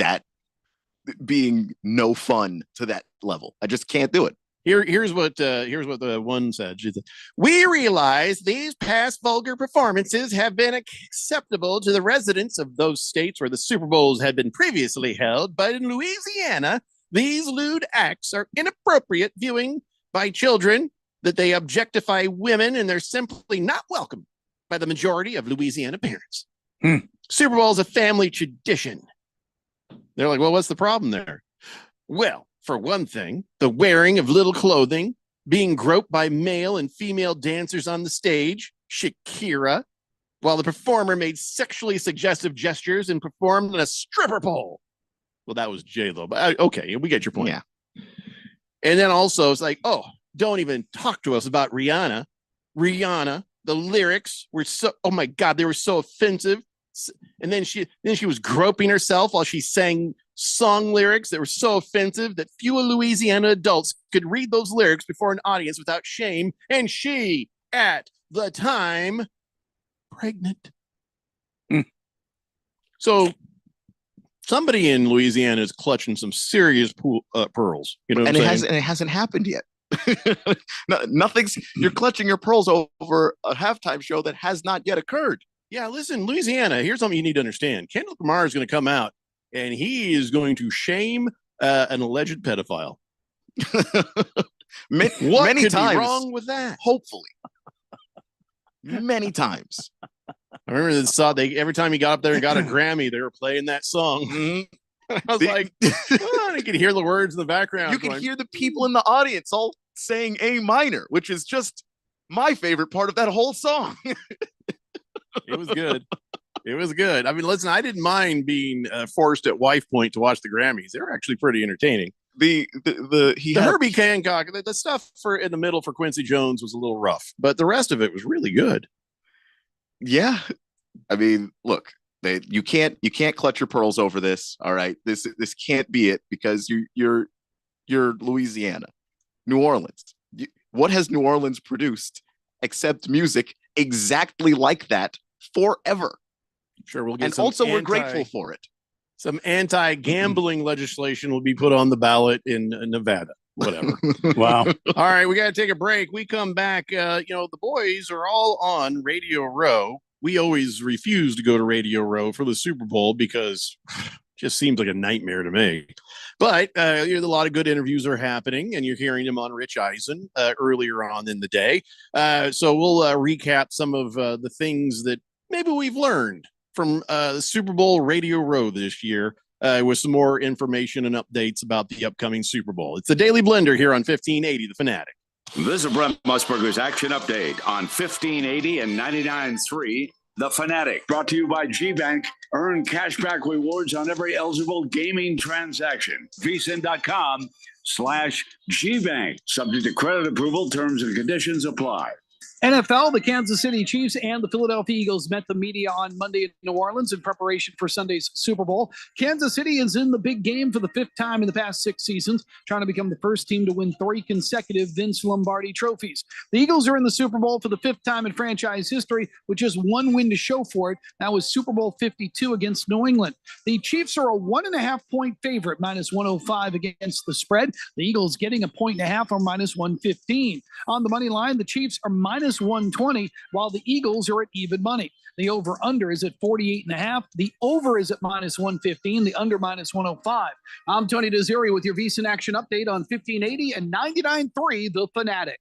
no fun to that level. I just can't do it. Here's what the one said. She said, we realize these past vulgar performances have been acceptable to the residents of those states where the Super Bowls had been previously held, but in Louisiana, these lewd acts are inappropriate viewing by children, that they objectify women, and they're simply not welcome by the majority of Louisiana parents. Super Bowl is a family tradition. They're like, well, what's the problem there? Well, for one thing, the wearing of little clothing, being groped by male and female dancers on the stage, Shakira, while the performer made sexually suggestive gestures and performed in a stripper pole. Well, that was J-Lo, but okay, we get your point. Yeah. And then also it's like, oh, don't even talk to us about Rihanna. Rihanna, the lyrics were so, oh my God, they were so offensive. And then she was groping herself while she sang song lyrics that were so offensive that few Louisiana adults could read those lyrics before an audience without shame. And she, at the time, pregnant. So somebody in Louisiana is clutching some serious pearls. You know, and it hasn't happened yet. You're clutching your pearls over a halftime show that has not yet occurred. Yeah, listen, Louisiana, here's something you need to understand. Kendrick Lamar is going to come out and he is going to shame an alleged pedophile. What many could times be wrong with that? Hopefully. Many times. I remember every time he got up there and got a Grammy, they were playing that song. I was like, oh, you can hear the words in the background. You can hear the people in the audience all saying A minor, which is just my favorite part of that whole song. It was good. It was good. I mean, listen, I didn't mind being forced at Wife Point to watch the Grammys. They were actually pretty entertaining. The Herbie Hancock, the stuff in the middle for Quincy Jones was a little rough, but the rest of it was really good. Yeah, I mean, look, you can't clutch your pearls over this. All right, this can't be it because you're Louisiana, New Orleans. What has New Orleans produced except music exactly like that forever? Sure, we'll get. And also, we're grateful for it. Some anti-gambling legislation will be put on the ballot in Nevada. Whatever. Wow. All right, we got to take a break. We come back. The boys are all on Radio Row. We always refuse to go to Radio Row for the Super Bowl because it just seems like a nightmare to me. But a lot of good interviews are happening, and you're hearing them on Rich Eisen earlier on in the day. So we'll recap some of the things that maybe we've learned from the Super Bowl Radio Row this year. With some more information and updates about the upcoming Super Bowl. It's the Daily Blender here on 1580 The Fanatic. This is Brent Musburger's Action Update on 1580 and 99.3 The Fanatic. Brought to you by G-Bank. Earn cashback rewards on every eligible gaming transaction. vsin.com/GBank. Subject to credit approval. Terms and conditions apply. NFL, the Kansas City Chiefs and the Philadelphia Eagles met the media on Monday in New Orleans in preparation for Sunday's Super Bowl. Kansas City is in the big game for the 5th time in the past 6 seasons, trying to become the first team to win 3 consecutive Vince Lombardi trophies. The Eagles are in the Super Bowl for the 5th time in franchise history, with just 1 win to show for it. That was Super Bowl 52 against New England. The Chiefs are a 1.5-point favorite, -105 against the spread. The Eagles getting a 1.5 or -115. On the money line, the Chiefs are -120, while the Eagles are at even money. The over-under is at 48.5. The over is at -115. The under -105. I'm Tony Desiri with your VSiN Action Update on 1580 and 99.3 The Fanatic.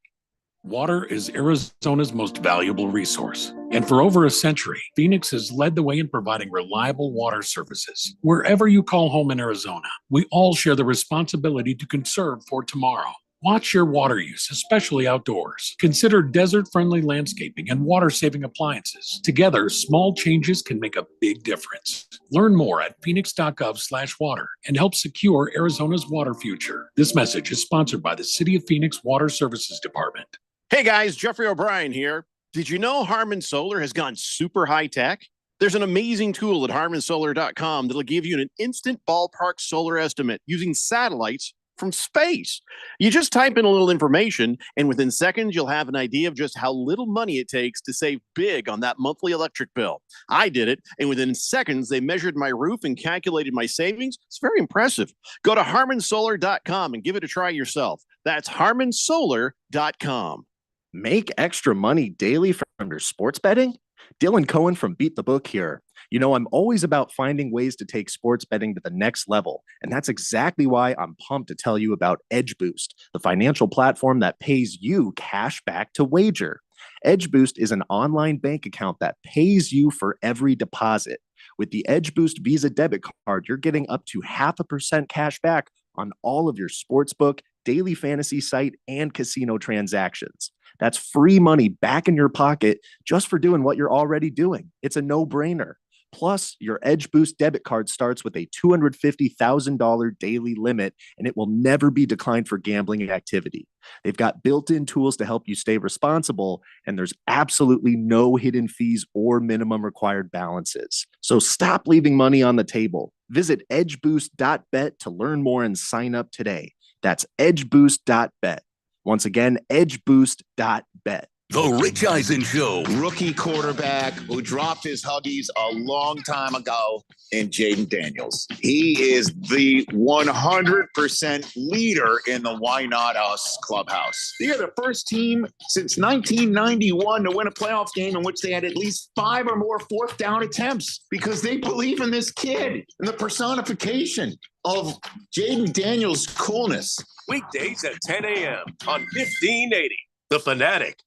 Water is Arizona's most valuable resource. And for over a century, Phoenix has led the way in providing reliable water services. Wherever you call home in Arizona, we all share the responsibility to conserve for tomorrow. Watch your water use, especially outdoors. Consider desert-friendly landscaping and water-saving appliances. Together, small changes can make a big difference. Learn more at phoenix.gov/water and help secure Arizona's water future. This message is sponsored by the City of Phoenix Water Services Department. Hey guys, Jeffrey O'Brien here. Did you know Harman Solar has gone super high tech? There's an amazing tool at harmansolar.com that'll give you an instant ballpark solar estimate using satellites from space. You just type in a little information, and within seconds, you'll have an idea of just how little money it takes to save big on that monthly electric bill. I did it, and within seconds, they measured my roof and calculated my savings. It's very impressive. Go to harmansolar.com and give it a try yourself. That's harmansolar.com. Make extra money daily from your sports betting? Dylan Cohen from Beat the Book here. You know, I'm always about finding ways to take sports betting to the next level. And that's exactly why I'm pumped to tell you about Edge Boost, the financial platform that pays you cash back to wager. Edge Boost is an online bank account that pays you for every deposit. With the Edge Boost Visa debit card, you're getting up to 0.5% cash back on all of your sportsbook, daily fantasy site, and casino transactions. That's free money back in your pocket just for doing what you're already doing. It's a no-brainer. Plus, your Edge Boost debit card starts with a $250,000 daily limit, and it will never be declined for gambling activity. They've got built-in tools to help you stay responsible, and there's absolutely no hidden fees or minimum required balances. So stop leaving money on the table. Visit edgeboost.bet to learn more and sign up today. That's edgeboost.bet. Once again, edgeboost.bet. The Rich Eisen Show. Rookie quarterback who dropped his Huggies a long time ago in Jaden Daniels. He is the 100% leader in the Why Not Us clubhouse. They are the first team since 1991 to win a playoff game in which they had at least 5 or more fourth down attempts because they believe in this kid and the personification of Jaden Daniels' coolness. Weekdays at 10 a.m. on 1580. The Fanatic.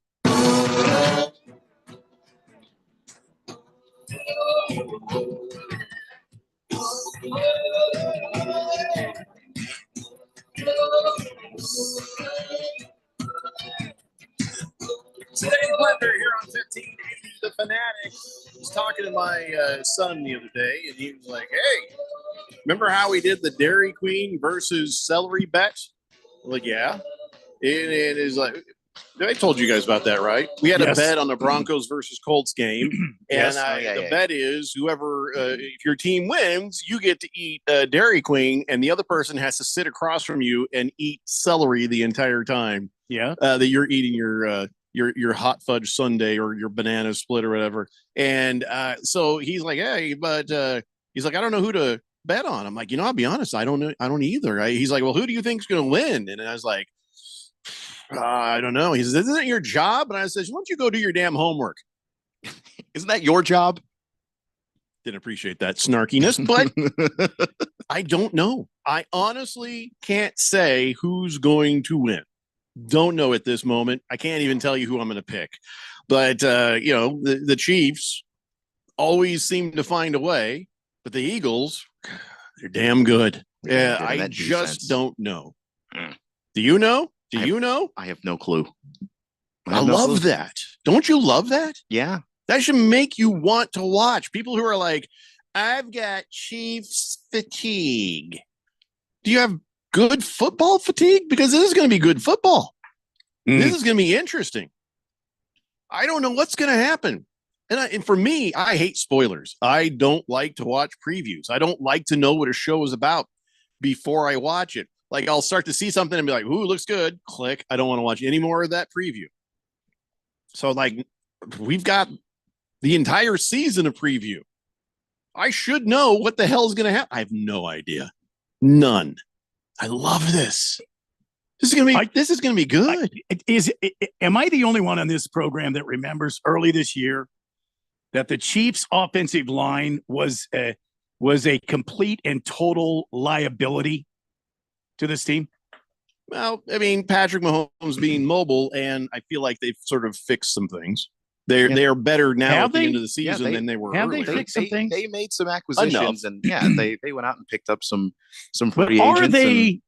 Today's Blender here on 1580 The Fanatic. I was talking to my son the other day, and he was like, hey, remember how we did the Dairy Queen versus celery bet? I'm like, yeah. And it is like, I told you guys about that, right? We had a bet on the Broncos versus Colts game, and the bet is whoever, if your team wins, you get to eat Dairy Queen, and the other person has to sit across from you and eat celery the entire time. Yeah, that you're eating your hot fudge sundae or your banana split or whatever. And so he's like, hey, but he's like, I don't know who to bet on. I'm like, I'll be honest, I don't know, I don't either. He's like, well, who do you think's going to win? And I was like, I don't know. He says, isn't that your job? And I says, why don't you go do your damn homework? Isn't that your job? Didn't appreciate that snarkiness, but I don't know. I honestly can't say who's going to win. Don't know at this moment. I can't even tell you who I'm going to pick. But, the Chiefs always seem to find a way, but the Eagles, they're damn good. Yeah, I just don't know. Do you know? Do you know? I have no clue. I love that. Don't you love that? Yeah. That should make you want to watch. People who are like, I've got Chiefs fatigue. Do you have good football fatigue? Because this is going to be good football. This is going to be interesting. I don't know what's going to happen. And for me, I hate spoilers. I don't like to watch previews. I don't like to know what a show is about before I watch it. Like, I'll start to see something and be like, ooh, looks good. Click. I don't want to watch any more of that preview. So, like, we've got the entire season of preview. I should know what the hell is going to happen. I have no idea. None. I love this. This is going to be good. Am I the only one on this program that remembers early this year that the Chiefs' offensive line was a complete and total liability to this team? Well, I mean, Patrick Mahomes being mobile, and I feel like they've sort of fixed some things. They are better now at the end of the season than they were earlier. They fixed some things? They made some acquisitions, and they went out and picked up some free agents.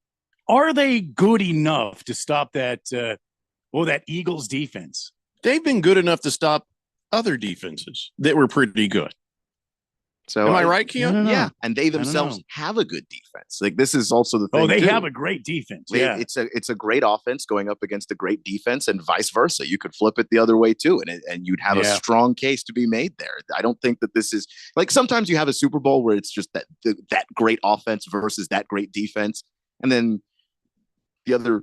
Are they good enough to stop that that Eagles defense? They've been good enough to stop other defenses that were pretty good. So am I right, Keon? Yeah, and they themselves have a good defense. Like this is also the thing. Oh, they too. have a great defense. Yeah, it's a great offense going up against a great defense, and vice versa. You could flip it the other way too, and you'd have a strong case to be made there. I don't think that this is like sometimes you have a Super Bowl where it's just that great offense versus that great defense, and then the other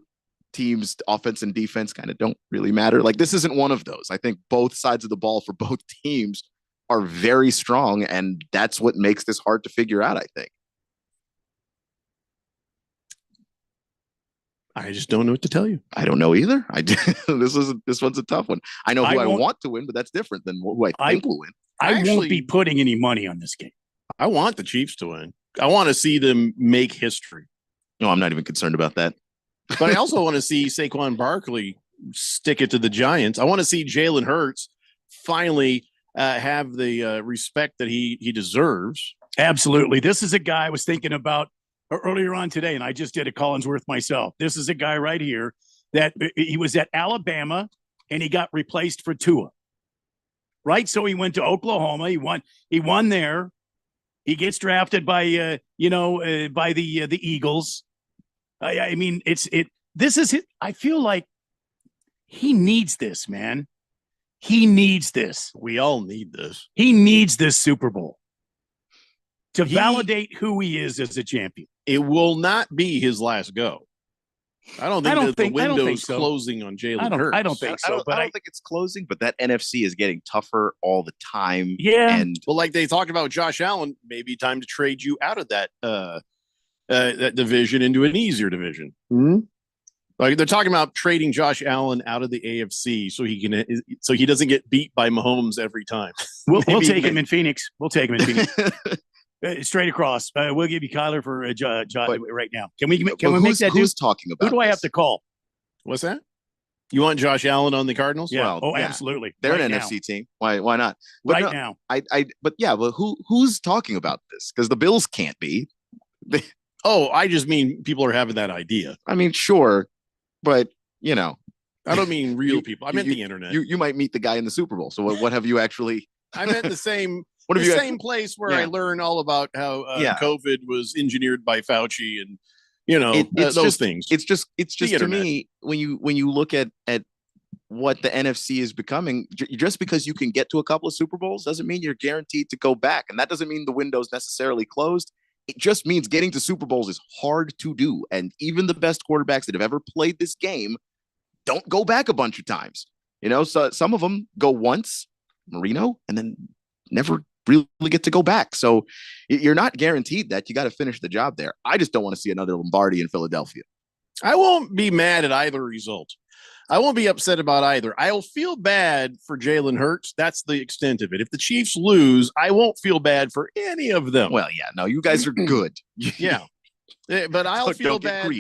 teams' offense and defense kind of don't really matter. Like this isn't one of those. I think both sides of the ball for both teams are very strong, and that's what makes this hard to figure out, I think. I just don't know what to tell you. I don't know either. This one's a tough one. I know who I want to win, but that's different than who I think will win. I won't be putting any money on this game. I want the Chiefs to win. I want to see them make history. No, I'm not even concerned about that. But I also want to see Saquon Barkley stick it to the Giants. I want to see Jalen Hurts finally have the respect that he deserves. Absolutely. This is a guy I was thinking about earlier on today, and I just did a Collinsworth myself. This is a guy right here that he was at Alabama, and he got replaced for Tua. Right? So he went to Oklahoma. He won there. He gets drafted by the Eagles. I mean, this is it. I feel like he needs this, man. He needs this. We all need this. He needs this Super Bowl to validate who he is as a champion. It will not be his last go. I don't think the window's closing on Jalen Hurts. I don't think so. I don't think it's closing, but that NFC is getting tougher all the time. Yeah. And well, like they talked about Josh Allen, maybe time to trade you out of that that division into an easier division. Mm-hmm. Like they're talking about trading Josh Allen out of the AFC so he doesn't get beat by Mahomes every time. We'll take him in Phoenix. We'll take him in Phoenix. Straight across. We'll give you Kyler for John right now. Can we make that? Who's talking about? Who do I have to call? What's that? You want Josh Allen on the Cardinals? Yeah. Absolutely. They're right an now. NFC team. Why not? But now. But who's talking about this? Because the Bills can't be. I just mean people are having that idea. I mean, sure, but I don't mean real people. I meant the internet. You might meet the guy in the Super Bowl. So what have you actually? I meant the same. What have same place where I learn all about how COVID was engineered by Fauci and those things. It's just to me when you look at what the NFC is becoming, just because you can get to a couple of Super Bowls doesn't mean you're guaranteed to go back, and that doesn't mean the window's necessarily closed. It just means getting to Super Bowls is hard to do, and even the best quarterbacks that have ever played this game don't go back a bunch of times. So some of them go once, Marino, and then never really get to go back. So you're not guaranteed that. You got to finish the job there. I just don't want to see another Lombardi in Philadelphia. I won't be mad at either result. I won't be upset about either. I'll feel bad for Jalen Hurts. That's the extent of it. If the Chiefs lose, I won't feel bad for any of them. Well, yeah, no, you guys are good. Yeah. But I'll feel bad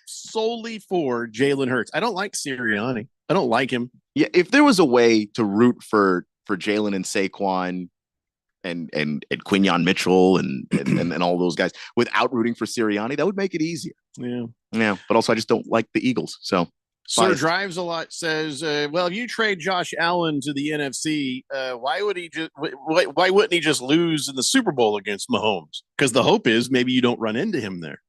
solely for Jalen Hurts. I don't like Sirianni. I don't like him. Yeah, if there was a way to root for Jalen and Saquon and Quinyon Mitchell and all those guys without rooting for Sirianni, that would make it easier. Yeah. But also I just don't like the Eagles. So Sir Drives a Lot says, well, if you trade Josh Allen to the NFC, why wouldn't he just lose in the Super Bowl against Mahomes? Because the hope is maybe you don't run into him there.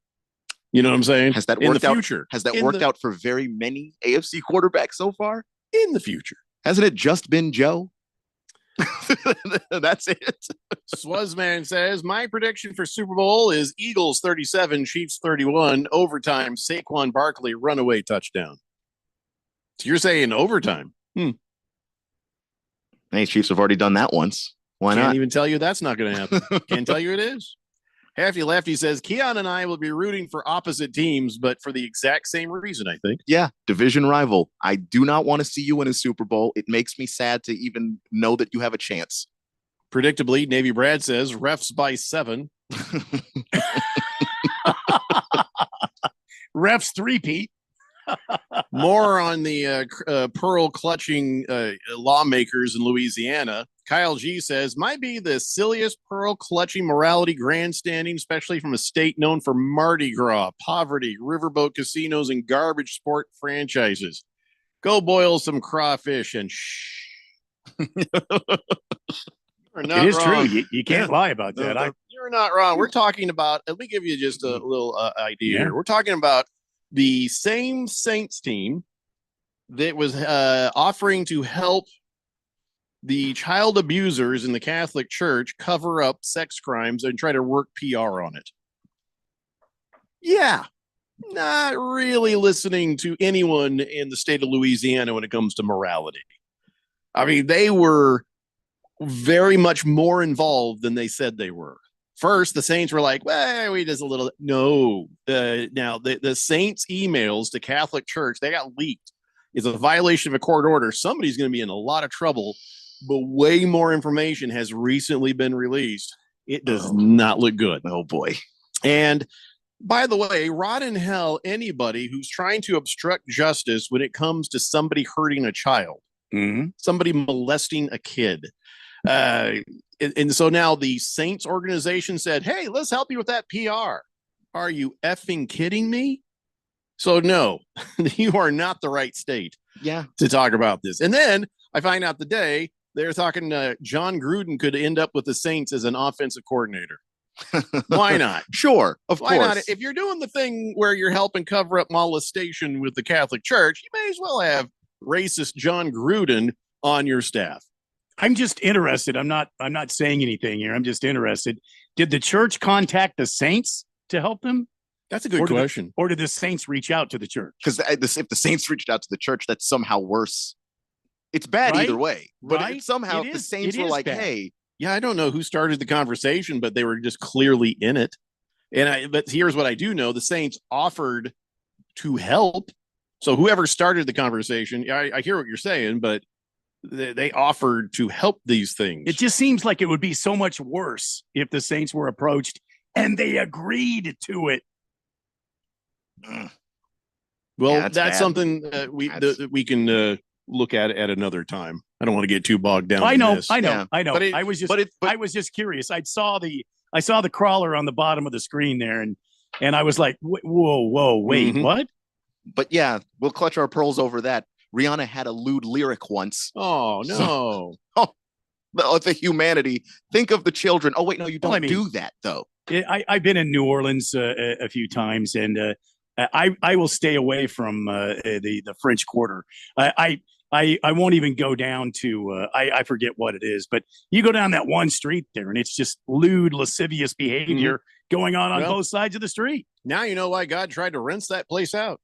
You know what I'm saying? Has that worked out? Has that worked out for very many AFC quarterbacks so far? In the future. Hasn't it just been Joe? That's it. Swazman says, my prediction for Super Bowl is Eagles 37, Chiefs 31, overtime, Saquon Barkley runaway touchdown. So you're saying overtime? Hey, Chiefs have already done that once. Why not? Can't even tell you that's not going to happen. Can't tell you it is. Halfy Lefty says, Keon and I will be rooting for opposite teams, but for the exact same reason, I think. Yeah, division rival. I do not want to see you in a Super Bowl. It makes me sad to even know that you have a chance. Predictably, Navy Brad says, refs by 7. Refs 3-peat. More on the pearl clutching lawmakers in Louisiana. Kyle G says, might be the silliest pearl clutching morality grandstanding, especially from a state known for Mardi Gras, poverty, riverboat casinos, and garbage sport franchises. Go boil some crawfish and shh. It is true. You can't lie about that. You're not wrong. We're talking about, let me give you just a little idea here. We're talking about the same Saints team that was offering to help the child abusers in the Catholic Church cover up sex crimes and try to work PR on it. Yeah, not really listening to anyone in the state of Louisiana when it comes to morality. I mean, they were very much more involved than they said they were. First, the Saints were like, well, we just a little. No. Now, the Saints' emails to Catholic Church, they got leaked. It's a violation of a court order. Somebody's going to be in a lot of trouble, but way more information has recently been released. It does not look good. Oh, boy. And by the way, rot in hell anybody who's trying to obstruct justice when it comes to somebody hurting a child, somebody molesting a kid. And so now the Saints organization said, hey, let's help you with that PR. Are you effing kidding me? So no, you are not the right state to talk about this. And then I find out today they're talking John Gruden could end up with the Saints as an offensive coordinator. Why not? Sure, of Why course. not? If you're doing the thing where you're helping cover up molestation with the Catholic Church, you may as well have racist John Gruden on your staff. I'm just interested. I'm not saying anything here. I'm just interested. Did the church contact the Saints to help them? That's a good question. Or did the Saints reach out to the church? Because if the Saints reached out to the church, that's somehow worse. It's bad either way. But somehow the Saints were like, hey. Yeah, I don't know who started the conversation, but they were just clearly in it. But here's what I do know. The Saints offered to help. So whoever started the conversation, I hear what you're saying, but they offered to help these things. It just seems like it would be so much worse if the Saints were approached and they agreed to it. Well, that's something we can look at another time. I don't want to get too bogged down. I know. But I was just curious. I saw the crawler on the bottom of the screen there, and I was like, whoa, wait, what? But yeah, we'll clutch our pearls over that. Rihanna had a lewd lyric once. Oh no! The humanity. Think of the children. Oh wait, no, you don't do that though. I've been in New Orleans a few times, and I will stay away from the French Quarter. I won't even go down to I forget what it is, but you go down that one street there, and it's just lewd, lascivious behavior going on both sides of the street. Now you know why God tried to rinse that place out.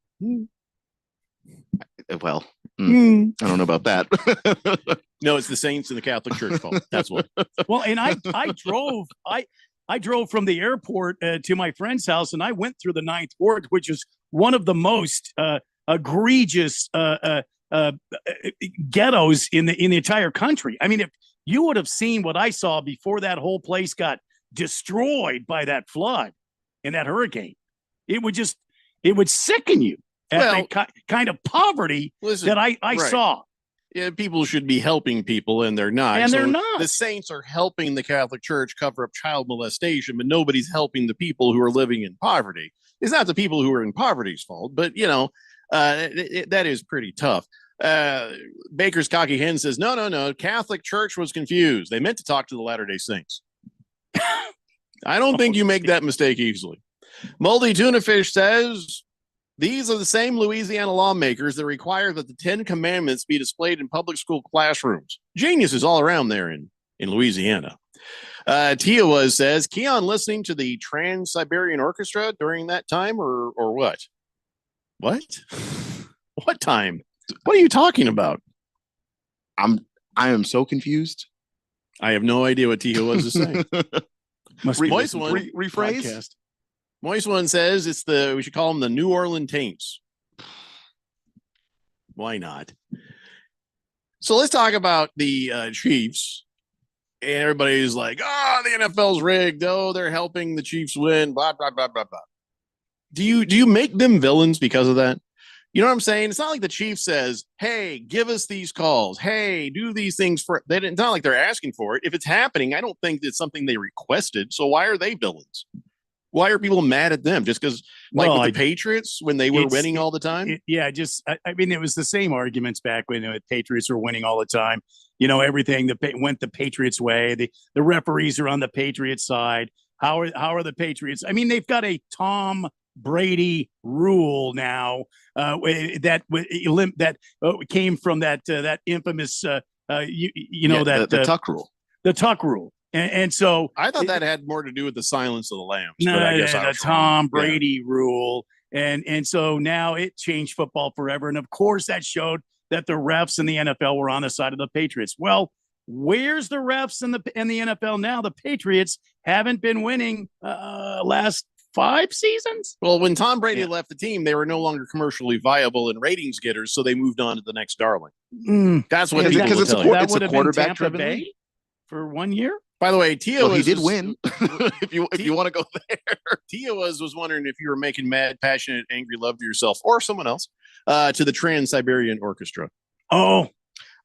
Well, I don't know about that. No, it's the Saints and the Catholic Church fault. That's what. Well, and I drove from the airport to my friend's house, and I went through the Ninth Ward, which is one of the most egregious ghettos in the entire country. I mean, if you would have seen what I saw before that whole place got destroyed by that flood and that hurricane, it would sicken you at the kind of poverty that I saw. Yeah, people should be helping people, and they're not. And they're not. The Saints are helping the Catholic Church cover up child molestation, but nobody's helping the people who are living in poverty. It's not the people who are in poverty's fault, but that is pretty tough. Baker's Cocky Hen says, no. Catholic Church was confused. They meant to talk to the Latter-day Saints. I don't think you make that mistake easily. Moldy Tuna Fish says, these are the same Louisiana lawmakers that require that the 10 Commandments be displayed in public school classrooms. Geniuses all around there in Louisiana. Tia says, Keon listening to the Trans-Siberian Orchestra during that time or what? What? What time? What are you talking about? I am so confused. I have no idea what Tia was saying. Moist one rephrase. Podcast. Moist one says we should call them the New Orleans Taints. Why not? So let's talk about the Chiefs. And everybody's like, the NFL's rigged. Oh, they're helping the Chiefs win. Blah, blah, blah, blah, blah. Do you make them villains because of that? You know what I'm saying? It's not like the chief says, hey, give us these calls. Hey, do these things for it's not like they're asking for it. If it's happening, I don't think it's something they requested. So why are they villains? Why are people mad at them? Just because, like with the Patriots, when they were winning all the time? I mean, it was the same arguments back when the Patriots were winning all the time. You know, everything went the Patriots' way. The referees are on the Patriots' side. How are the Patriots? I mean, they've got a Tom Brady rule now that came from that infamous the Tuck rule. The Tuck rule. And so I thought that had more to do with the silence of the lambs. No, but I guess the Tom Brady rule. And so now it changed football forever. And of course, that showed that the refs in the NFL were on the side of the Patriots. Well, where's the refs in the NFL now? The Patriots haven't been winning last 5 seasons. Well, when Tom Brady left the team, they were no longer commercially viable and ratings getters, so they moved on to the next darling. That's what people because it's a quarterback driven league for 1 year. By the way, Tia he did win. if you want to go there, Tia was wondering if you were making mad, passionate, angry love to yourself or someone else to the Trans-Siberian Orchestra. Oh,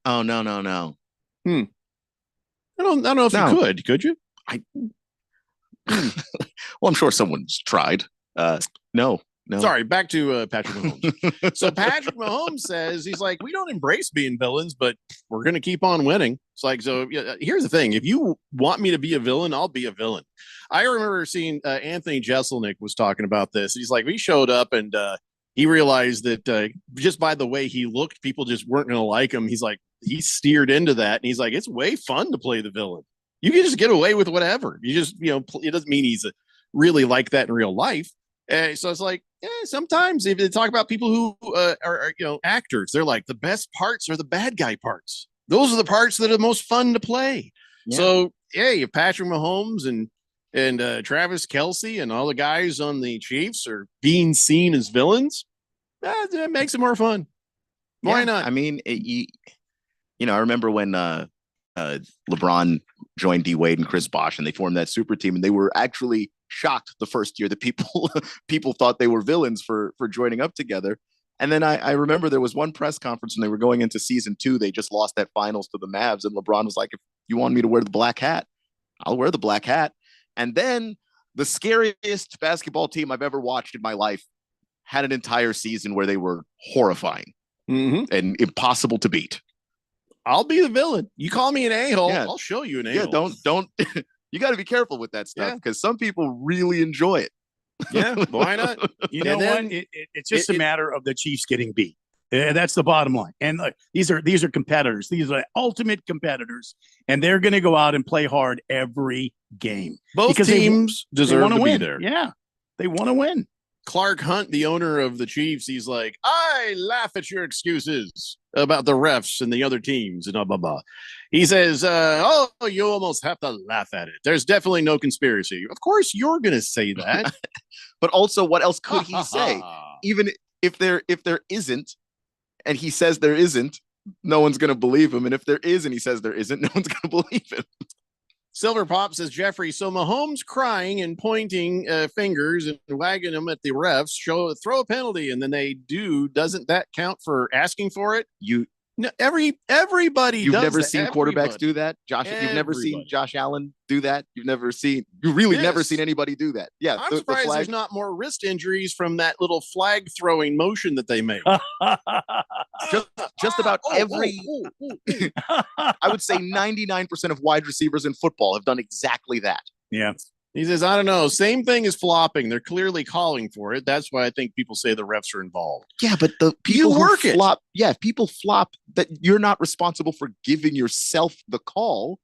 no. I don't know if you could you? Well, I'm sure someone's tried. No. Sorry, back to Patrick Mahomes. So Patrick Mahomes says, he's like, we don't embrace being villains, but we're going to keep on winning. It's like, so here's the thing. If you want me to be a villain, I'll be a villain. I remember seeing Anthony Jeselnik was talking about this. He's like, we showed up and he realized that just by the way he looked, people just weren't going to like him. He's like, he steered into that. And he's like, it's way fun to play the villain. You can just get away with whatever. You just, it doesn't mean he's really like that in real life. So it's like, sometimes if they talk about people who are actors, they're like, the best parts are the bad guy parts. Those are the parts that are the most fun to play. Yeah. So, if Patrick Mahomes and Travis Kelce and all the guys on the Chiefs are being seen as villains, that makes it more fun. Why not? I mean, I remember when LeBron joined D Wade and Chris Bosh, and they formed that super team, and they were actually shocked the first year that people thought they were villains for joining up together. And then I remember there was one press conference when they were going into season 2. They just lost that finals to the Mavs, and LeBron was like, if you want me to wear the black hat, I'll wear the black hat. And then the scariest basketball team I've ever watched in my life had an entire season where they were horrifying and impossible to beat. I'll be the villain. You call me an a-hole, I'll show you an a-hole. Yeah, don't you got to be careful with that stuff because some people really enjoy it. Yeah, why not? You know what? It's just a matter of the Chiefs getting beat. That's the bottom line. And look, these are competitors. These are ultimate competitors, and they're going to go out and play hard every game. Both teams deserve to be there. Yeah, they want to win. Clark Hunt, the owner of the Chiefs, he's like, I laugh at your excuses about the refs and the other teams and blah, blah, blah. He says, you almost have to laugh at it. There's definitely no conspiracy. Of course, you're going to say that. But also, what else could he say? Even if there isn't, and he says there isn't, no one's going to believe him. And if there is and he says there isn't, no one's going to believe him. Silver Pop says, Jeffrey, so Mahomes crying and pointing fingers and wagging them at the refs, throw a penalty, and then they do. Doesn't that count for asking for it? Everybody. You've does never that. seen quarterbacks do that, Josh. You've never seen Josh Allen do that. You never seen anybody do that. Yeah, I'm surprised there's not more wrist injuries from that little flag throwing motion that they made. just about every. I would say 99% of wide receivers in football have done exactly that. Yeah. He says, I don't know. Same thing as flopping. They're clearly calling for it. That's why I think people say the refs are involved. Yeah, but the people who flop, people flop that you're not responsible for giving yourself the call.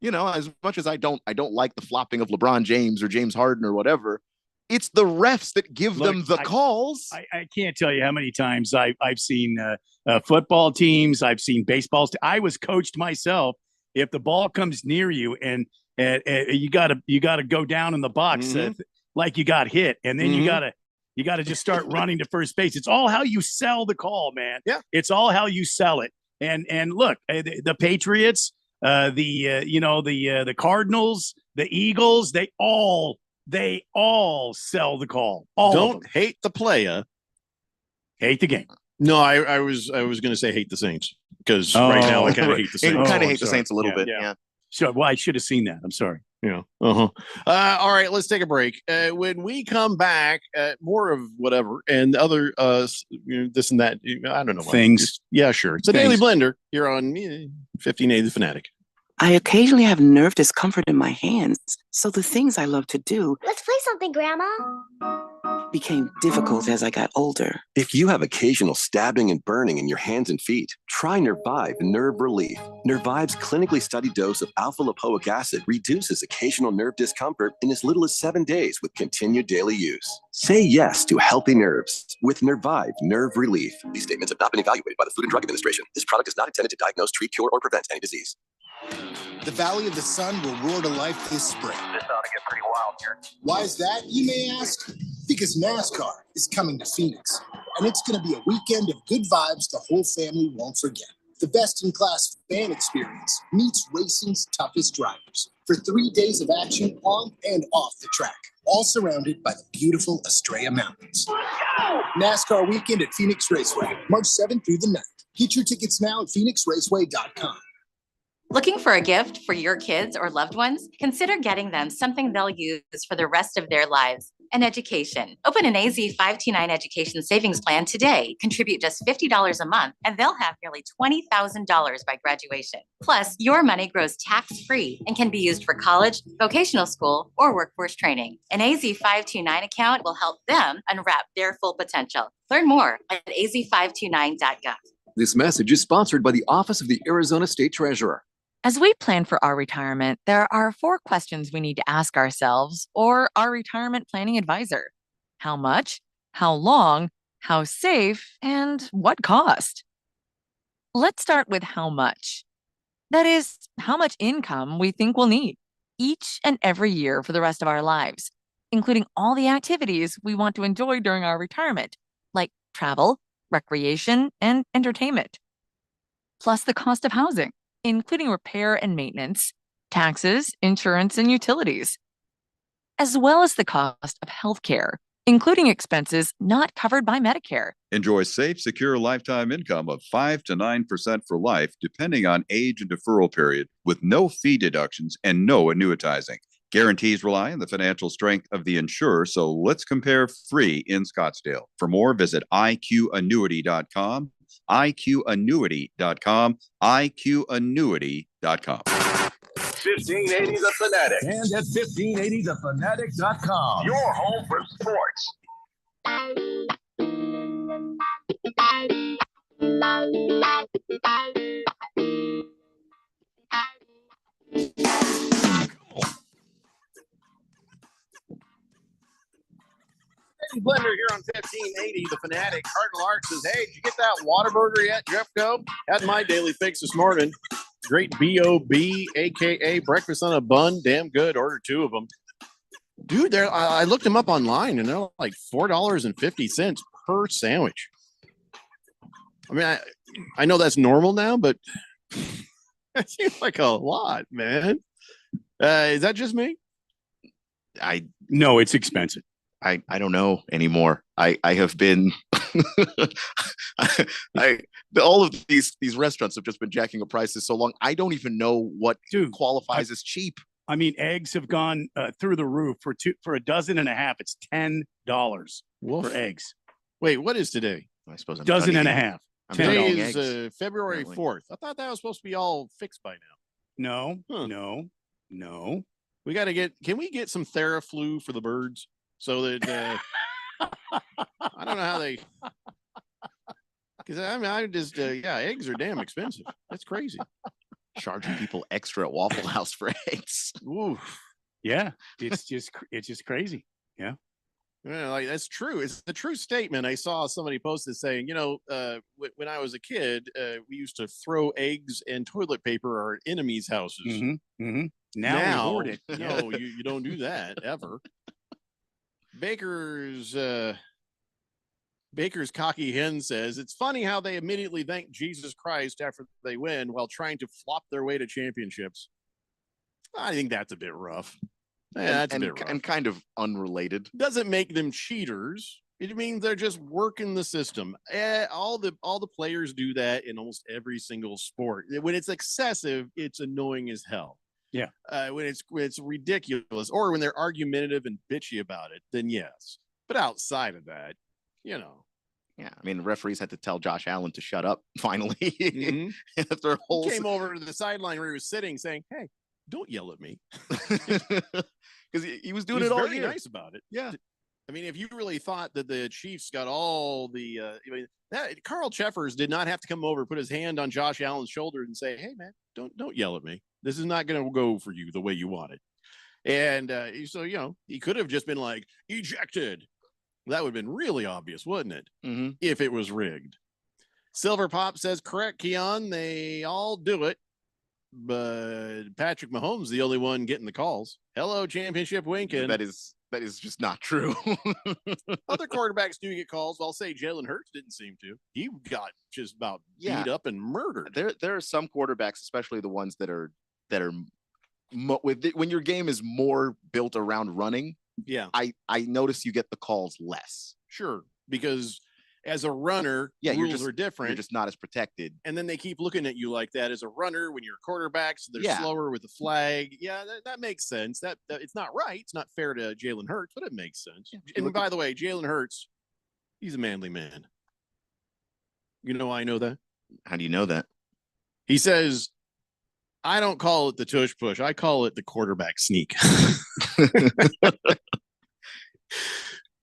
As much as I don't like the flopping of LeBron James or James Harden or whatever, it's the refs that give them the calls. I can't tell you how many times I've seen football teams. I've seen baseballs. I was coached myself. If the ball comes near you and you gotta go down in the box like you got hit, and then you gotta just start running to first base. It's all how you sell the call, man. Yeah, it's all how you sell it. And look, the Patriots, the Cardinals, the Eagles, they all sell the call. Don't hate the player, Hate the game. No, I was going to say hate the Saints because right now I kind of hate the Saints. Kind of hate the Saints a little bit. Yeah. So, well, I should have seen that. I'm sorry. Yeah. All right, let's take a break. When we come back, more of whatever and other this and that. I don't know things. Yeah, sure. It's a Daily Blender here on 1580 The Fanatic. I occasionally have nerve discomfort in my hands, so the things I love to do Let's play something, Grandma. became difficult as I got older. If you have occasional stabbing and burning in your hands and feet, try Nervive Nerve Relief. Nervive's clinically studied dose of alpha-lipoic acid reduces occasional nerve discomfort in as little as 7 days with continued daily use. Say yes to healthy nerves with Nervive Nerve Relief. These statements have not been evaluated by the Food and Drug Administration. This product is not intended to diagnose, treat, cure, or prevent any disease. The Valley of the Sun will roar to life this spring. This ought to get pretty wild here. Why is that, you may ask? Because NASCAR is coming to Phoenix, and it's going to be a weekend of good vibes the whole family won't forget. The best-in-class fan experience meets racing's toughest drivers for 3 days of action on and off the track, all surrounded by the beautiful Estrella Mountains. NASCAR weekend at Phoenix Raceway, March 7th through the 9th. Get your tickets now at phoenixraceway.com. Looking for a gift for your kids or loved ones? Consider getting them something they'll use for the rest of their lives. An education. Open an AZ 529 education savings plan today. Contribute just $50 a month, and they'll have nearly $20,000 by graduation. Plus, your money grows tax-free and can be used for college, vocational school, or workforce training. An AZ 529 account will help them unwrap their full potential. Learn more at az529.gov. This message is sponsored by the Office of the Arizona State Treasurer. As we plan for our retirement, there are 4 questions we need to ask ourselves or our retirement planning advisor. How much? How long? How safe? And what cost? Let's start with how much. That is, how much income we think we'll need each and every year for the rest of our lives, including all the activities we want to enjoy during our retirement, like travel, recreation, and entertainment. Plus the cost of housing, including repair and maintenance, taxes, insurance, and utilities, as well as the cost of healthcare, including expenses not covered by Medicare. Enjoy safe, secure lifetime income of 5 to 9% for life, depending on age and deferral period, with no fee deductions and no annuitizing. Guarantees rely on the financial strength of the insurer, so let's compare free in Scottsdale. For more, visit iqannuity.com, iqannuity.com, iqannuity.com. 1580 The Fanatic. And at 1580thefanatic.com. Your home for sports. Blender here on 1580 The Fanatic. Cardinal Art says, hey, did you get that Whataburger yet, Jeffco? Had my daily fix this morning. Great B.O.B., a.k.a. breakfast on a bun. Damn good. Ordered 2 of them. Dude, I looked them up online, and they're like $4.50 per sandwich. I mean, I know that's normal now, but that seems like a lot, man. Is that just me? No, it's expensive. I don't know anymore. I have been all of these restaurants have just been jacking up prices so long. I don't even know what qualifies as cheap. I mean, eggs have gone through the roof for a dozen and a half. It's $10 for eggs. Wait, what is today? I suppose dozen and a half. Today is February 4th. I thought that was supposed to be all fixed by now. No. We got to get. Can we get some Theraflu for the birds? So that I don't know how they, because I mean, I just eggs are damn expensive. That's crazy. Charging people extra at Waffle House for eggs. Ooh, yeah, it's just crazy. Yeah, like that's true. It's the true statement. I saw somebody posted saying, when I was a kid, we used to throw eggs and toilet paper at our enemies' houses. Mm-hmm. Now we hoard it. No, you don't do that ever. Baker's cocky hen says, it's funny how they immediately thank Jesus Christ after they win while trying to flop their way to championships. I think that's a bit rough. Yeah, that's a bit rough. And kind of unrelated. Doesn't make them cheaters, It means they're just working the system. All the players do that in almost every single sport. When it's excessive, it's annoying as hell. Yeah. When it's ridiculous, or when they're argumentative and bitchy about it, then yes. But outside of that, Yeah, I mean, referees had to tell Josh Allen to shut up finally. After a whole he came over to the sideline where he was sitting, saying, "Hey, don't yell at me," because he was doing it all very year. nice about it. Yeah. I mean, if you really thought that the Chiefs got all the, that Carl Cheffers did not have to come over, put his hand on Josh Allen's shoulder, and say, "Hey, man, don't yell at me. This is not going to go for you the way you want it." And so he could have just been like ejected. That would have been really obvious, wouldn't it? If it was rigged. Silver Pop says, correct, Keon. They all do it. But Patrick Mahomes the only one getting the calls. Hello, championship winking. That is just not true. Other quarterbacks do get calls. I'll say Jalen Hurts didn't seem to. He got just about beat up and murdered. There are some quarterbacks, especially the ones that are when your game is more built around running. Yeah, I notice you get the calls less. Sure, because as a runner, rules are different. You're just not as protected. And then they keep looking at you like that as a runner when you're a quarterback, so they're slower with the flag. Yeah, that makes sense. That it's not right. It's not fair to Jalen Hurts, but it makes sense. And by the way, Jalen Hurts, he's a manly man. You know why I know that? How do you know that? He says, I don't call it the tush push. I call it the quarterback sneak.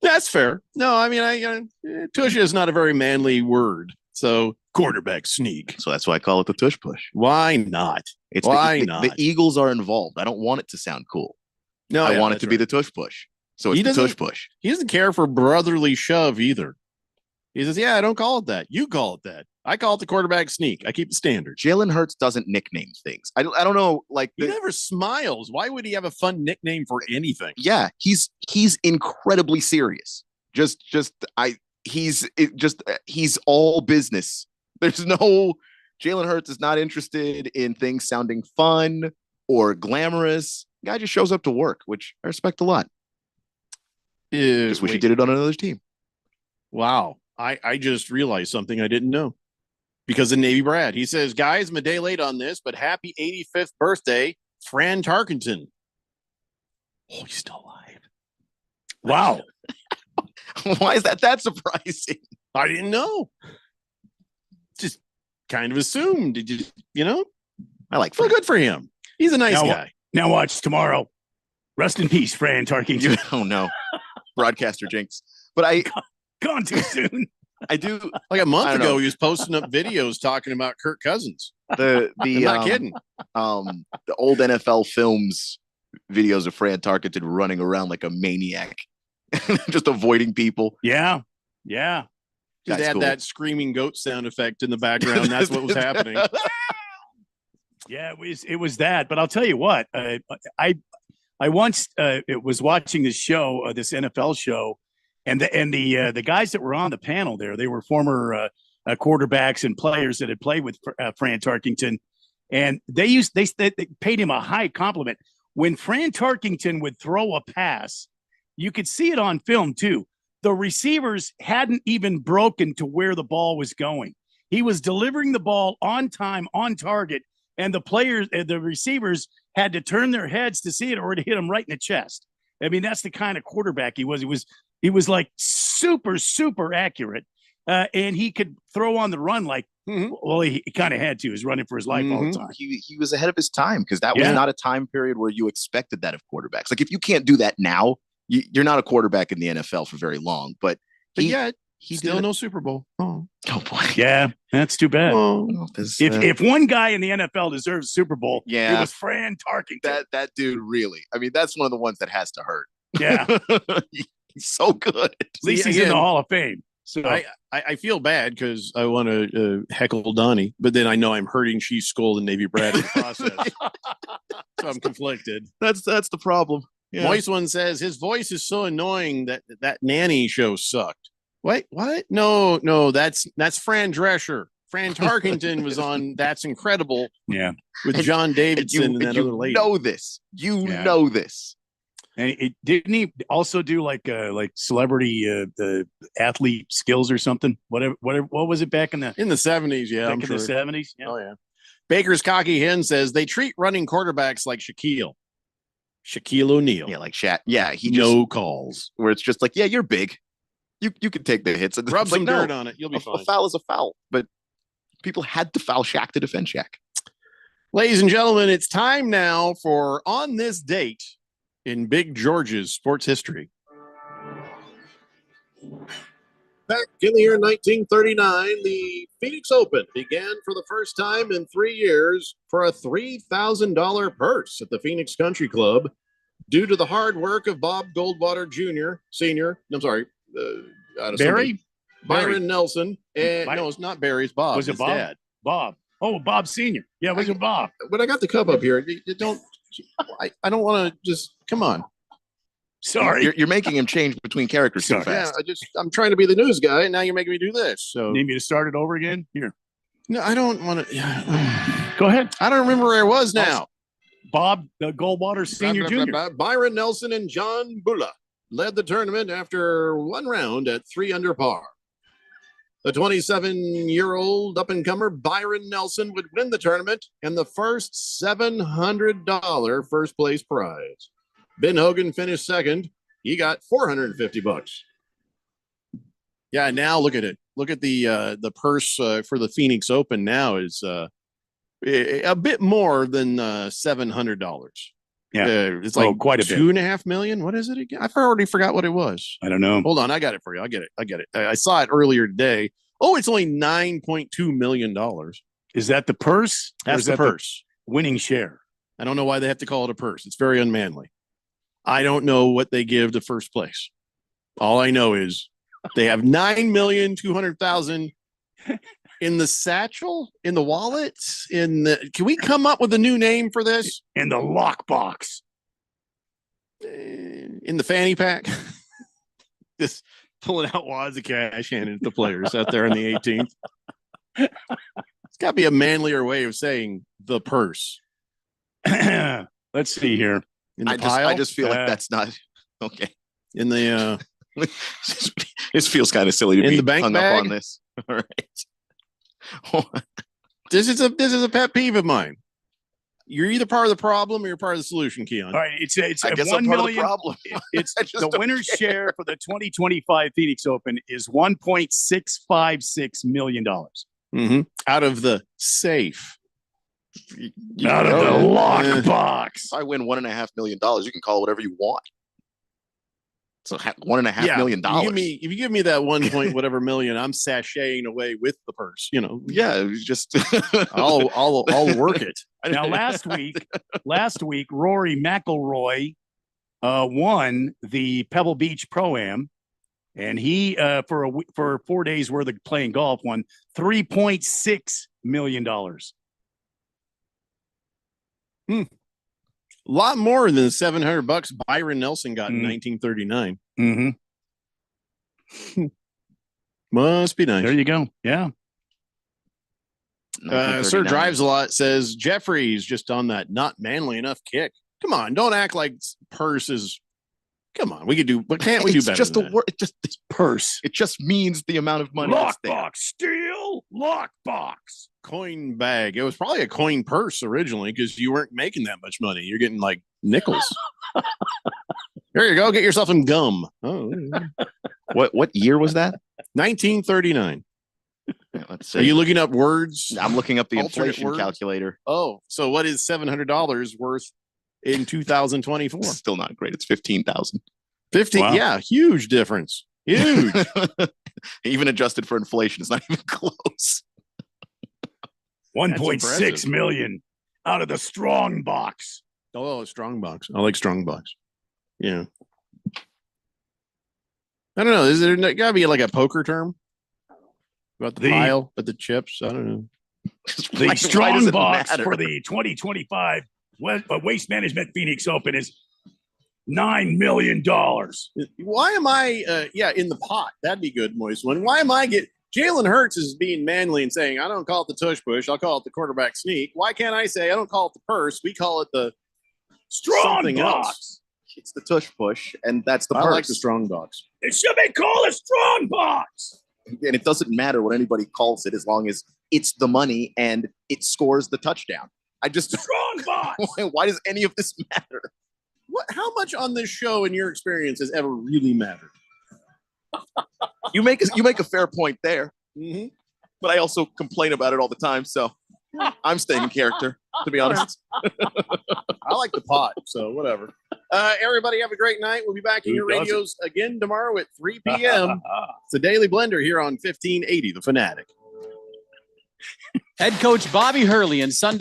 That's fair. No, I mean, tush is not a very manly word. So quarterback sneak. So that's why I call it the tush push. Why not? Why not? The Eagles are involved. I don't want it to sound cool. No, I want it to be the tush push. So it's the tush push. He doesn't care for brotherly shove either. He says, yeah, I don't call it that. You call it that. I call it the quarterback sneak. I keep it standard. Jalen Hurts doesn't nickname things. I don't know. Like he never smiles. Why would he have a fun nickname for anything? Yeah, he's incredibly serious. He's all business. There's no Jalen Hurts is not interested in things sounding fun or glamorous. Guy just shows up to work, which I respect a lot. Just wish he did it on another team. Wow. I just realized something I didn't know. Because of Navy Brad. He says, guys, I'm a day late on this, but happy 85th birthday, Fran Tarkenton. Oh, he's still alive. Wow. Why is that surprising? I didn't know. Just kind of assumed. Did you? I like Fran. Well, good for him. He's a nice guy. Now watch tomorrow. Rest in peace, Fran Tarkenton. Oh, no. Broadcaster jinx. But gone too soon. I do. Like a month ago, he was posting up videos talking about Kirk Cousins. I'm not kidding. The old NFL films videos of Fran Tarkenton running around like a maniac, just avoiding people. Yeah. Just add that screaming goat sound effect in the background. That's what was happening. Yeah, it was that. But I'll tell you what, I once was watching this show, this NFL show. And the guys that were on the panel there, they were former quarterbacks and players that had played with Fran Tarkenton, and they paid him a high compliment. When Fran Tarkenton would throw a pass, you could see it on film too. The receivers hadn't even broken to where the ball was going. He was delivering the ball on time, on target, and the receivers had to turn their heads to see it or to hit him right in the chest. I mean, that's the kind of quarterback he was. He was like super, super accurate. And he could throw on the run like, well, he kind of had to. He was running for his life all the time. He was ahead of his time because that was not a time period where you expected that of quarterbacks. Like if you can't do that now, you're not a quarterback in the NFL for very long. But yet, he still no Super Bowl. Oh boy. Yeah, that's too bad. If one guy in the NFL deserves a Super Bowl, it was Fran Tarkenton. That dude really. I mean, that's one of the ones that has to hurt. Yeah. He's so good. At least he's in the Hall of Fame. So I feel bad because I want to heckle Donnie, but then I know I'm hurting Chief Skull and Navy Brad in the process. So I'm conflicted. That's the problem. Yeah. Moist One says his voice is so annoying that nanny show sucked. Wait, what? No, that's Fran Drescher. Fran Tarkenton was on That's Incredible. Yeah. With John Davidson and that other lady. You know this. And didn't he also do like celebrity the athlete skills or something? Whatever. What was it back in the 70s? Yeah, back I'm in sure. the 70s. Yeah. Oh yeah. Baker's cocky hen says they treat running quarterbacks like Shaquille O'Neal. Yeah, like Shaq. Yeah, he no calls. where it's just like, yeah, you're big. You can take the hits. And Rub it's like, some no, dirt on it. You'll be a fine. foul is a foul. But people had to foul Shaq to defend Shaq. Ladies and gentlemen, it's time now for On This Date in Big George's sports history. Back in the year 1939, the Phoenix Open began for the first time in 3 years for a $3,000 purse at the Phoenix Country Club due to the hard work of Bob Goldwater Jr., Sr. I'm sorry, Barry? Byron Nelson. And No, it's not Barry. It's Bob. Was it his Bob? Dad. Bob. Oh, Bob Senior. Yeah, was it Bob? But I got the cup up here. You don't. I don't want to just come on. Sorry. You're making him change between characters too Yeah, fast. I'm trying to be the news guy, and now you're making me do this. So Need me to start it over again? Here. No, I don't want to. Go ahead. I don't remember where I was now. Bob Goldwater Senior Jr. Byron Nelson and John Bula led the tournament after one round at 3 under par. The 27-year-old up-and-comer Byron Nelson would win the tournament and the first $700 first place prize. Ben Hogan finished second. He got $450. Yeah, now look at it. Look at the purse for the Phoenix Open now is a bit more than $700. Yeah, it's like quite a bit. $2.5 million. What is it again? I've already forgot what it was. I don't know. Hold on, I got it for you. I get it. I saw it earlier today. Oh, it's only $9.2 million. Is that the purse? Or That's is the that purse. winning share? I don't know why they have to call it a purse. It's very unmanly. I don't know what they give to first place. All I know is they have $9,200,000 in the satchel, in the wallet, can we come up with a new name for this? In the lockbox. In the fanny pack. Just pulling out wads of cash, handing it to players out there on the 18th. It's got to be a manlier way of saying the purse. Let's see here. In the I pile? just feel like that's not okay. In the this feels kind of silly to in be the bank hung bag? up on this. All right. This is a pet peeve of mine. You're either part of the problem or you're part of the solution, Keon. All right, it's I guess $1 I'm part of the million. problem. It's I just the don't winner's get it. share for the 2025 Phoenix Open is $1.656 million. Mm-hmm. Out of the safe. Out of the lockbox. If I win $1.5 million, you can call it whatever you want. So $1.5 million. If you give me that 1 point whatever million, I'm sashaying away with the purse. You know, Yeah, it was just I'll work it. Now, last week, Rory McIlroy won the Pebble Beach Pro-Am, and he for 4 days worth of playing golf won $3.6 million. A lot more than $700 Byron Nelson got in 1939. Mm-hmm. Must be nice. There you go. Yeah. Sir Drives a Lot says Jeffrey's just on that not manly enough kick. Come on, don't act like purse is. Come on, we could do. But can't we do It's better? just than a that? word. It's just this purse. It just means the amount of money that's there. Lockbox, steel, lockbox. Coin bag. It was probably a coin purse originally because you weren't making that much money. You're getting like nickels. Here you go. Get yourself some gum. Oh, What year was that? 1939. Yeah, let's see. Are you looking up words? I'm looking up the Alternate inflation words? calculator. Oh, so what is $700 worth in 2024? Still not great. It's 15,000. 50. Wow. Yeah, huge difference. Huge. Even adjusted for inflation, it's not even close. 1.6 impressive. million out of the strong box. Oh, strong box. I like strong box. Yeah. I don't know. Is there gotta be like a poker term about the pile, but the chips? I don't know. The Why does strong it box matter? for the 2025 Waste Management Phoenix Open is $9 million. Why am I in the pot? That'd be good, moist one. Why am I Jalen Hurts is being manly and saying, I don't call it the tush push, I'll call it the quarterback sneak. Why can't I say I don't call it the purse? We call it the Strong something box. else. It's the tush push, and that's the I like purse. the strong box. It should be called a strong box. And it doesn't matter what anybody calls it as long as it's the money and it scores the touchdown. I just strong box. Why does any of this matter? How much on this show, in your experience, has ever really mattered? You make a fair point there, Mm-hmm. but I also complain about it all the time, so I'm staying in character, to be honest. I like the pot, so whatever. Everybody have a great night. We'll be back in Who your doesn't? radios again tomorrow at 3 p.m. It's the Daily Blender here on 1580 The Fanatic. Head coach Bobby Hurley and Sun